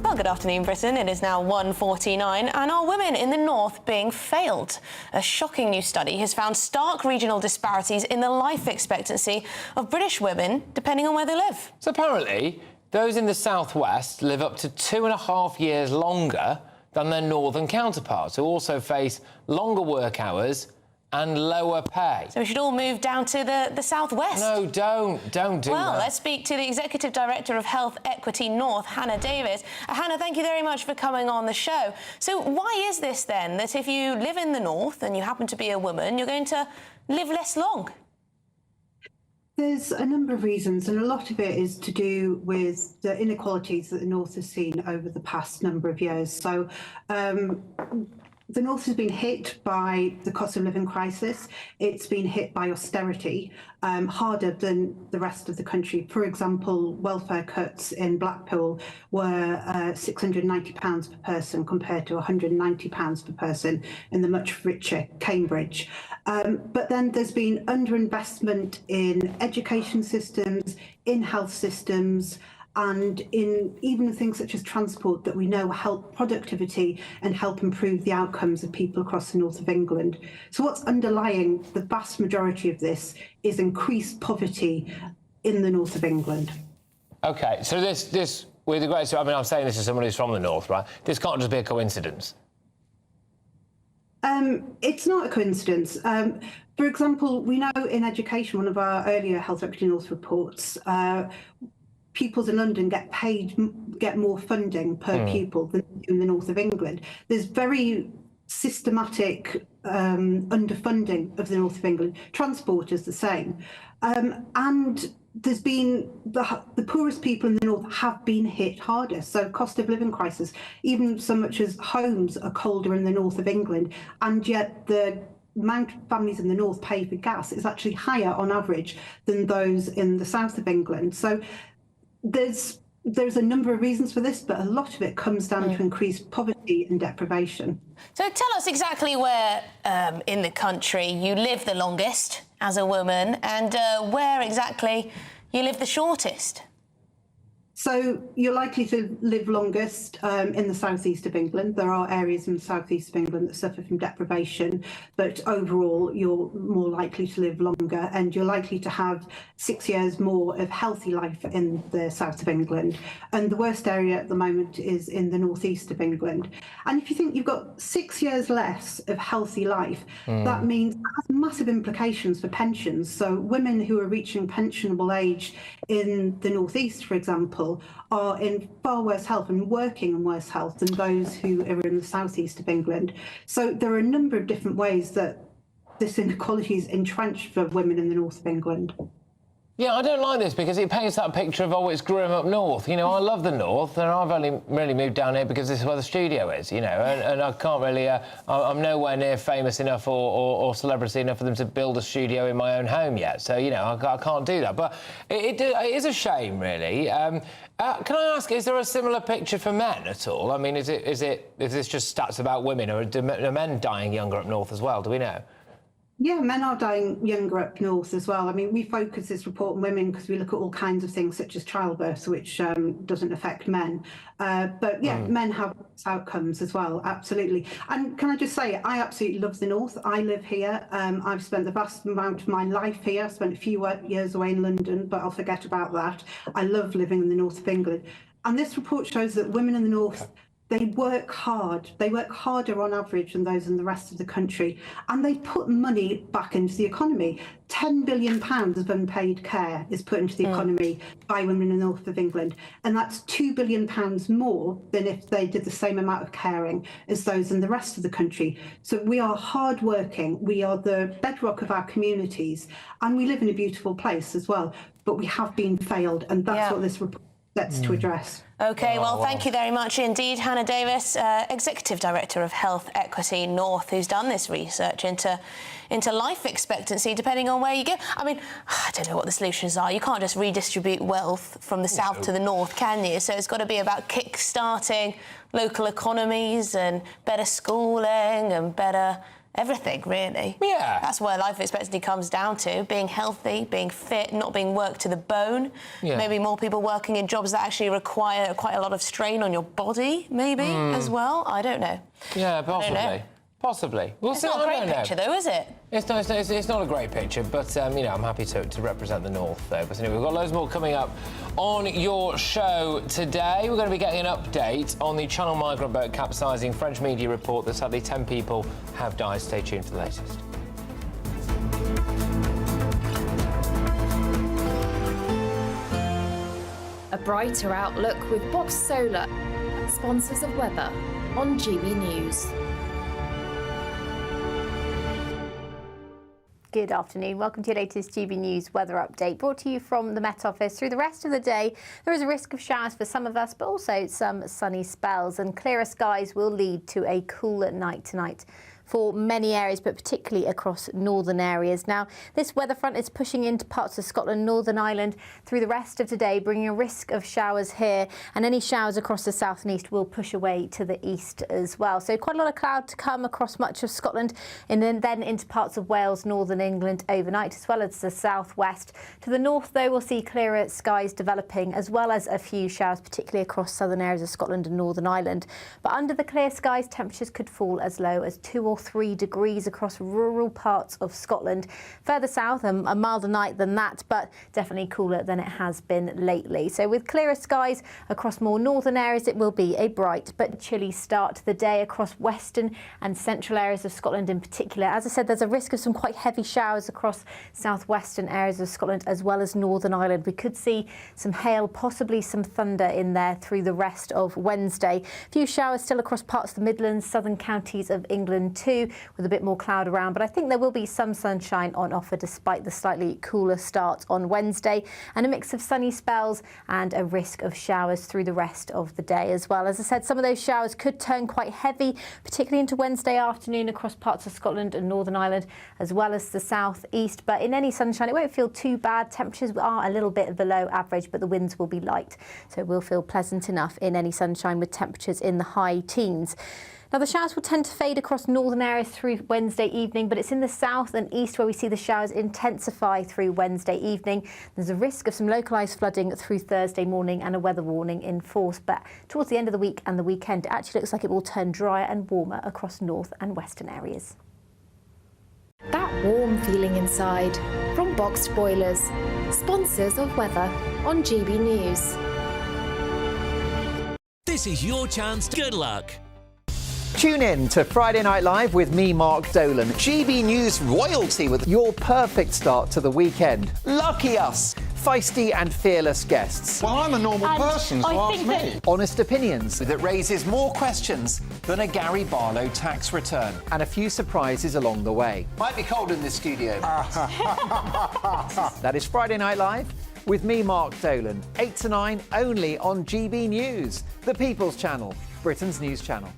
Well, good afternoon, Britain. It is now 1:49, and are women in the north being failed? A shocking new study has found stark regional disparities in the life expectancy of British women, depending on where they live. So apparently, those in the southwest live up to 2.5 years longer than their northern counterparts, who also face longer work hours and lower pay. So we should all move down to the southwest. No, don't do Well, that. let's speak to the Executive Director of Health Equity North, Hannah Davis. Hannah, thank you very much for coming on the show. So why is this then, that if you live in the north and you happen to be a woman, you're going to live less long? There's a number of reasons, and a lot of it is to do with the inequalities that the north has seen over the past number of years. So the north has been hit by the cost of living crisis. It's been hit by austerity harder than the rest of the country. For example, welfare cuts in Blackpool were £690 per person compared to £190 per person in the much richer Cambridge. But then there's been underinvestment in education systems, in health systems, and in even things such as transport that we know help productivity and help improve the outcomes of people across the north of England. So what's underlying the vast majority of this is increased poverty in the north of England. OK, so this with the great... I mean, I'm saying this as someone who's from the north, right? This can't just be a coincidence. It's not a coincidence. For example, we know in education, one of our earlier Health Equity North reports, pupils in London get more funding per pupil than in the north of England. There's very systematic underfunding of the north of England. Transport is the same. And there's been the poorest people in the north have been hit hardest. So cost of living crisis, even so much as homes are colder in the north of England, and yet the amount of families in the north pay for gas is actually higher on average than those in the south of England. So There's a number of reasons for this, but a lot of it comes down to increased poverty and deprivation. So tell us exactly where in the country you live the longest as a woman, and where exactly you live the shortest. So you're likely to live longest in the southeast of England. There are areas in the southeast of England that suffer from deprivation, but overall you're more likely to live longer, and you're likely to have 6 years more of healthy life in the south of England. And the worst area at the moment is in the northeast of England. And if you think you've got 6 years less of healthy life, that means that has massive implications for pensions. So women who are reaching pensionable age in the northeast, for example, are in far worse health and working in worse health than those who are in the southeast of England. So there are a number of different ways that this inequality is entrenched for women in the north of England. Yeah, I don't like this because it paints that picture of, oh, it's grim up north. You know, I love the north, and I've only really moved down here because this is where the studio is, you know, and I can't really... I'm nowhere near famous enough or celebrity enough for them to build a studio in my own home yet. So, you know, I can't do that. But it is a shame, really. Can I ask, is there a similar picture for men at all? I mean, is this just stats about women, or are men dying younger up north as well? Do we know? Yeah, men are dying younger up north as well. I mean, we focus this report on women because we look at all kinds of things such as childbirth, which doesn't affect men. But yeah, men have outcomes as well, absolutely. And can I just say, I absolutely love the north. I live here. I've spent the vast amount of my life here. I spent a few years away in London, but I'll forget about that. I love living in the north of England. And this report shows that women in the north, they work hard. They work harder on average than those in the rest of the country. And they put money back into the economy. £10 billion of unpaid care is put into the economy by women in the north of England. And that's £2 billion more than if they did the same amount of caring as those in the rest of the country. So we are hardworking. We are the bedrock of our communities. And we live in a beautiful place as well. But we have been failed. And that's what this report sets to address. OK, well, thank you very much indeed, Hannah Davis, Executive Director of Health Equity North, who's done this research into life expectancy, depending on where you go. I mean, I don't know what the solutions are. You can't just redistribute wealth from the south to the north, can you? So it's got to be about kick-starting local economies and better schooling and better everything, really. Yeah. That's where life expectancy comes down to, being healthy, being fit, not being worked to the bone. Yeah. Maybe more people working in jobs that actually require quite a lot of strain on your body, maybe, as well. I don't know. Yeah, possibly. Possibly. We'll it's see. not a great picture, though, is it? It's not a great picture, but, you know, I'm happy to represent the north, though. But anyway, we've got loads more coming up on your show today. We're going to be getting an update on the Channel migrant boat capsizing. French media report that sadly 10 people have died. Stay tuned for the latest. A brighter outlook with Box Solar, sponsors of weather on GB News. Good afternoon. Welcome to your latest GB News weather update, brought to you from the Met Office. Through the rest of the day, there is a risk of showers for some of us, but also some sunny spells, and clearer skies will lead to a cooler night tonight for many areas, but particularly across northern areas. Now, this weather front is pushing into parts of Scotland, Northern Ireland through the rest of today, bringing a risk of showers here, and any showers across the south and east will push away to the east as well. So quite a lot of cloud to come across much of Scotland, and then into parts of Wales, northern England overnight, as well as the southwest. To the north, though, we'll see clearer skies developing, as well as a few showers, particularly across southern areas of Scotland and Northern Ireland. But under the clear skies, temperatures could fall as low as 2 or 3 degrees across rural parts of Scotland. Further south, a milder night than that, but definitely cooler than it has been lately. So with clearer skies across more northern areas, it will be a bright but chilly start to the day across western and central areas of Scotland in particular. As I said, there's a risk of some quite heavy showers across southwestern areas of Scotland as well as Northern Ireland. We could see some hail, possibly some thunder in there through the rest of Wednesday. A few showers still across parts of the Midlands, southern counties of England too, with a bit more cloud around. But I think there will be some sunshine on offer despite the slightly cooler start on Wednesday, and a mix of sunny spells and a risk of showers through the rest of the day as well. As I said, some of those showers could turn quite heavy, particularly into Wednesday afternoon across parts of Scotland and Northern Ireland, as well as the south east. But in any sunshine, it won't feel too bad. Temperatures are a little bit below average, but the winds will be light, so it will feel pleasant enough in any sunshine with temperatures in the high teens. Now, the showers will tend to fade across northern areas through Wednesday evening, but it's in the south and east where we see the showers intensify through Wednesday evening. There's a risk of some localised flooding through Thursday morning and a weather warning in force. But towards the end of the week and the weekend, it actually looks like it will turn drier and warmer across north and western areas. That warm feeling inside from Boxed Boilers, sponsors of weather on GB News. This is your chance. Good luck. Tune in to Friday Night Live with me, Mark Dolan. GB News royalty with your perfect start to the weekend. Lucky us. Feisty and fearless guests. Well, I'm a normal person, so ask me. Honest opinions that raises more questions than a Gary Barlow tax return. And a few surprises along the way. Might be cold in this studio. That is Friday Night Live with me, Mark Dolan. 8 to 9 only on GB News, the People's Channel, Britain's news channel.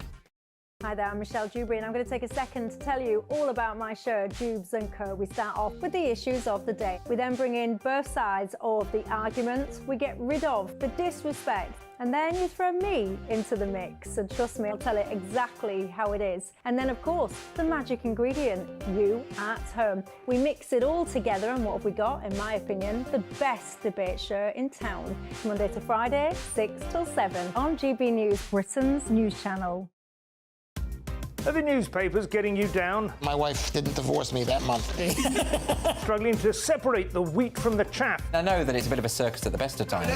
Hi there, I'm Michelle Dewberry, and I'm going to take a second to tell you all about my show, Dubes & Co. We start off with the issues of the day. We then bring in both sides of the argument. We get rid of the disrespect. And then you throw me into the mix. And trust me, I'll tell it exactly how it is. And then, of course, the magic ingredient, you at home. We mix it all together, and what have we got? In my opinion, the best debate show in town. Monday to Friday, 6 till 7 on GB News, Britain's news channel. Are the newspapers getting you down? My wife didn't divorce me that month. Struggling to separate the wheat from the chaff? I know that it's a bit of a circus at the best of times.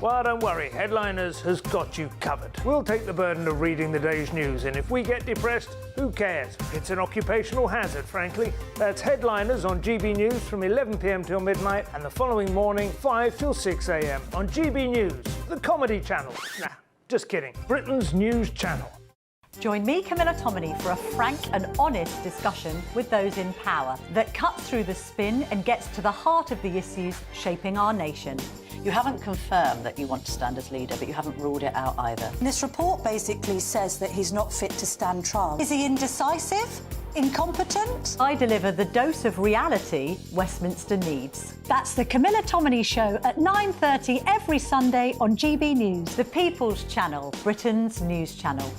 Well, don't worry, Headliners has got you covered. We'll take the burden of reading the day's news, and if we get depressed, who cares? It's an occupational hazard, frankly. That's Headliners on GB News from 11 p.m. till midnight, and the following morning, 5 till 6 a.m. on GB News, the comedy channel. Nah, just kidding. Britain's news channel. Join me, Camilla Tominey, for a frank and honest discussion with those in power that cuts through the spin and gets to the heart of the issues shaping our nation. You haven't confirmed that you want to stand as leader, but you haven't ruled it out either. This report basically says that he's not fit to stand trial. Is he indecisive? Incompetent? I deliver the dose of reality Westminster needs. That's the Camilla Tominey Show at 9:30 every Sunday on GB News, the People's Channel, Britain's news channel.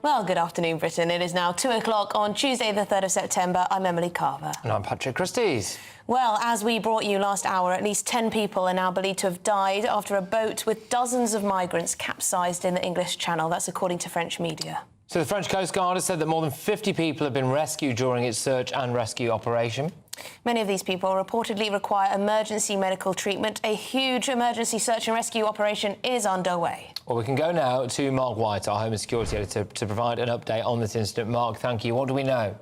Well, good afternoon, Britain. It is now 2 o'clock on Tuesday, the 3rd of September. I'm Emily Carver. And I'm Patrick Christie's. Well, as we brought you last hour, at least 10 people are now believed to have died after a boat with dozens of migrants capsized in the English Channel. That's according to French media. So the French Coast Guard has said that more than 50 people have been rescued during its search and rescue operation. Many of these people reportedly require emergency medical treatment. A huge emergency search and rescue operation is underway. Well, we can go now to Mark White, our Home and Security Editor, to provide an update on this incident. Mark, thank you. What do we know?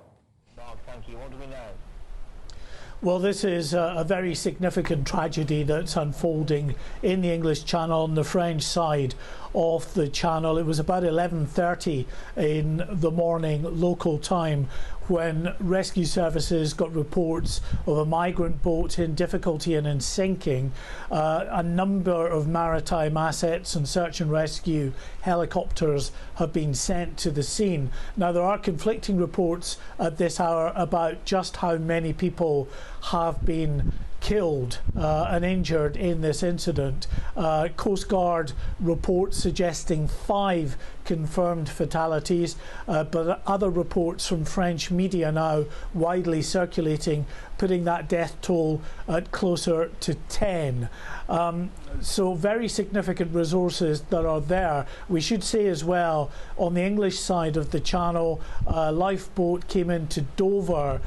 Well, this is a very significant tragedy that's unfolding in the English Channel on the French side of the channel. It was about 11:30 in the morning local time when rescue services got reports of a migrant boat in difficulty and in sinking. A number of maritime assets and search and rescue helicopters have been sent to the scene. Now, there are conflicting reports at this hour about just how many people have been killed and injured in this incident. Coast Guard reports suggesting 5 confirmed fatalities, but other reports from French media now widely circulating, putting that death toll at closer to 10. So very significant resources that are there. We should say as well, on the English side of the channel, a lifeboat came into Dover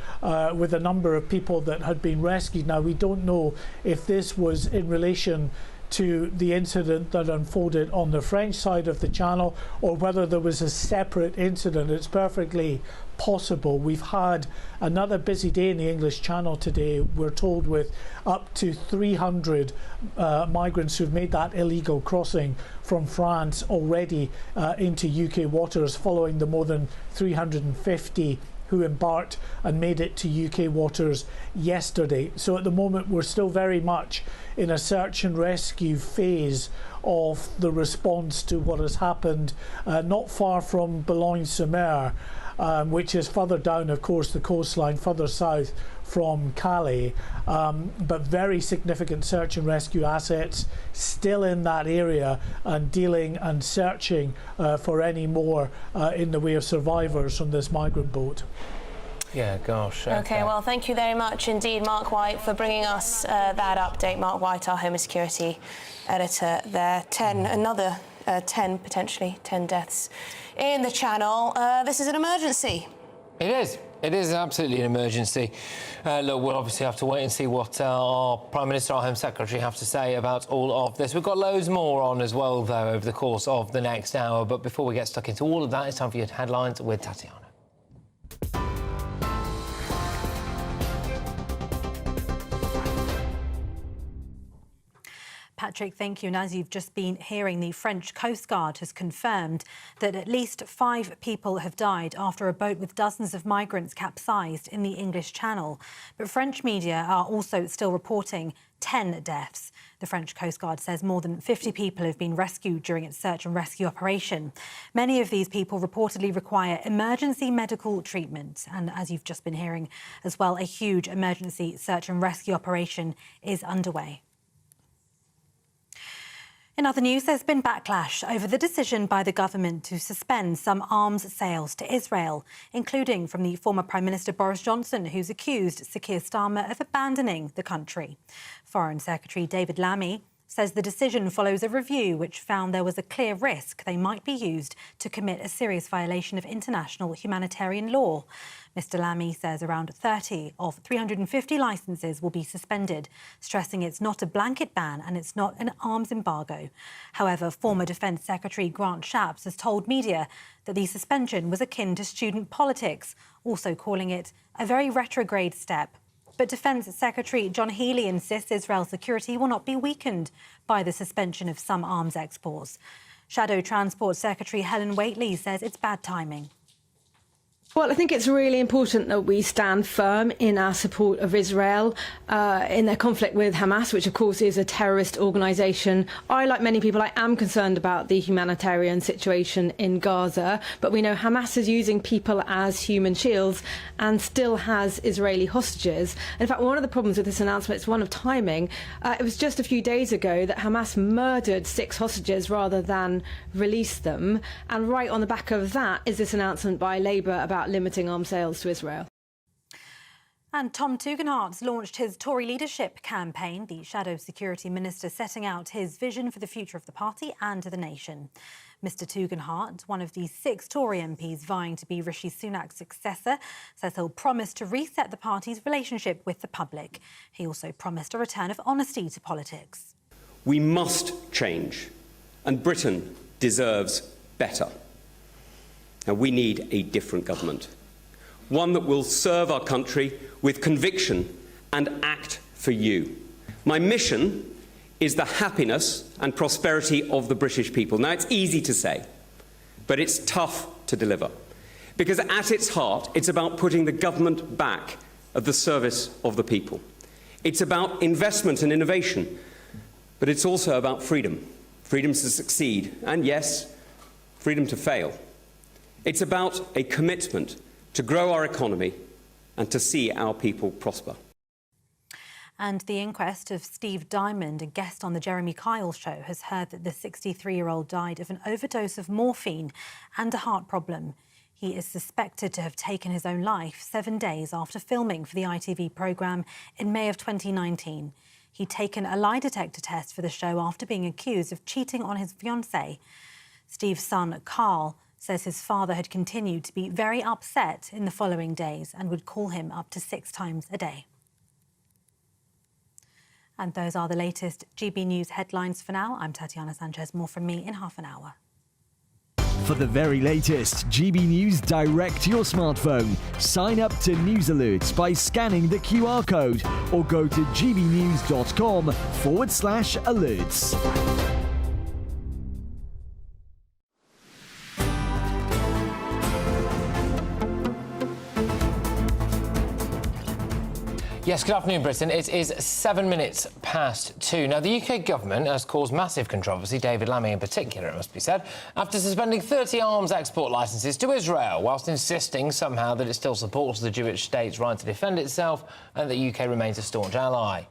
with a number of people that had been rescued. Now, we don't know if this was in relation to the incident that unfolded on the French side of the Channel, or whether there was a separate incident. It's perfectly possible. We've had another busy day in the English Channel today, we're told, with up to 300 migrants who've made that illegal crossing from France already into UK waters, following the more than 350 who embarked and made it to UK waters yesterday. So at the moment we're still very much in a search and rescue phase of the response to what has happened not far from Boulogne-sur-Mer, which is further down, of course, the coastline, further south from Calais, but very significant search and rescue assets still in that area and dealing and searching for any more in the way of survivors from this migrant boat. Yeah, gosh. OK, well, thank you very much indeed, Mark White, for bringing us that update. Mark White, our Home and Security editor there. Another 10, potentially 10 deaths in the Channel. This is an emergency. It is. It is absolutely an emergency. Look, we'll obviously have to wait and see what our Prime Minister, our Home Secretary, have to say about all of this. We've got loads more on as well, though, over the course of the next hour. But before we get stuck into all of that, it's time for your headlines with Tatiana. Patrick, thank you. And as you've just been hearing, the French Coast Guard has confirmed that at least 5 people have died after a boat with dozens of migrants capsized in the English Channel. But French media are also still reporting 10 deaths. The French Coast Guard says more than 50 people have been rescued during its search and rescue operation. Many of these people reportedly require emergency medical treatment. And as you've just been hearing as well, a huge emergency search and rescue operation is underway. In other news, there's been backlash over the decision by the government to suspend some arms sales to Israel, including from the former Prime Minister Boris Johnson, who's accused Sir Keir Starmer of abandoning the country. Foreign Secretary David Lammy says the decision follows a review which found there was a clear risk they might be used to commit a serious violation of international humanitarian law. Mr Lammy says around 30 of 350 licences will be suspended, stressing it's not a blanket ban and it's not an arms embargo. However, former Defence Secretary Grant Shapps has told media that the suspension was akin to student politics, also calling it a very retrograde step. But Defence Secretary John Healey insists Israel's security will not be weakened by the suspension of some arms exports. Shadow Transport Secretary Helen Whately says it's bad timing. Well, I think it's really important that we stand firm in our support of Israel in their conflict with Hamas, which of course is a terrorist organisation. Like many people, I am concerned about the humanitarian situation in Gaza, but we know Hamas is using people as human shields and still has Israeli hostages. In fact, one of the problems with this announcement is one of timing. It was just a few days ago that Hamas murdered 6 hostages rather than release them. And right on the back of that is this announcement by Labour about limiting arms sales to Israel. And Tom Tugendhat's launched his Tory leadership campaign, the Shadow Security Minister setting out his vision for the future of the party and the nation. Mr Tugendhat, one of the 6 Tory MPs vying to be Rishi Sunak's successor, says he'll promise to reset the party's relationship with the public. He also promised a return of honesty to politics. We must change, and Britain deserves better. Now, we need a different government, one that will serve our country with conviction and act for you. My mission is the happiness and prosperity of the British people. Now, it's easy to say, but it's tough to deliver, because at its heart, it's about putting the government back at the service of the people. It's about investment and innovation, but it's also about freedom. Freedom to succeed, and yes, freedom to fail. It's about a commitment to grow our economy and to see our people prosper. And the inquest of Steve Diamond, a guest on the Jeremy Kyle show, has heard that the 63-year-old died of an overdose of morphine and a heart problem. He is suspected to have taken his own life 7 days after filming for the ITV programme in May of 2019. He'd taken a lie detector test for the show after being accused of cheating on his fiancée. Steve's son, Carl, says his father had continued to be very upset in the following days and would call him up to 6 times a day. And those are the latest GB News headlines for now. I'm Tatiana Sanchez. More from me in half an hour. For the very latest GB News direct to your smartphone, sign up to News Alerts by scanning the QR code or go to gbnews.com/alerts. Yes, good afternoon, Britain. It is 7 minutes past 2. Now, the UK government has caused massive controversy, David Lammy in particular, it must be said, after suspending 30 arms export licences to Israel, whilst insisting somehow that it still supports the Jewish state's right to defend itself and that the UK remains a staunch ally.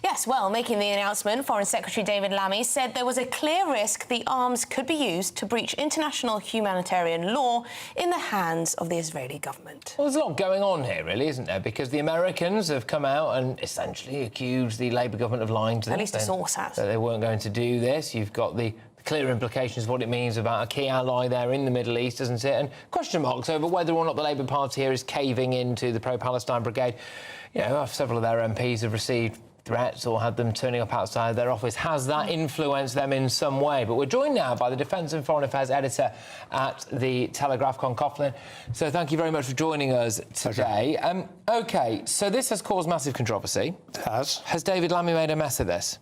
Yes, well, making the announcement, Foreign Secretary David Lammy said there was a clear risk the arms could be used to breach international humanitarian law in the hands of the Israeli government. Well, there's a lot going on here, really, isn't there? Because the Americans have come out and essentially accused the Labour government of lying to them. At least a source has. That they weren't going to do this. You've got the clear implications of what it means about a key ally there in the Middle East, isn't it? And question marks over whether or not the Labour Party here is caving into the pro-Palestine brigade. You know, several of their MPs have received threats or had them turning up outside their office. Has that influenced them in some way? But we're joined now by the Defence and Foreign Affairs editor at The Telegraph, Con Coughlin. So thank you very much for joining us today. OK, so this has caused massive controversy. It has. Has David Lammy made a mess of this?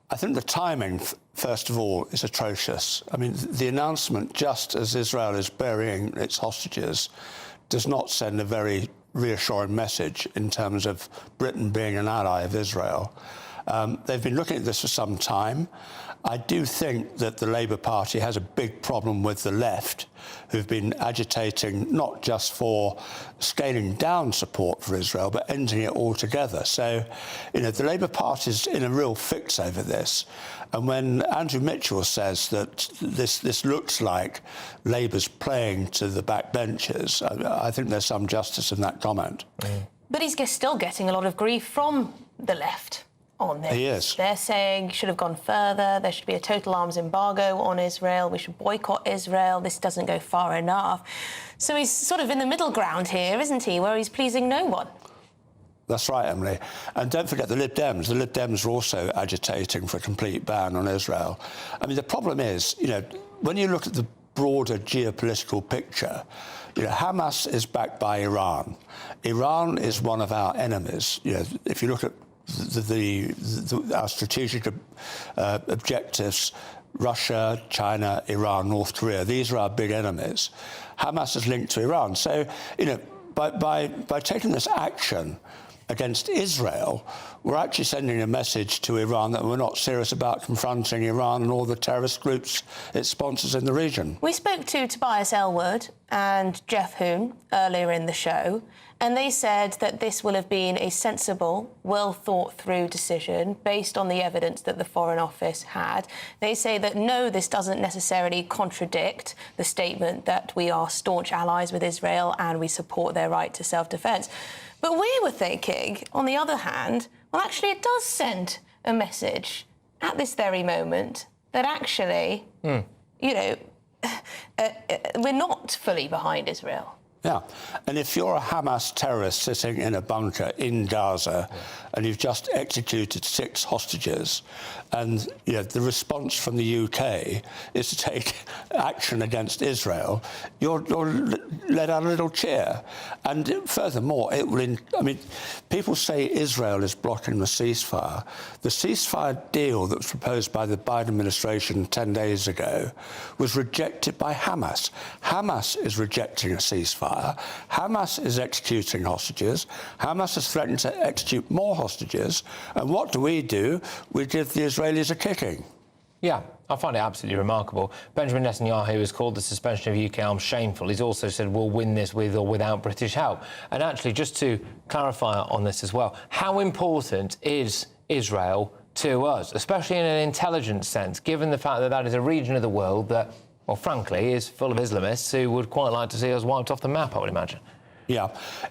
I think the timing, first of all, is atrocious. I mean, the announcement, just as Israel is burying its hostages, does not send a very reassuring message in terms of Britain being an ally of Israel. They've been looking at this for some time. I do think that the Labour Party has a big problem with the left, who've been agitating not just for scaling down support for Israel, but ending it altogether. So, you know, the Labour Party's in a real fix over this. And when Andrew Mitchell says that this looks like Labour's playing to the backbenchers, I think there's some justice in that comment. But he's still getting a lot of grief from the left on this. He is. They're saying you should have gone further, there should be a total arms embargo on Israel, we should boycott Israel, this doesn't go far enough. So he's sort of in the middle ground here, isn't he, where he's pleasing no one? That's right, Emily. And don't forget the Lib Dems. The Lib Dems are also agitating for a complete ban on Israel. I mean, the problem is, you know, when you look at the broader geopolitical picture, you know, Hamas is backed by Iran. Iran is one of our enemies. You know, if you look at our strategic objectives, Russia, China, Iran, North Korea, these are our big enemies. Hamas is linked to Iran. So, you know, by taking this action against Israel, we're actually sending a message to Iran that we're not serious about confronting Iran and all the terrorist groups it sponsors in the region. We spoke to Tobias Ellwood and Jeff Hoon earlier in the show, and they said that this will have been a sensible, well-thought-through decision based on the evidence that the Foreign Office had. They say that, no, this doesn't necessarily contradict the statement that we are staunch allies with Israel and we support their right to self-defence. But we were thinking, on the other hand, well, actually, it does send a message at this very moment that actually, you know, we're not fully behind Israel. Yeah, and if you're a Hamas terrorist sitting in a bunker in Gaza and you've just executed 6 hostages, and you know, the response from the UK is to take action against Israel, you're let out a little cheer. And furthermore, it will. I mean, people say Israel is blocking the ceasefire. The ceasefire deal that was proposed by the Biden administration 10 days ago was rejected by Hamas. Hamas is rejecting a ceasefire. Hamas is executing hostages. Hamas has threatened to execute more hostages. And what do? We give the Israelis a kicking. Yeah, I find it absolutely remarkable. Benjamin Netanyahu has called the suspension of UK arms shameful. He's also said we'll win this with or without British help. And actually, just to clarify on this as well, how important is Israel to us, especially in an intelligence sense, given the fact that that is a region of the world that, well, frankly, is full of Islamists who would quite like to see us wiped off the map, I would imagine. Yeah,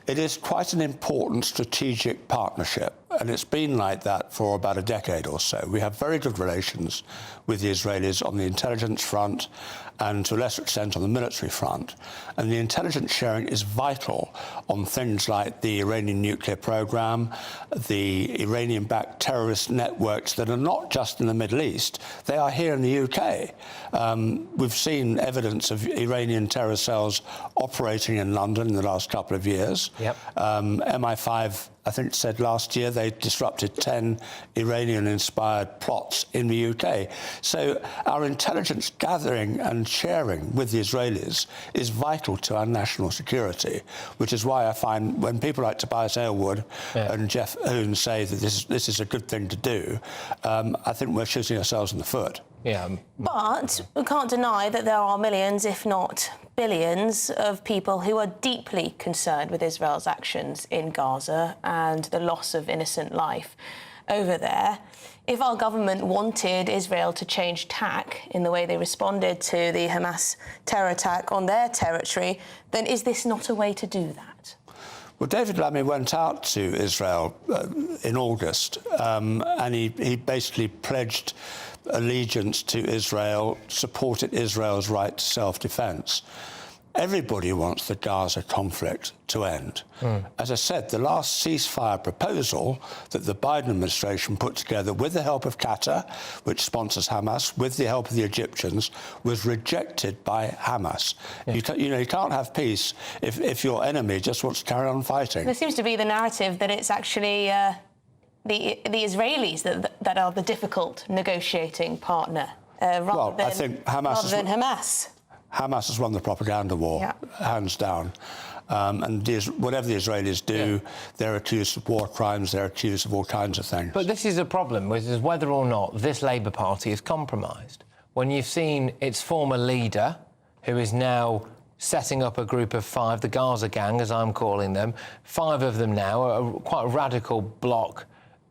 it is quite an important strategic partnership. and it's been like that for about a decade or so. We have very good relations with the Israelis on the intelligence front and to a lesser extent on the military front. And the intelligence sharing is vital on things like the Iranian nuclear program, the Iranian-backed terrorist networks that are not just in the Middle East, they are here in the UK. We've seen evidence of Iranian terror cells operating in London in the last couple of years. Yep. MI5, I think, said last year they disrupted 10 Iranian-inspired plots in the UK. So our intelligence gathering and sharing with the Israelis is vital to our national security, which is why I find when people like Tobias Aylward and Jeff Hoon say that this is a good thing to do, I think we're shooting ourselves in the foot. Yeah. But we can't deny that there are millions, if not billions, of people who are deeply concerned with Israel's actions in Gaza and the loss of innocent life over there. If our government wanted Israel to change tack in the way they responded to the Hamas terror attack on their territory, then is this not a way to do that? Well, David Lammy went out to Israel in August and he basically pledged allegiance to Israel, supported Israel's right to self-defence. Everybody wants the Gaza conflict to end. As I said, the last ceasefire proposal that the Biden administration put together with the help of Qatar, which sponsors Hamas, with the help of the Egyptians, was rejected by Hamas. Yeah. You can't have peace if your enemy just wants to carry on fighting. There seems to be the narrative that it's actually the Israelis that are the difficult negotiating partner, rather than Hamas. Hamas has won the propaganda war, hands down. And whatever the Israelis do, they're accused of war crimes, they're accused of all kinds of things. But this is a problem, which is whether or not this Labour Party is compromised. When you've seen its former leader, who is now setting up a group of 5, the Gaza Gang, as I'm calling them, 5 of them now, quite a radical bloc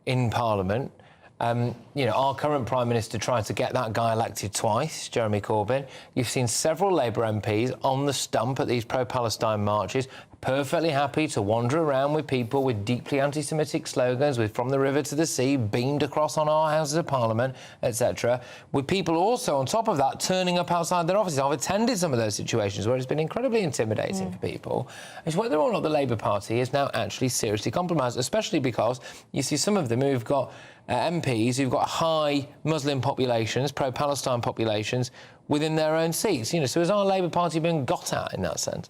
in Parliament. Our current Prime Minister tried to get that guy elected twice, Jeremy Corbyn. You've seen several Labour MPs on the stump at these pro-Palestine marches, perfectly happy to wander around with people with deeply anti-Semitic slogans, with "From the River to the Sea" beamed across on our Houses of Parliament, etc. With people also, on top of that, turning up outside their offices. I've attended some of those situations where it's been incredibly intimidating for people. It's whether or not the Labour Party is now actually seriously compromised, especially because you see some of them who've got MPs who've got high Muslim populations, pro-Palestine populations, within their own seats. So is our Labour Party being got at in that sense?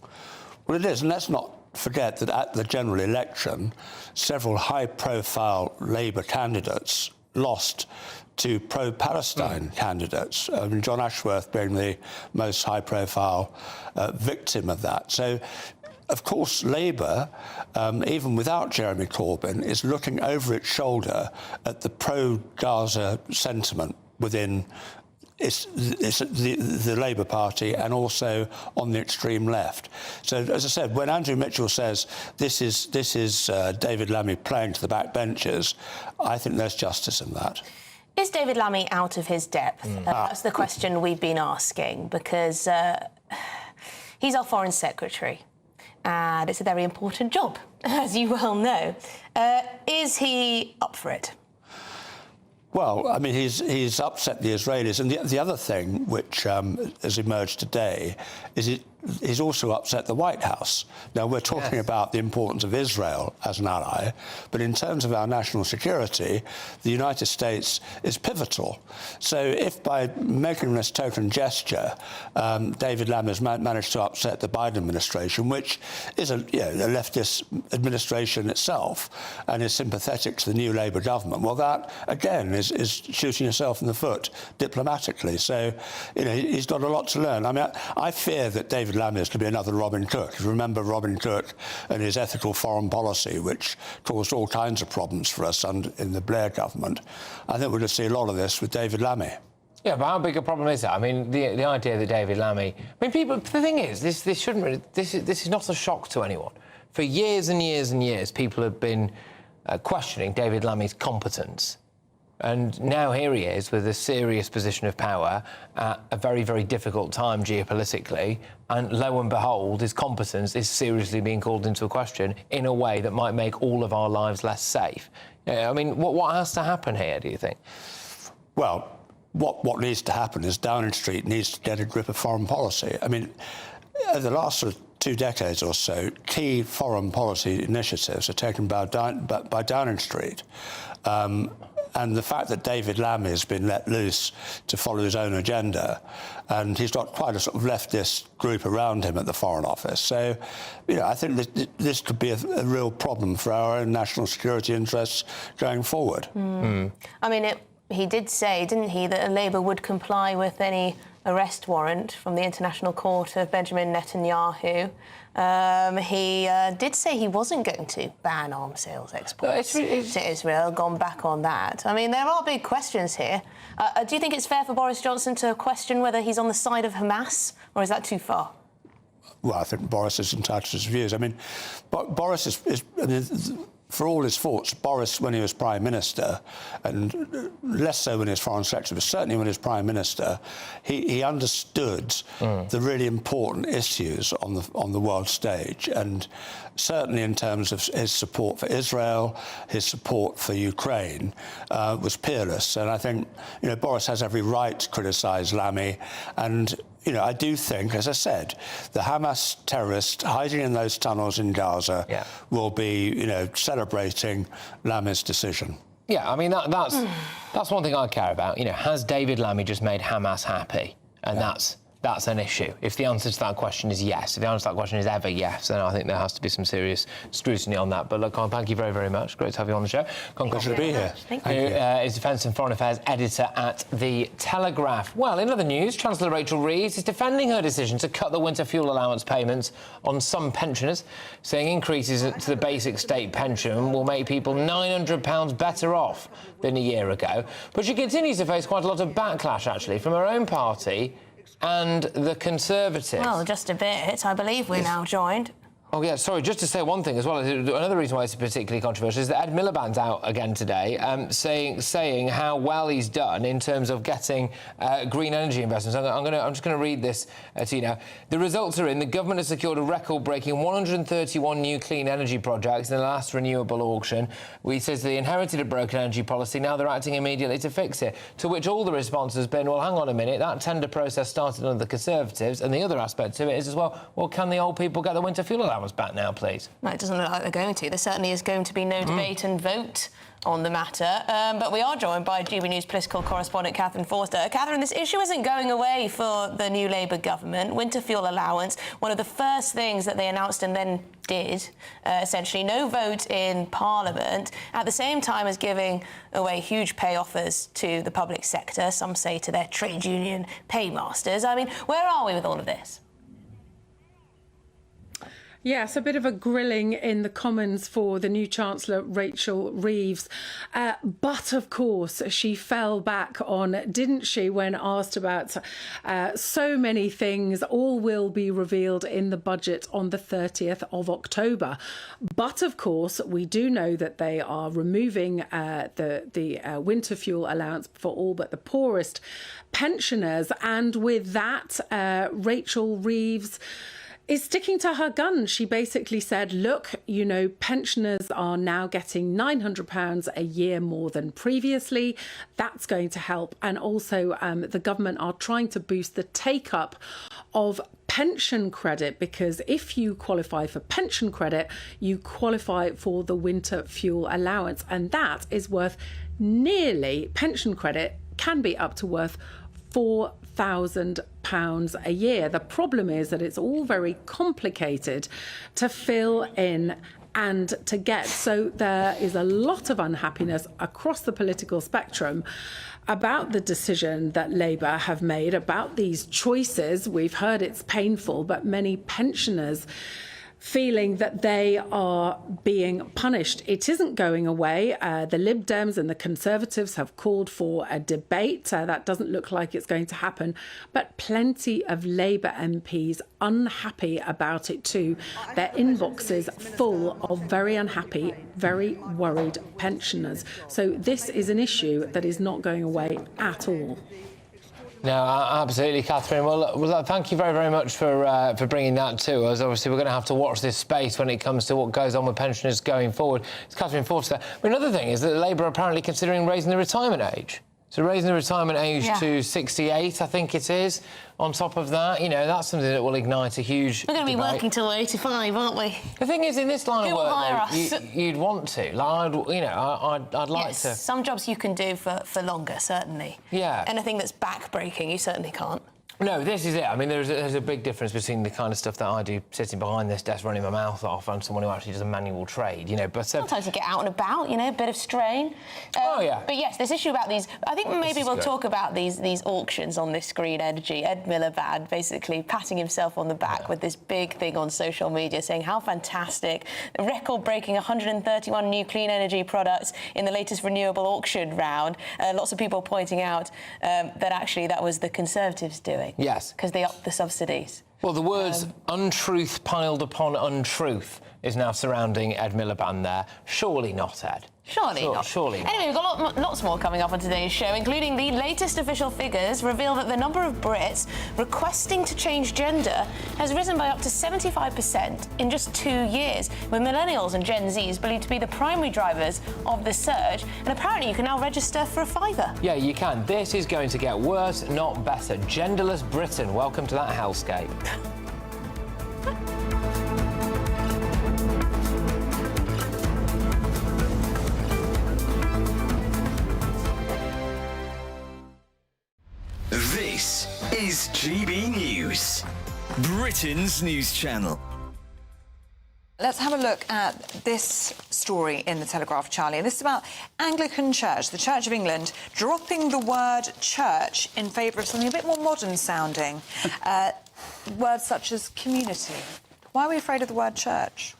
Well, it is, and let's not forget that at the general election, several high-profile Labour candidates lost to pro-Palestine candidates, John Ashworth being the most high-profile victim of that. So, of course, Labour, even without Jeremy Corbyn, is looking over its shoulder at the pro-Gaza sentiment within the Labour Party and also on the extreme left. So, as I said, when Andrew Mitchell says this is David Lammy playing to the backbenchers, I think there's justice in that. Is David Lammy out of his depth? That's the question we've been asking, because he's our Foreign Secretary. And it's a very important job, as you well know. Is he up for it? Well, I mean, he's upset the Israelis. And the other thing which has emerged today is he's also upset the White House. Now, we're talking about the importance of Israel as an ally, but in terms of our national security, the United States is pivotal. So if by making this token gesture, David Lammy has managed to upset the Biden administration, which is a leftist administration itself and is sympathetic to the new Labour government, well, that, again, is shooting yourself in the foot diplomatically. So, he's got a lot to learn. I mean, I fear that David Lammy is to be another Robin Cook. If you remember Robin Cook and his ethical foreign policy, which caused all kinds of problems for us in the Blair government, I think we're going to see a lot of this with David Lammy. Yeah, but how big a problem is that? I mean, the idea that David Lammy... I mean, people... The thing is, this shouldn't really... This is not a shock to anyone. For years and years and years, people have been questioning David Lammy's competence. And now here he is with a serious position of power at a very, very difficult time geopolitically. And lo and behold, his competence is seriously being called into question in a way that might make all of our lives less safe. I mean, what has to happen here, do you think? Well, what needs to happen is Downing Street needs to get a grip of foreign policy. I mean, over the last sort of 2 decades or so, key foreign policy initiatives are taken by Downing Street. And the fact that David Lammy has been let loose to follow his own agenda, and he's got quite a sort of leftist group around him at the Foreign Office. So, I think this could be a real problem for our own national security interests going forward. I mean, he did say, didn't he, that Labour would comply with any arrest warrant from the International Court of Benjamin Netanyahu. He did say he wasn't going to ban arms sales exports to Israel, gone back on that. I mean, there are big questions here. Do you think it's fair for Boris Johnson to question whether he's on the side of Hamas, or is that too far? Well, I think Boris is entitled to his views. I mean, Boris is for all his faults, Boris, when he was Prime Minister, and less so when he was Foreign Secretary, but certainly when he was Prime Minister, he understood the really important issues on the world stage, and certainly in terms of his support for Israel, his support for Ukraine, was peerless. And I think, Boris has every right to criticise Lammy, and I do think, as I said, the Hamas terrorists hiding in those tunnels in Gaza will be, celebrating Lammy's decision. Yeah, I mean, that's one thing I care about. Has David Lammy just made Hamas happy? And that's an issue. If the answer to that question is yes, if the answer to that question is ever yes, then I think there has to be some serious scrutiny on that. But look, Con, thank you very, very much. Great to have you on the show. Con, pleasure to be here. Thank you. Is Defence and Foreign Affairs Editor at The Telegraph. Well, in other news, Chancellor Rachel Reeves is defending her decision to cut the winter fuel allowance payments on some pensioners, saying increases to the basic state pension will make people £900 better off than a year ago. But she continues to face quite a lot of backlash, actually, from her own party and the Conservatives. Well, just a bit. I believe we're now joined. Oh, yeah, sorry, just to say one thing as well. Another reason why it's particularly controversial is that Ed Miliband's out again today saying how well he's done in terms of getting green energy investments. I'm just going to read this to you now. The results are in. The government has secured a record-breaking 131 new clean energy projects in the last renewable auction. He says they inherited a broken energy policy. Now they're acting immediately to fix it. To which all the response has been, well, hang on a minute, that tender process started under the Conservatives, and the other aspect to it is as well, can the old people get the winter fuel allowance back now, please? No, it doesn't look like they're going to. There certainly is going to be no debate and vote on the matter. But we are joined by GB News political correspondent Catherine Forster. Catherine, this issue isn't going away for the new Labour government. Winter fuel allowance, one of the first things that they announced and then did, essentially no vote in Parliament, at the same time as giving away huge pay offers to the public sector, some say to their trade union paymasters. I mean, where are we with all of this? Yes, a bit of a grilling in the Commons for the new Chancellor, Rachel Reeves. But, of course, she fell back on, didn't she, when asked about so many things. All will be revealed in the budget on the 30th of October. But, of course, we do know that they are removing the winter fuel allowance for all but the poorest pensioners. And with that, Rachel Reeves is sticking to her guns. She basically said, look, pensioners are now getting £900 a year more than previously. That's going to help. And also the government are trying to boost the take-up of pension credit, because if you qualify for pension credit, you qualify for the winter fuel allowance. And that is worth pension credit can be up to worth £4,000 a year. The problem is that it's all very complicated to fill in and to get. So there is a lot of unhappiness across the political spectrum about the decision that Labour have made, about these choices. We've heard it's painful, but many pensioners feeling that they are being punished. It isn't going away. The Lib Dems and the Conservatives have called for a debate. That doesn't look like it's going to happen. But plenty of Labour MPs unhappy about it too. Their inboxes full of very unhappy, very worried pensioners. So this is an issue that is not going away at all. No, absolutely, Catherine. Well, thank you very, very much for bringing that to us. Obviously, we're going to have to watch this space when it comes to what goes on with pensioners going forward. It's Catherine Forster. But another thing is that Labour are apparently considering raising the retirement age. So raising the retirement age to 68, I think it is. On top of that, you know, that's something that will ignite a huge We're going to be debate. working till we're 85, aren't we? The thing is, in this line Who of will work, hire though, us? you'd want to. Like, I'd like Yes, to. some jobs you can do for longer, certainly. Yeah. Anything that's back-breaking, you certainly can't. No, this is it. I mean, there's a big difference between the kind of stuff that I do sitting behind this desk running my mouth off and someone who actually does a manual trade, you know, but... Sometimes you get out and about, you know, a bit of strain. Oh, yeah. But yes, this issue about these... I think maybe we'll talk about these auctions on this green energy. Ed Miliband basically patting himself on the back with this big thing on social media saying how fantastic, record-breaking 131 new clean energy products in the latest renewable auction round. Lots of people pointing out that actually that was the Conservatives doing. Yes. Because they upped the subsidies. Well, the words untruth piled upon untruth is now surrounding Ed Miliband there. Surely not, Ed. Surely not. Surely not. Anyway, we've got lots more coming up on today's show, including the latest official figures reveal that the number of Brits requesting to change gender has risen by up to 75% in just 2 years, with millennials and Gen Zs believed to be the primary drivers of the surge. And apparently you can now register for a £5. Yeah, you can. This is going to get worse, not better. Genderless Britain. Welcome to that hellscape. This is GB News, Britain's news channel. Let's have a look at this story in the Telegraph, Charlie. This is about Anglican Church, the Church of England, dropping the word church in favour of something a bit more modern sounding. Words such as community. Why are we afraid of the word church?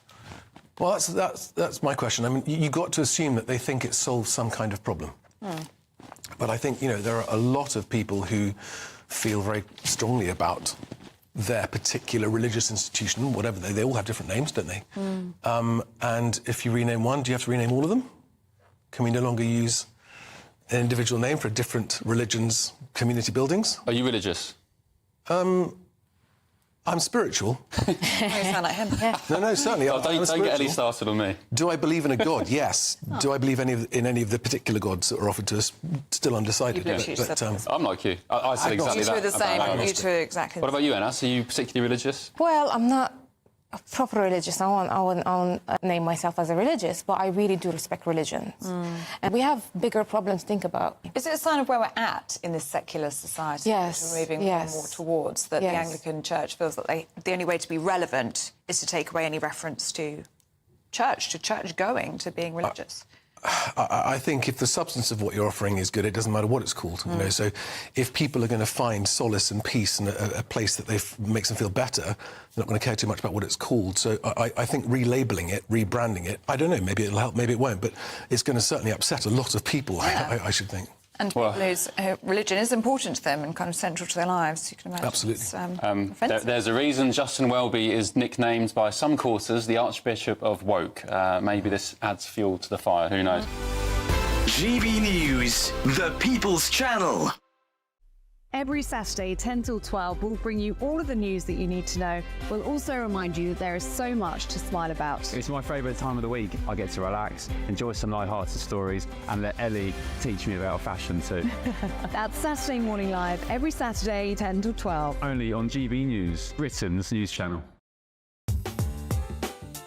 Well, that's my question. I mean, you've got to assume that they think it solves some kind of problem. But I think, you know, there are a lot of people who feel very strongly about their particular religious institution, whatever they all have different names, don't they? And if you rename one, do you have to rename all of them? Can we no longer use an individual name for different religions, community buildings? Are you religious? I'm spiritual. You sound like him. No, certainly. Oh, don't get any started on me. Do I believe in a God? Yes. Do I believe in any of the particular gods that are offered to us? Still undecided. I'm like you. I said exactly that. You two are the same. You two are exactly What about you, Anas? Are you particularly religious? Well, I'm not a proper religious. I won't name myself as a religious, but I really do respect religions. And we have bigger problems to think about. Is it a sign of where we're at in this secular society? Yes. That we're moving more and more towards, that the Anglican Church feels that the only way to be relevant is to take away any reference to church going, to being religious? I think if the substance of what you're offering is good, it doesn't matter what it's called. You know, so if people are going to find solace and peace in a place that makes them feel better, they're not going to care too much about what it's called. So I think relabeling it, rebranding it, I don't know, maybe it'll help, maybe it won't, but it's going to certainly upset a lot of people, I should think. And people whose religion is important to them and kind of central to their lives, you can imagine. Absolutely. There's a reason Justin Welby is nicknamed by some quarters the Archbishop of Woke. Maybe this adds fuel to the fire, who knows? GB News, the People's Channel. Every Saturday, 10 till 12, we'll bring you all of the news that you need to know. We'll also remind you that there is so much to smile about. It's my favourite time of the week. I get to relax, enjoy some light-hearted stories and let Ellie teach me about fashion too. That's Saturday Morning Live, every Saturday, 10 till 12. Only on GB News, Britain's news channel.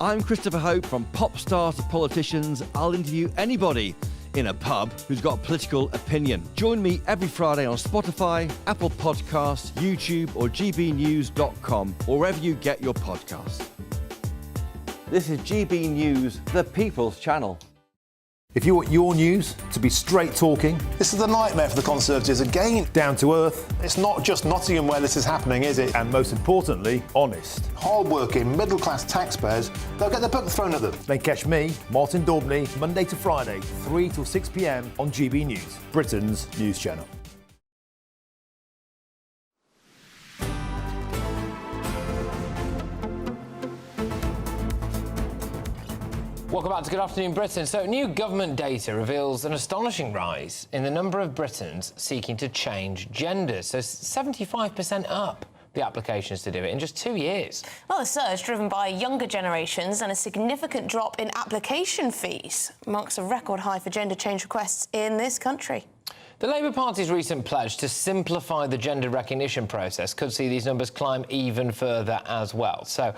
I'm Christopher Hope. From pop stars to politicians, I'll interview anybody in a pub who's got a political opinion. Join me every Friday on Spotify, Apple Podcasts, YouTube or gbnews.com, or wherever you get your podcasts. This is GB News, the People's Channel. If you want your news to be straight talking, this is a nightmare for the Conservatives again. down to earth, It's not just Nottingham where this is happening, is it? and most importantly, honest, Hard-working, middle-class taxpayers, they'll get their book thrown at them. then catch me, Martin Daubney, Monday to Friday, 3 till 6 p.m. on GB News, Britain's news channel. Welcome back to Good Afternoon Britain. So, new government data reveals an astonishing rise in the number of Britons seeking to change genders. So, 75% up the applications to do it in just 2 years. Well, the surge driven by younger generations and a significant drop in application fees marks a record high for gender change requests in this country. The Labour Party's recent pledge to simplify the gender recognition process could see these numbers climb even further as well. So, I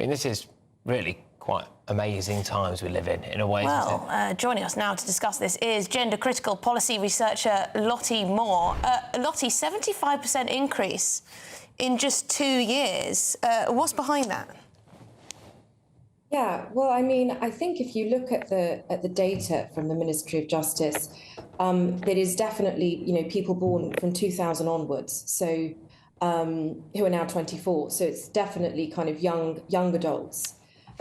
mean, this is really quite amazing times we live in a way. Well, joining us now to discuss this is gender-critical policy researcher Lottie Moore. Lottie, 75% increase in just 2 years. What's behind that? Yeah, well, I mean, I think if you look at the data from the Ministry of Justice, it is definitely, people born from 2000 onwards, so who are now 24. So it's definitely kind of young adults.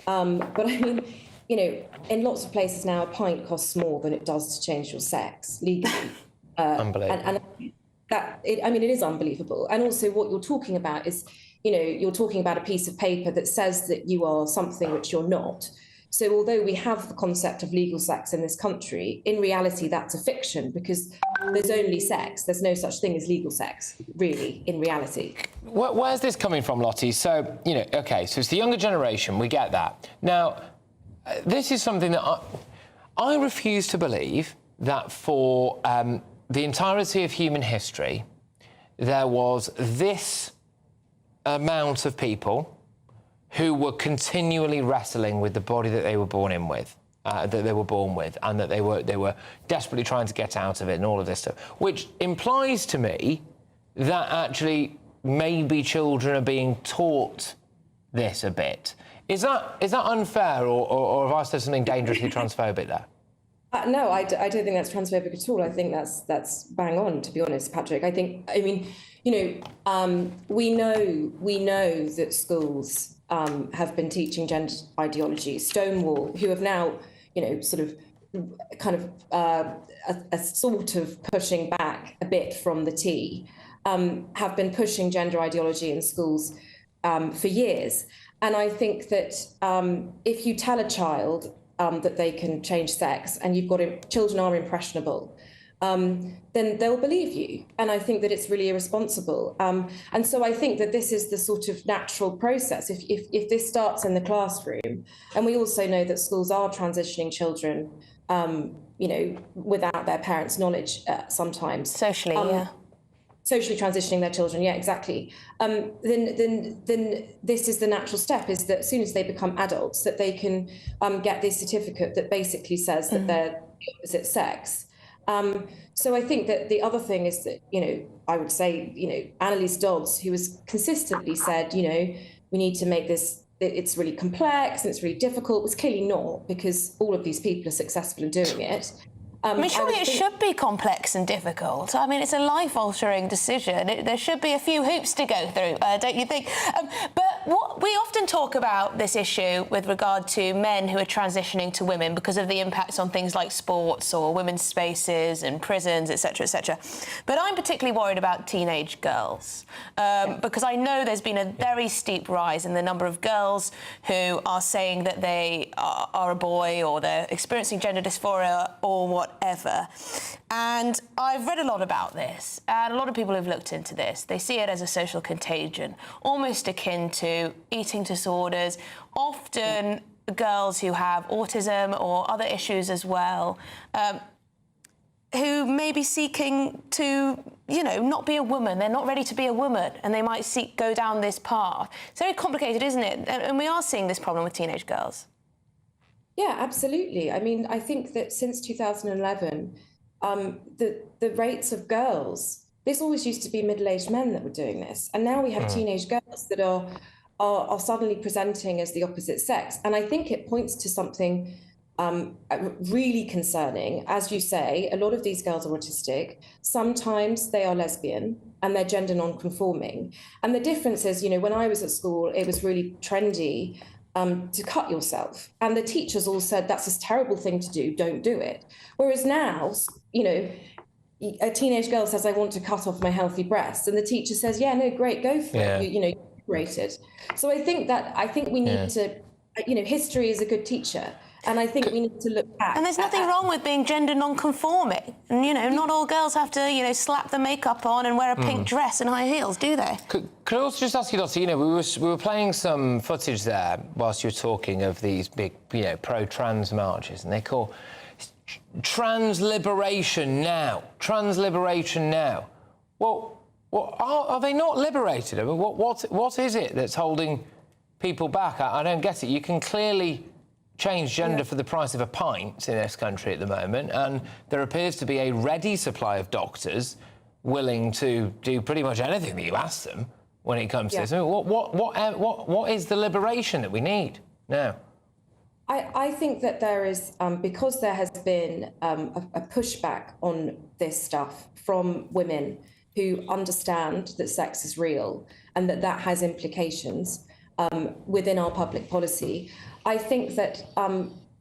But I mean, in lots of places now, a pint costs more than it does to change your sex legally. Unbelievable. And it is unbelievable. And also what you're talking about is, you're talking about a piece of paper that says that you are something which you're not. So although we have the concept of legal sex in this country, in reality, that's a fiction because there's only sex. There's no such thing as legal sex, really, in reality. Where's this coming from, Lottie? So, OK, so it's the younger generation, we get that. Now, this is something that I refuse to believe that for the entirety of human history, there was this amount of people who were continually wrestling with the body that they were born in with, and that they were desperately trying to get out of it and all of this stuff, which implies to me that actually maybe children are being taught this a bit. Is that unfair, or have I said something dangerously transphobic there? No, I don't think that's transphobic at all. I think that's bang on, to be honest, Patrick. We know that schools have been teaching gender ideology. Stonewall, who have now, a sort of pushing back a bit from the T, have been pushing gender ideology in schools for years. And I think that if you tell a child that they can change sex, and children are impressionable, then they'll believe you. And I think that it's really irresponsible. And so I think that this is the sort of natural process. If this starts in the classroom, and we also know that schools are transitioning children, without their parents' knowledge sometimes. Socially, yeah. Socially transitioning their children, yeah, exactly. Then this is the natural step, is that as soon as they become adults, that they can get this certificate that basically says that they're the opposite sex. So I think that the other thing is that, I would say, Annalise Dodds, who has consistently said, we need to make this, it's really complex and it's really difficult, was clearly not, because all of these people are successful in doing it. Surely it should be complex and difficult. I mean, it's a life-altering decision. There should be a few hoops to go through, don't you think? But we often talk about this issue with regard to men who are transitioning to women because of the impacts on things like sports or women's spaces and prisons, etc., etc. But I'm particularly worried about teenage girls because I know there's been a very steep rise in the number of girls who are saying that they are a boy, or they're experiencing gender dysphoria or whatever. And I've read a lot about this, and a lot of people who've looked into this, they see it as a social contagion, almost akin to eating disorders, often girls who have autism or other issues as well, who may be seeking to, not be a woman. They're not ready to be a woman, and they might go down this path. It's very complicated, isn't it? And we are seeing this problem with teenage girls. Yeah, absolutely. I mean, I think that since 2011, the rates of girls, this always used to be middle-aged men that were doing this, and now we have teenage girls that are suddenly presenting as the opposite sex. And I think it points to something really concerning. As you say, a lot of these girls are autistic. Sometimes they are lesbian and they're gender non-conforming. And the difference is, when I was at school, it was really trendy to cut yourself. And the teachers all said, that's a terrible thing to do, don't do it. Whereas now, a teenage girl says, I want to cut off my healthy breasts. And the teacher says, yeah, no, great, go for it. You're liberated. So I think we need to, history is a good teacher. And I think we need to look back. And there's nothing wrong with being gender non-conforming. And, not all girls have to, slap the makeup on and wear a pink dress and high heels, do they? Could I also just ask you, Lottie, we were playing some footage there whilst you were talking of these big, pro-trans marches, and they call trans liberation now. Trans liberation now. Well, are they not liberated? I mean, what is it that's holding people back? I don't get it. You can clearly change gender for the price of a pint in this country at the moment, and there appears to be a ready supply of doctors willing to do pretty much anything that you ask them when it comes to this. I mean, what is the liberation that we need now? I think that there is, because there has been a pushback on this stuff from women who understand that sex is real and that has implications within our public policy. I think that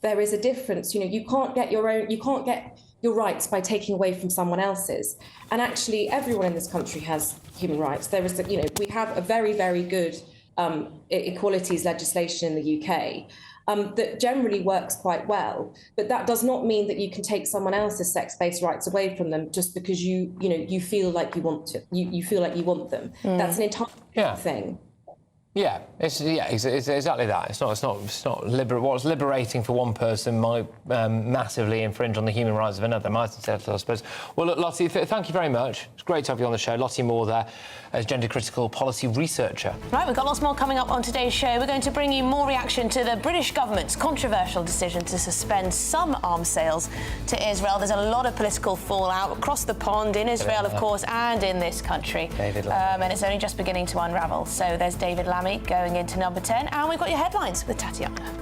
there is a difference. You can't get your rights by taking away from someone else's. And actually, everyone in this country has human rights. There is, we have a very, very good equalities legislation in the UK. That generally works quite well, but that does not mean that you can take someone else's sex-based rights away from them just because you feel like you want to. You feel like you want them. That's an entire thing. Yeah, it's exactly that. It's not what's liberating for one person might massively infringe on the human rights of another. I suppose. Well, look, Lottie, thank you very much. It's great to have you on the show. Lottie Moore there, as gender-critical policy researcher. Right, we've got lots more coming up on today's show. We're going to bring you more reaction to the British government's controversial decision to suspend some arms sales to Israel. There's a lot of political fallout across the pond, in Israel, of course, and in this country. David Lammy. And it's only just beginning to unravel. So there's David Lammy going into number 10, and we've got your headlines with Tatiana.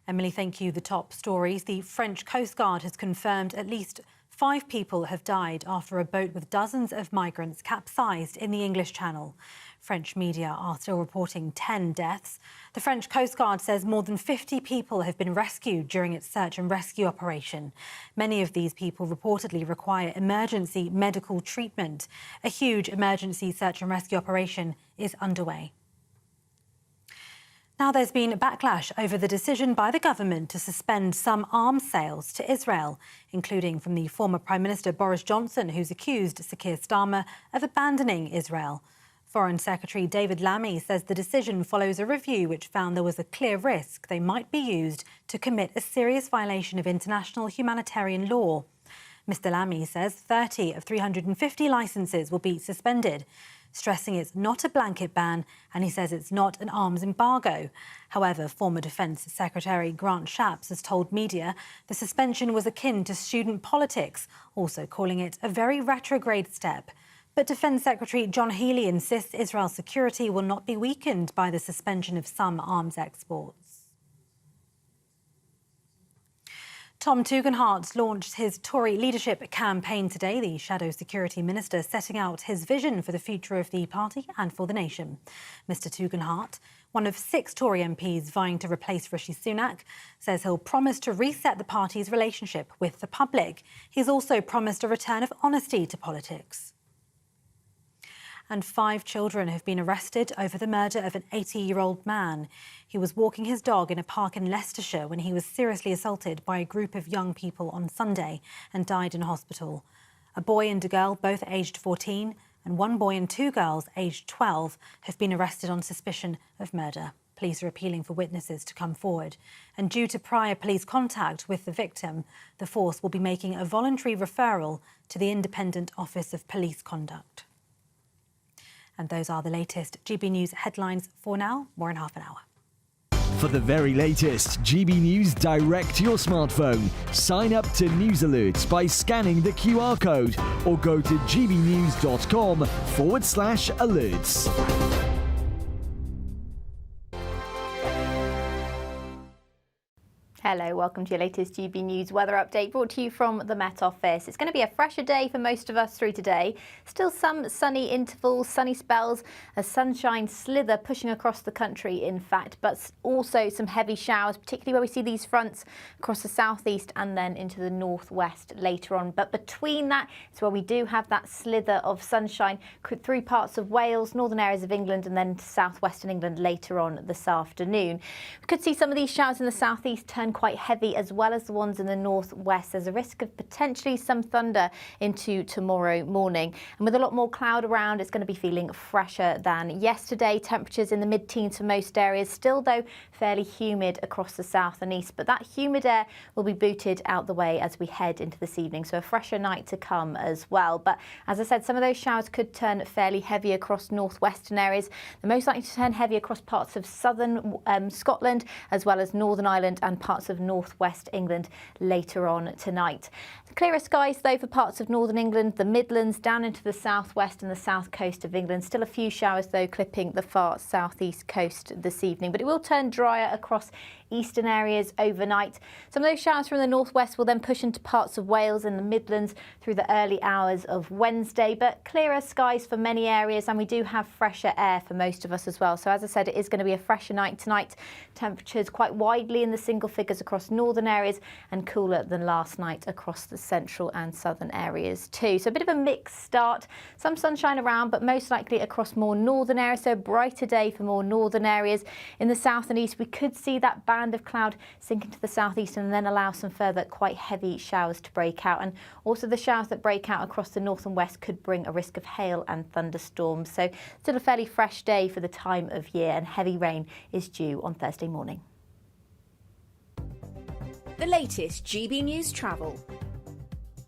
Emily, thank you. The top stories. The French Coast Guard has confirmed at least 5 people have died after a boat with dozens of migrants capsized in the English Channel. French media are still reporting 10 deaths. The French Coast Guard says more than 50 people have been rescued during its search and rescue operation. Many of these people reportedly require emergency medical treatment. A huge emergency search and rescue operation is underway. Now, there's been a backlash over the decision by the government to suspend some arms sales to Israel, including from the former Prime Minister Boris Johnson, who's accused Sir Keir Starmer of abandoning Israel. Foreign Secretary David Lammy says the decision follows a review which found there was a clear risk they might be used to commit a serious violation of international humanitarian law. Mr Lammy says 30 of 350 licences will be suspended, stressing it's not a blanket ban, and he says it's not an arms embargo. However, former Defence Secretary Grant Shapps has told media the suspension was akin to student politics, also calling it a very retrograde step. But Defence Secretary John Healey insists Israel's security will not be weakened by the suspension of some arms exports. Tom Tugendhat launched his Tory leadership campaign today, the Shadow Security Minister setting out his vision for the future of the party and for the nation. Mr Tugendhat, one of 6 Tory MPs vying to replace Rishi Sunak, says he'll promise to reset the party's relationship with the public. He's also promised a return of honesty to politics. And 5 children have been arrested over the murder of an 80-year-old man. He was walking his dog in a park in Leicestershire when he was seriously assaulted by a group of young people on Sunday and died in hospital. A boy and a girl, both aged 14, and 1 boy and 2 girls, aged 12, have been arrested on suspicion of murder. Police are appealing for witnesses to come forward. And due to prior police contact with the victim, the force will be making a voluntary referral to the Independent Office of Police Conduct. And those are the latest GB News headlines for now. More in half an hour. For the very latest GB News direct to your smartphone, sign up to News Alerts by scanning the QR code or go to gbnews.com/alerts. Hello, welcome to your latest GB News weather update brought to you from the Met Office. It's going to be a fresher day for most of us through today. Still some sunny intervals, sunny spells, a sunshine slither pushing across the country, in fact, but also some heavy showers, particularly where we see these fronts across the southeast and then into the northwest later on. But between that is where we do have that slither of sunshine through parts of Wales, northern areas of England and then to southwestern England later on this afternoon. We could see some of these showers in the southeast turn quite heavy, as well as the ones in the northwest. There's a risk of potentially some thunder into tomorrow morning. And with a lot more cloud around, it's going to be feeling fresher than yesterday. Temperatures in the mid-teens for most areas, still though fairly humid across the south and east. But that humid air will be booted out the way as we head into this evening. So a fresher night to come as well. But as I said, some of those showers could turn fairly heavy across northwestern areas. They're most likely to turn heavy across parts of southern Scotland, as well as Northern Ireland and parts of northwest England later on tonight. Clearer skies though for parts of northern England, the Midlands, down into the southwest and the south coast of England. Still a few showers though clipping the far southeast coast this evening, but it will turn drier across eastern areas overnight. Some of those showers from the northwest will then push into parts of Wales and the Midlands through the early hours of Wednesday, but clearer skies for many areas, and we do have fresher air for most of us as well. So as I said, it is going to be a fresher night tonight. Temperatures quite widely in the single figures across northern areas and cooler than last night across the central and southern areas too. So a bit of a mixed start. Some sunshine around, but most likely across more northern areas. So a brighter day for more northern areas. In the south and east, we could see that band of cloud sink into the southeast and then allow some further quite heavy showers to break out. And also the showers that break out across the north and west could bring a risk of hail and thunderstorms. So still a fairly fresh day for the time of year, and heavy rain is due on Thursday morning. The latest GB News travel.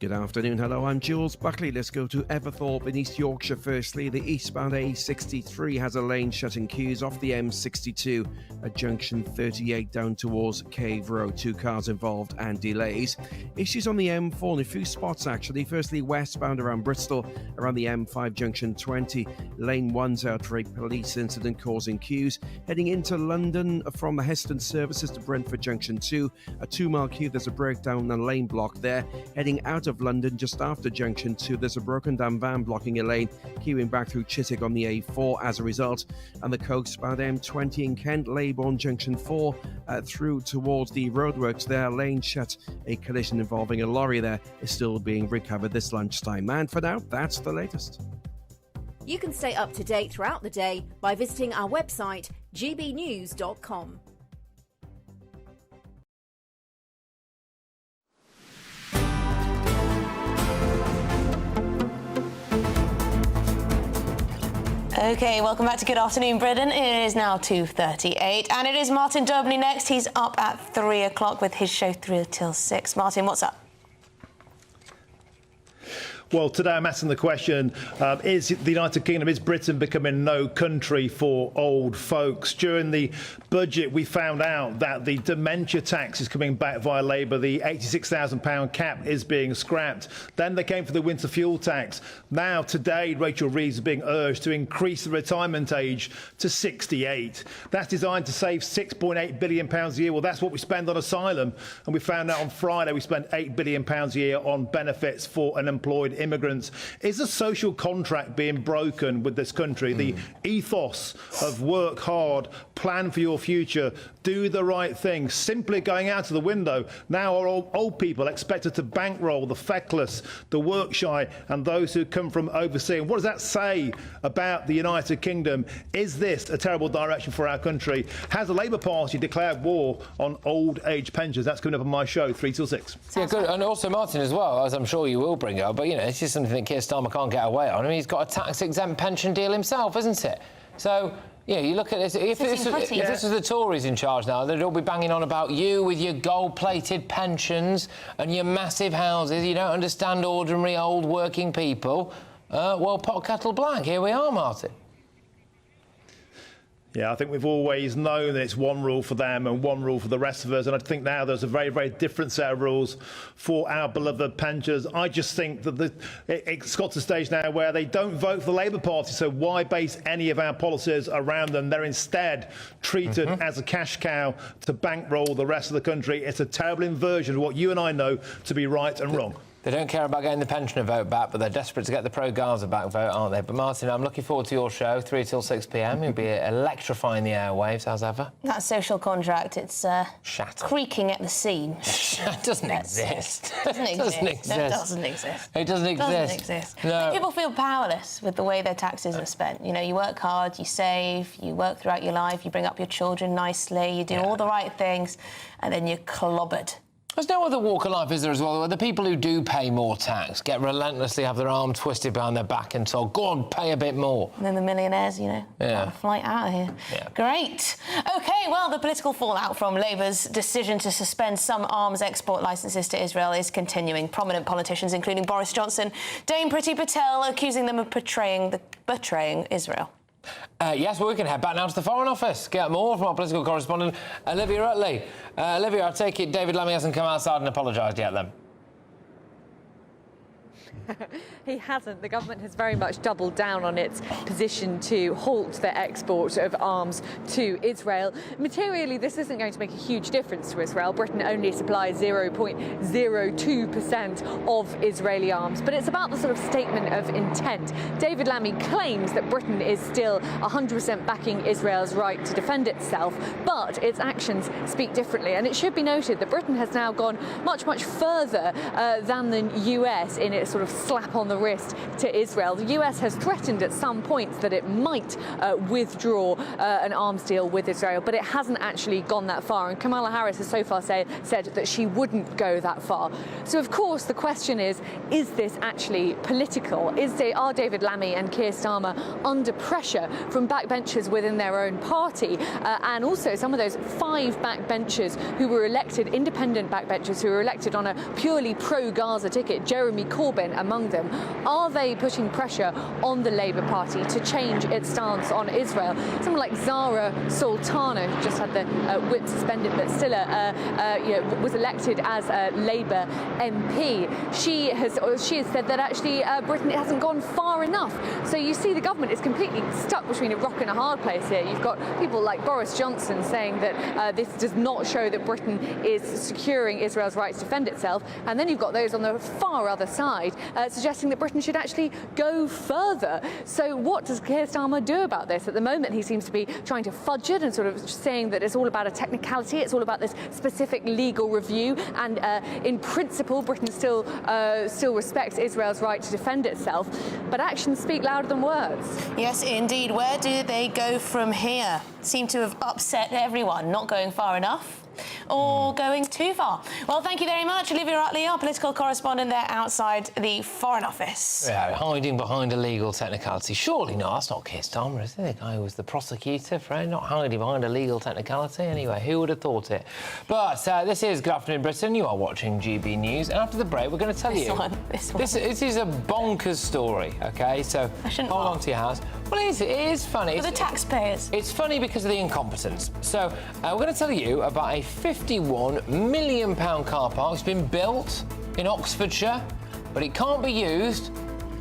Good afternoon. Hello, I'm Jules Buckley. Let's go to Everthorpe in East Yorkshire firstly. The eastbound A63 has a lane shut in queues off the M62 at junction 38 down towards Cave Road. 2 cars involved and delays. Issues on the M4 in a few spots actually. Firstly, westbound around Bristol, around the M5 junction 20. Lane 1's out for a police incident causing queues. Heading into London from the Heston services to Brentford junction 2. A 2-mile queue, there's a breakdown and lane block there. Heading out of London just after junction 2, there's a broken down van blocking a lane, queuing back through Chiswick on the A4 as a result. And the coastbound M20 in Kent, Leybourne junction 4 through towards the roadworks there, lane shut. A collision involving a lorry there is still being recovered this lunchtime. And for now, that's the latest. You can stay up to date throughout the day by visiting our website gbnews.com. OK, welcome back to Good Afternoon Britain. It is now 2:38 and it is Martin Dobney next. He's up at 3 o'clock with his show 3 till 6. Martin, what's up? Well, today I'm asking the question, is the United Kingdom, is Britain becoming no country for old folks? During the budget, we found out that the dementia tax is coming back via Labour. The £86,000 cap is being scrapped. Then they came for the winter fuel tax. Now, today, Rachel Reeves is being urged to increase the retirement age to 68. That's designed to save £6.8 billion a year. Well, that's what we spend on asylum. And we found out on Friday we spent £8 billion a year on benefits for unemployed immigrants. Is a social contract being broken with this country? The ethos of work hard, plan for your future, do the right thing, simply going out of the window. Now are old people expected to bankroll the feckless, the work shy and those who come from overseas. What does that say about the United Kingdom? Is this a terrible direction for our country? Has the Labour Party declared war on old age pensions? That's coming up on my show 3 till 6. Yeah, good. And also, Martin, as well, as I'm sure you will bring up, but, you know, it's just something that Keir Starmer can't get away on. I mean, he's got a tax-exempt pension deal himself, isn't it? So, you know, you look at this. If this was the Tories in charge now, they'd all be banging on about you with your gold-plated pensions and your massive houses. You don't understand ordinary old working people. Well, pot kettle black. Here we are, Martin. Yeah, I think we've always known that it's one rule for them and one rule for the rest of us. And I think now there's a very, very different set of rules for our beloved pensioners. I just think that it's got to the stage now where they don't vote for the Labour Party. So why base any of our policies around them? They're instead treated as a cash cow to bankroll the rest of the country. It's a terrible inversion of what you and I know to be right and wrong. They don't care about getting the pensioner vote back, but they're desperate to get the pro-Gaza back vote, aren't they? But, Martin, I'm looking forward to your show, 3 till 6 p.m. You'll be electrifying the airwaves, as ever. That social contract, it's creaking at the seams. It doesn't exist. Doesn't exist. Doesn't exist. No, it doesn't exist. It doesn't exist. Doesn't exist. No. People feel powerless with the way their taxes are spent. You know, you work hard, you save, you work throughout your life, you bring up your children nicely, you do all the right things, and then you're clobbered. There's no other walk of life, is there, as well? The people who do pay more tax get relentlessly have their arm twisted behind their back and told, go on, pay a bit more. And then the millionaires, you know, got a flight out of here. Yeah. Great. OK, well, the political fallout from Labour's decision to suspend some arms export licences to Israel is continuing. Prominent politicians, including Boris Johnson, Dame Priti Patel, accusing them of betraying Israel. Yes, well, we can head back now to the Foreign Office. Get more from our political correspondent, Olivia Utley. Olivia, I take it David Lammy hasn't come outside and apologised yet, then? He hasn't. The government has very much doubled down on its position to halt the export of arms to Israel. Materially, this isn't going to make a huge difference to Israel. Britain only supplies 0.02% of Israeli arms, but it's about the sort of statement of intent. David Lammy claims that Britain is still 100% backing Israel's right to defend itself, but its actions speak differently. And it should be noted that Britain has now gone much, much further than the US in its sort of slap on the wrist to Israel. The US has threatened at some points that it might withdraw an arms deal with Israel, but it hasn't actually gone that far. And Kamala Harris has so far said that she wouldn't go that far. So, of course, the question is this actually political? Are David Lammy and Keir Starmer under pressure from backbenchers within their own party? And also some of those 5 backbenchers who were elected, independent backbenchers who were elected on a purely pro-Gaza ticket, Jeremy Corbyn among them. Are they putting pressure on the Labour Party to change its stance on Israel? Someone like Zara Sultana, who just had the whip suspended but still was elected as a Labour MP. She has said that actually Britain hasn't gone far enough. So you see the government is completely stuck between a rock and a hard place here. You've got people like Boris Johnson saying that this does not show that Britain is securing Israel's right to defend itself. And then you've got those on the far other side suggesting that Britain should actually go further. So what does Keir Starmer do about this? At the moment, he seems to be trying to fudge it and sort of saying that it's all about a technicality, it's all about this specific legal review, and in principle, Britain still respects Israel's right to defend itself. But actions speak louder than words. Yes, indeed. Where do they go from here? Seem to have upset everyone, not going far enough or going too far. Well, thank you very much, Olivia Utley, our political correspondent there outside the Foreign Office. Yeah, hiding behind a legal technicality. Surely not. That's not Keir Starmer, is it? The guy who was the prosecutor, right? Not hiding behind a legal technicality. Anyway, who would have thought it? But this is Good Afternoon Britain. You are watching GB News. And after the break, we're going to tell you... This one. This is a bonkers story, OK? So hold on to your house. Well, it is funny. For the taxpayers. It's funny because of the incompetence. So we're going to tell you about a £51 million car park. It's been built in Oxfordshire, but it can't be used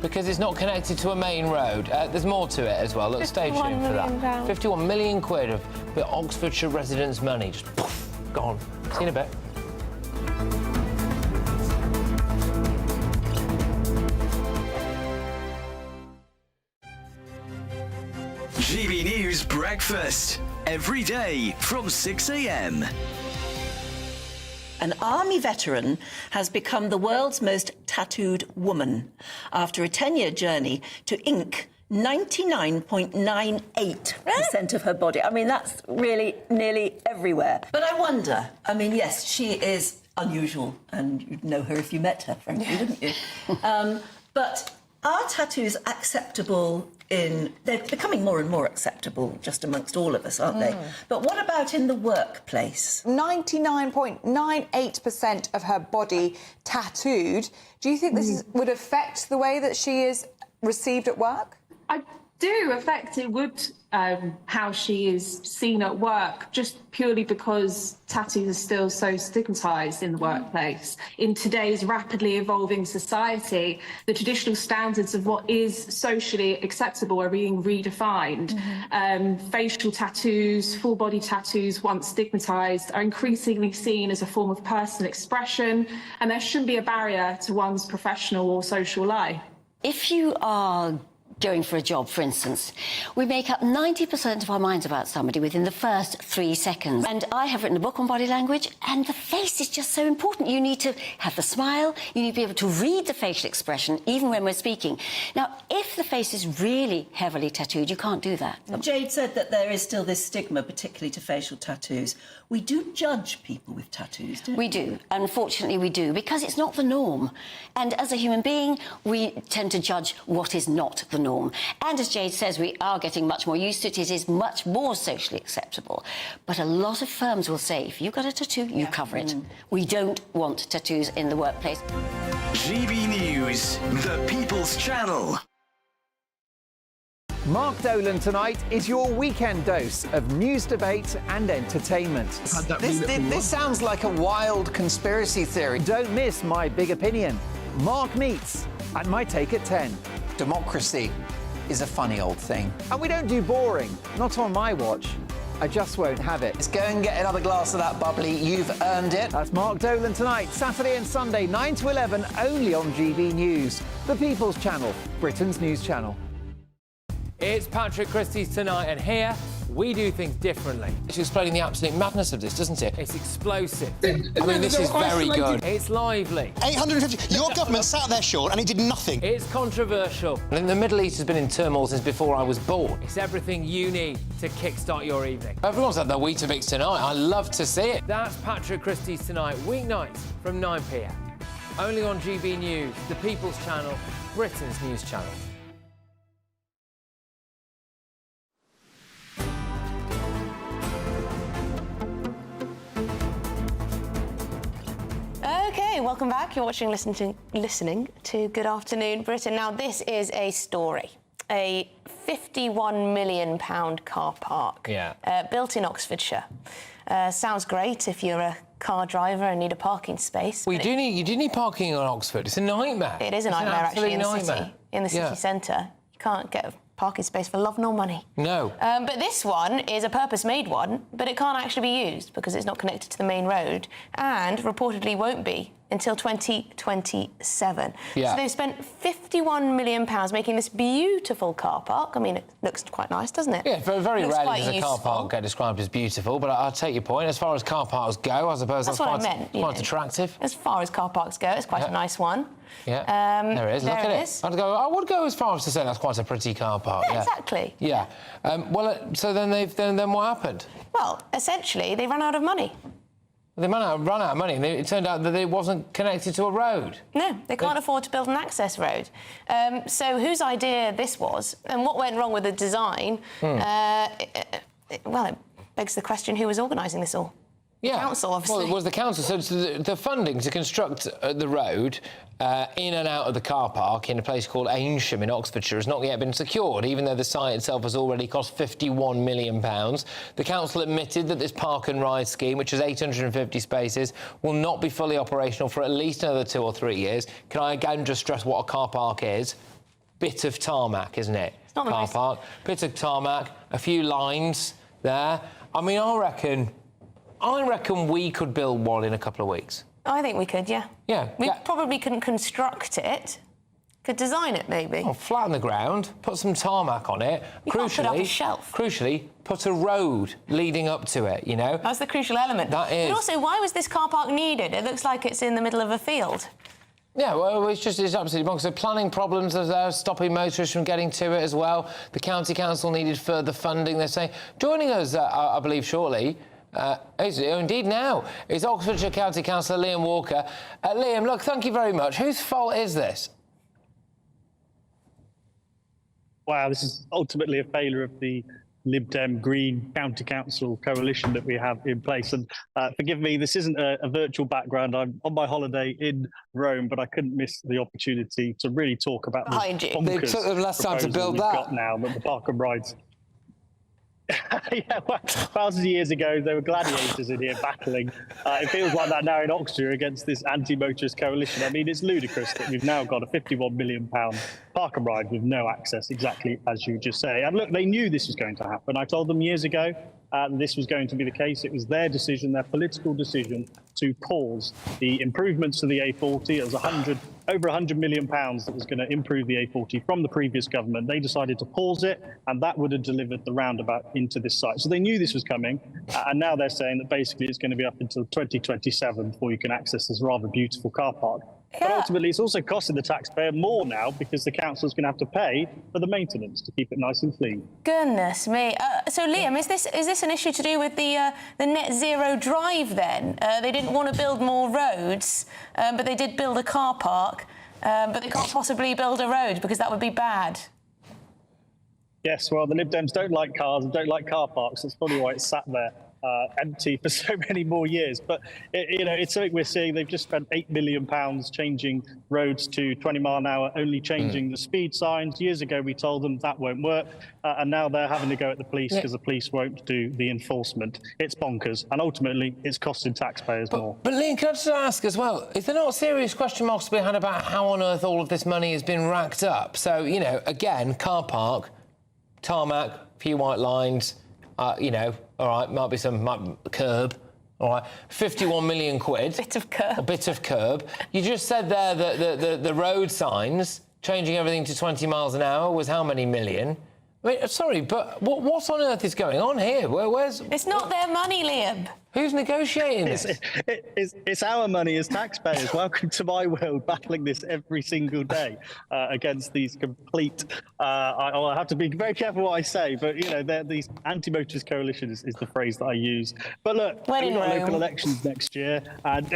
because it's not connected to a main road. There's more to it as well. Look, stay tuned for that. £51 million of the Oxfordshire residents' money. Just poof, gone. See you in a bit. GB News Breakfast. Every day from 6 a.m. An army veteran has become the world's most tattooed woman after a 10-year journey to ink 99.98% of her body. I mean, that's really nearly everywhere. But I wonder, I mean, yes, she is unusual, and you'd know her if you met her, frankly, wouldn't you? But are tattoos acceptable they're becoming more and more acceptable just amongst all of us, aren't they? But what about in the workplace? 99.98% of her body tattooed. Do you think this would affect the way that she is received at work? I do affect it would how she is seen at work, just purely because tattoos are still so stigmatised in the workplace. In today's rapidly evolving society, the traditional standards of what is socially acceptable are being redefined. Facial tattoos, full body tattoos, once stigmatised, are increasingly seen as a form of personal expression, and there shouldn't be a barrier to one's professional or social life. If you are going for a job, for instance, we make up 90% of our minds about somebody within the first 3 seconds. And I have written a book on body language, and the face is just so important. You need to have the smile, you need to be able to read the facial expression, even when we're speaking. Now, if the face is really heavily tattooed, you can't do that. Jade said that there is still this stigma, particularly to facial tattoos. We do judge people with tattoos, don't we? We do. Unfortunately, we do, because it's not the norm. And as a human being, we tend to judge what is not the norm. And as Jade says, we are getting much more used to it. It is much more socially acceptable. But a lot of firms will say, if you've got a tattoo, you cover it. We don't want tattoos in the workplace. GB News, the People's Channel. Mark Dolan tonight is your weekend dose of news, debate and entertainment. This sounds like a wild conspiracy theory. Don't miss My Big Opinion. Mark meets at My Take at 10. Democracy is a funny old thing. And we don't do boring. Not on my watch. I just won't have it. Let's go and get another glass of that bubbly. You've earned it. That's Mark Dolan tonight, Saturday and Sunday, 9 to 11, only on GB News, the People's Channel, Britain's news channel. It's Patrick Christie's Tonight, and here we do things differently. It's explaining the absolute madness of this, doesn't it? It's explosive. I mean, this is very good. It's lively. 850. Your government sat there, Sean, and it did nothing. It's controversial. And the Middle East has been in turmoil since before I was born. It's everything you need to kickstart your evening. Everyone's had their Weetabix tonight. I love to see it. That's Patrick Christie's Tonight, weeknights from 9 p.m. Only on GB News, the People's Channel, Britain's news channel. Okay, welcome back. You're watching, listening to Good Afternoon Britain. Now, this is a story. A £51 million car park built in Oxfordshire. Sounds great if you're a car driver and need a parking space. Well, you do need parking on Oxford. It's a nightmare. It is a nightmare, actually, in the city centre. You can't get a parking space for love nor money. No. But this one is a purpose-made one, but it can't actually be used because it's not connected to the main road and reportedly won't be until 2027. Yeah. So they've spent £51 million making this beautiful car park. I mean, it looks quite nice, doesn't it? Yeah, very rarely does a car park get described as beautiful, but I'll take your point. As far as car parks go, I suppose that's quite attractive. As far as car parks go, it's quite a nice one. Yeah, there it is. Look at it. I would go as far as to say that's quite a pretty car park. Yeah, exactly. Yeah. So then what happened? Well, essentially, they ran out of money. They ran out of money, and it turned out that it wasn't connected to a road. No, they can't afford to build an access road. So whose idea this was, and what went wrong with the design, well, it begs the question, who was organising this all? Yeah. The council, obviously. Well, it was the council. So the funding to construct the road in and out of the car park in a place called Aynsham in Oxfordshire has not yet been secured, even though the site itself has already cost £51 million. The council admitted that this park and ride scheme, which has 850 spaces, will not be fully operational for at least another 2 or 3 years. Can I again just stress what a car park is? Bit of tarmac, isn't it? It's not car park, bit of tarmac, a few lines there. I mean, I reckon we could build one in a couple of weeks. I think we could, yeah. Yeah. We probably couldn't construct it. Could design it, maybe. Oh, flatten the ground, put some tarmac on it. You can't put up a shelf. Crucially, put a road leading up to it, you know? That's the crucial element. That is. But also, why was this car park needed? It looks like it's in the middle of a field. Yeah, well, it's absolutely bonkers. So planning problems are there, stopping motorists from getting to it as well. The county council needed further funding, they're saying. Joining us, I believe, shortly, indeed now, is Oxfordshire County Councillor Liam Walker. Liam, look, thank you very much. Whose fault is this? Wow, this is ultimately a failure of the Lib Dem Green County Council coalition that we have in place. And forgive me, this isn't a virtual background. I'm on my holiday in Rome, but I couldn't miss the opportunity to really talk about They took them last time to build that. Got now that the Park and Rides. Yeah, well, thousands of years ago, there were gladiators in here battling. It feels like that now in Oxford against this anti-motorist coalition. I mean, it's ludicrous that we've now got a £51 million park and ride with no access, exactly as you just say. And look, they knew this was going to happen. I told them years ago this was going to be the case. It was their decision, their political decision, to pause the improvements to the A40. It was over £100 million that was going to improve the A40 from the previous government. They decided to pause it, and that would have delivered the roundabout into this site. So they knew this was coming, and now they're saying that basically it's going to be up until 2027 before you can access this rather beautiful car park. But ultimately, it's also costing the taxpayer more now because the council's going to have to pay for the maintenance to keep it nice and clean. Goodness me. So, Liam, is this an issue to do with the net zero drive then? They didn't want to build more roads, but they did build a car park, but they can't possibly build a road because that would be bad. Yes, well, the Lib Dems don't like cars and don't like car parks. That's probably why it's sat there empty for so many more years. But, it's something we're seeing. They've just spent £8 million changing roads to 20 mile an hour, only changing the speed signs. Years ago, we told them that won't work. And now they're having to go at the police because the police won't do the enforcement. It's bonkers. And ultimately, it's costing taxpayers more. But, Liam, can I just ask as well, is there not serious question marks to be had about how on earth all of this money has been racked up? So, again, car park, tarmac, few white lines, all right, might be some curb, all right, 51 million quid. Bit of curb. A bit of curb. You just said there that the road signs, changing everything to 20 miles an hour, was how many million? I mean, sorry, but what on earth is going on here? Where's... It's not their money, Liam. Who's negotiating this? It's our money as taxpayers. Welcome to my world, battling this every single day against these complete... I have to be very careful what I say, but, these anti-motorist coalitions is the phrase that I use. But look, we've got local elections next year, and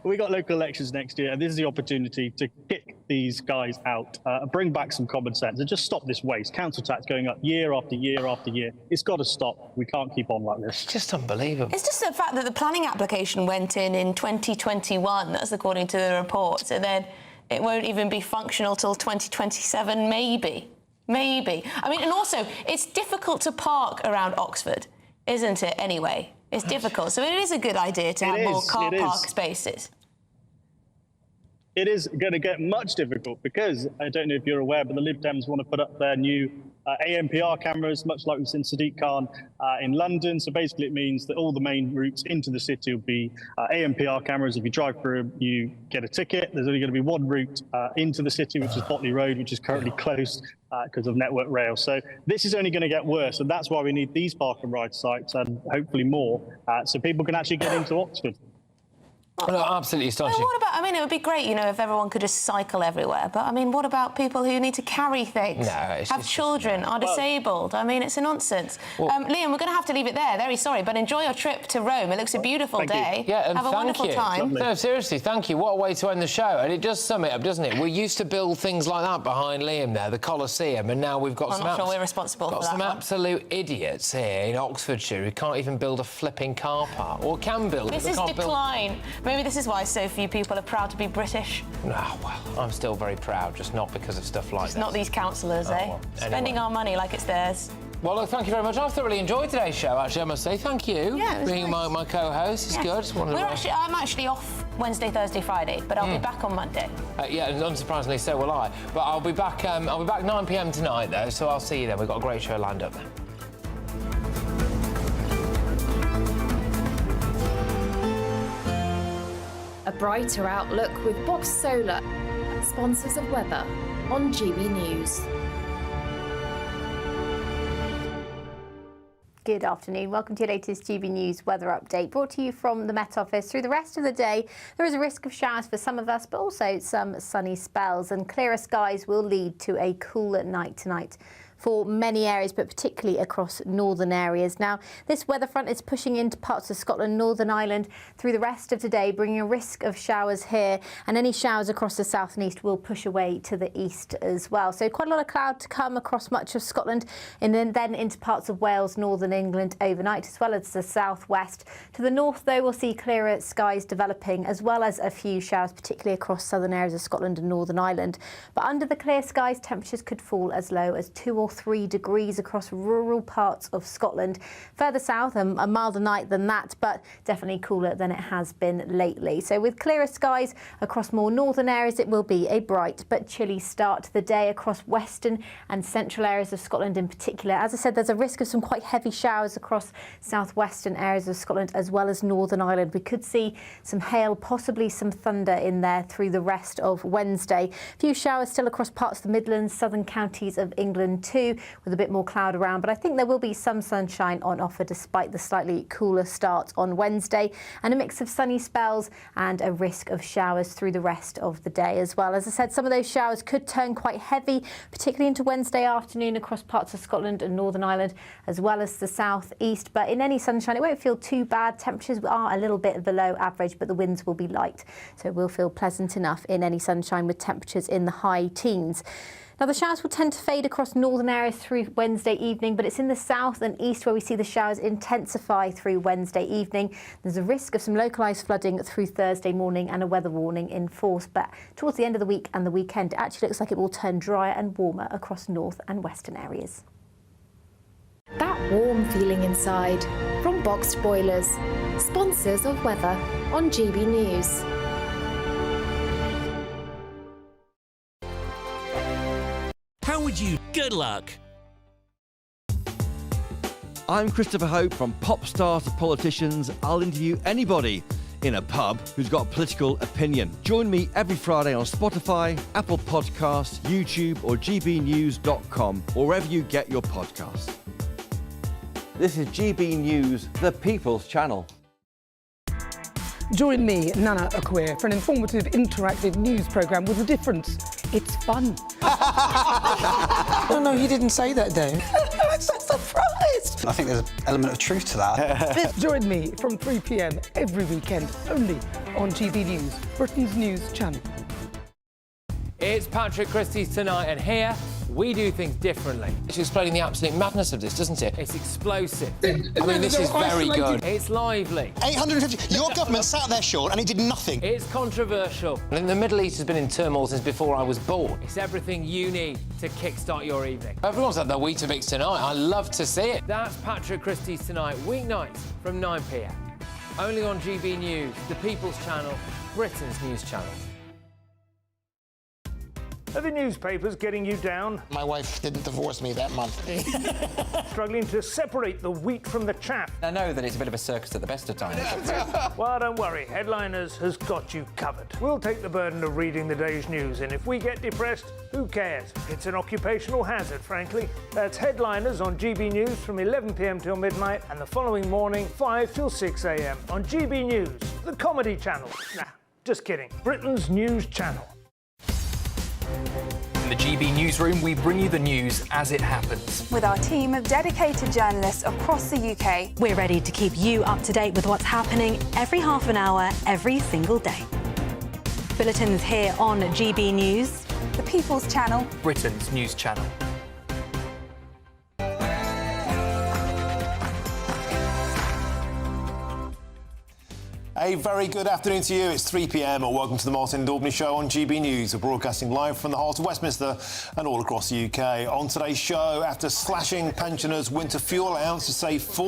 we got local elections next year, and this is the opportunity to kick these guys out, bring back some common sense, and just stop this waste. Council tax going up year after year after year. It's got to stop. We can't keep on like this. It's just unbelievable. It's just the fact that the planning application went in 2021, that's according to the report, so then it won't even be functional till 2027, maybe. I mean, and also, it's difficult to park around Oxford, isn't it, anyway? It's difficult, so it is a good idea to have more car park spaces. It is going to get much difficult because, I don't know if you're aware, but the Lib Dems want to put up their new ANPR cameras, much like we've seen Sadiq Khan in London. So basically it means that all the main routes into the city will be ANPR cameras. If you drive through, you get a ticket. There's only going to be one route into the city, which is Botley Road, which is currently closed because of Network Rail. So this is only going to get worse, and that's why we need these park and ride sites and hopefully more, so people can actually get into Oxford. No, absolutely astonishing. What about, it would be great, if everyone could just cycle everywhere. But, what about people who need to carry things, have children, are disabled? It's a nonsense. Liam, we're going to have to leave it there. Very sorry, but enjoy your trip to Rome. It looks a beautiful day. Yeah, and have a wonderful time. No, seriously, thank you. What a way to end the show. And it does sum it up, doesn't it? We used to build things like that behind Liam there, the Colosseum, and now we've got I'm not sure we're responsible for that. Some absolute idiots here in Oxfordshire who can't even build a flipping car park, or can build it. This is decline. Maybe this is why so few people are proud to be British. No, well, I'm still very proud, just not because of stuff like this. Not these councillors, Well, spending our money like it's theirs. Well, look, thank you very much. I've thoroughly enjoyed today's show, actually, I must say. Thank you. Yeah, being nice. my co-host. It's good. I'm actually off Wednesday, Thursday, Friday, but I'll be back on Monday. Yeah, and unsurprisingly, so will I. But I'll be back 9 p.m. tonight, though, so I'll see you then. We've got a great show lined up then. A brighter outlook with Box Solar, sponsors of weather on GB News. Good afternoon. Welcome to your latest GB News weather update, brought to you from the Met Office. Through the rest of the day, there is a risk of showers for some of us, but also some sunny spells, and clearer skies will lead to a cooler night tonight for many areas, but particularly across northern areas. Now, this weather front is pushing into parts of Scotland, Northern Ireland through the rest of today, bringing a risk of showers here, and any showers across the south and east will push away to the east as well. So quite a lot of cloud to come across much of Scotland, and then into parts of Wales, northern England overnight, as well as the southwest. To the north, though, we'll see clearer skies developing, as well as a few showers, particularly across southern areas of Scotland and Northern Ireland. But under the clear skies, temperatures could fall as low as 2 or or 3 degrees across rural parts of Scotland. Further south, a milder night than that, but definitely cooler than it has been lately. So with clearer skies across more northern areas, it will be a bright but chilly start to the day across western and central areas of Scotland in particular. As I said, there's a risk of some quite heavy showers across southwestern areas of Scotland as well as Northern Ireland. We could see some hail, possibly some thunder in there through the rest of Wednesday. A few showers still across parts of the Midlands, southern counties of England too, with a bit more cloud around, but I think there will be some sunshine on offer despite the slightly cooler start on Wednesday, and a mix of sunny spells and a risk of showers through the rest of the day as well. As I said, some of those showers could turn quite heavy, particularly into Wednesday afternoon across parts of Scotland and Northern Ireland as well as the south east, but in any sunshine it won't feel too bad. Temperatures are a little bit below average, but the winds will be light, so it will feel pleasant enough in any sunshine with temperatures in the high teens. Now, the showers will tend to fade across northern areas through Wednesday evening, but it's in the south and east where we see the showers intensify through Wednesday evening. There's a risk of some localised flooding through Thursday morning and a weather warning in force. But towards the end of the week and the weekend, it actually looks like it will turn drier and warmer across north and western areas. That warm feeling inside from Boxed Boilers, sponsors of weather on GB News. How would you? Good luck. I'm Christopher Hope. From pop stars to politicians, I'll interview anybody in a pub who's got a political opinion. Join me every Friday on Spotify, Apple Podcasts, YouTube or gbnews.com, or wherever you get your podcasts. This is GB News, the People's Channel. Join me, Nana Akweer, for an informative, interactive news programme with a difference. It's fun. No, he didn't say that, Dave. I'm so surprised. I think there's an element of truth to that. Join me from 3 p.m. every weekend, only on GB News, Britain's news channel. It's Patrick Christie's Tonight, and here we do things differently. It's explaining the absolute madness of this, doesn't it? It's explosive. I mean, this is very good. It's lively. 850. Your government sat there, Sean, and it did nothing. It's controversial. And the Middle East has been in turmoil since before I was born. It's everything you need to kickstart your evening. Everyone's had their Weetabix tonight. I love to see it. That's Patrick Christie's Tonight, weeknights from 9 p.m. Only on GB News, the People's Channel, Britain's news channel. Are the newspapers getting you down? My wife didn't divorce me that month. Struggling to separate the wheat from the chaff? I know that it's a bit of a circus at the best of times. Well, don't worry, Headliners has got you covered. We'll take the burden of reading the day's news, and if we get depressed, who cares? It's an occupational hazard, frankly. That's Headliners on GB News from 11 p.m. till midnight, and the following morning, 5 till 6 a.m. on GB News, the comedy channel. Nah, just kidding. Britain's news channel. In the GB newsroom, we bring you the news as it happens. With our team of dedicated journalists across the UK, we're ready to keep you up to date with what's happening every half an hour, every single day. Bulletins here on GB News, the People's Channel, Britain's news channel. A very good afternoon to you. It's 3 p.m. and welcome to the Martin Daubney Show on GB News. We're broadcasting live from the heart of Westminster and all across the UK. On today's show, after slashing pensioners' winter fuel allowance to save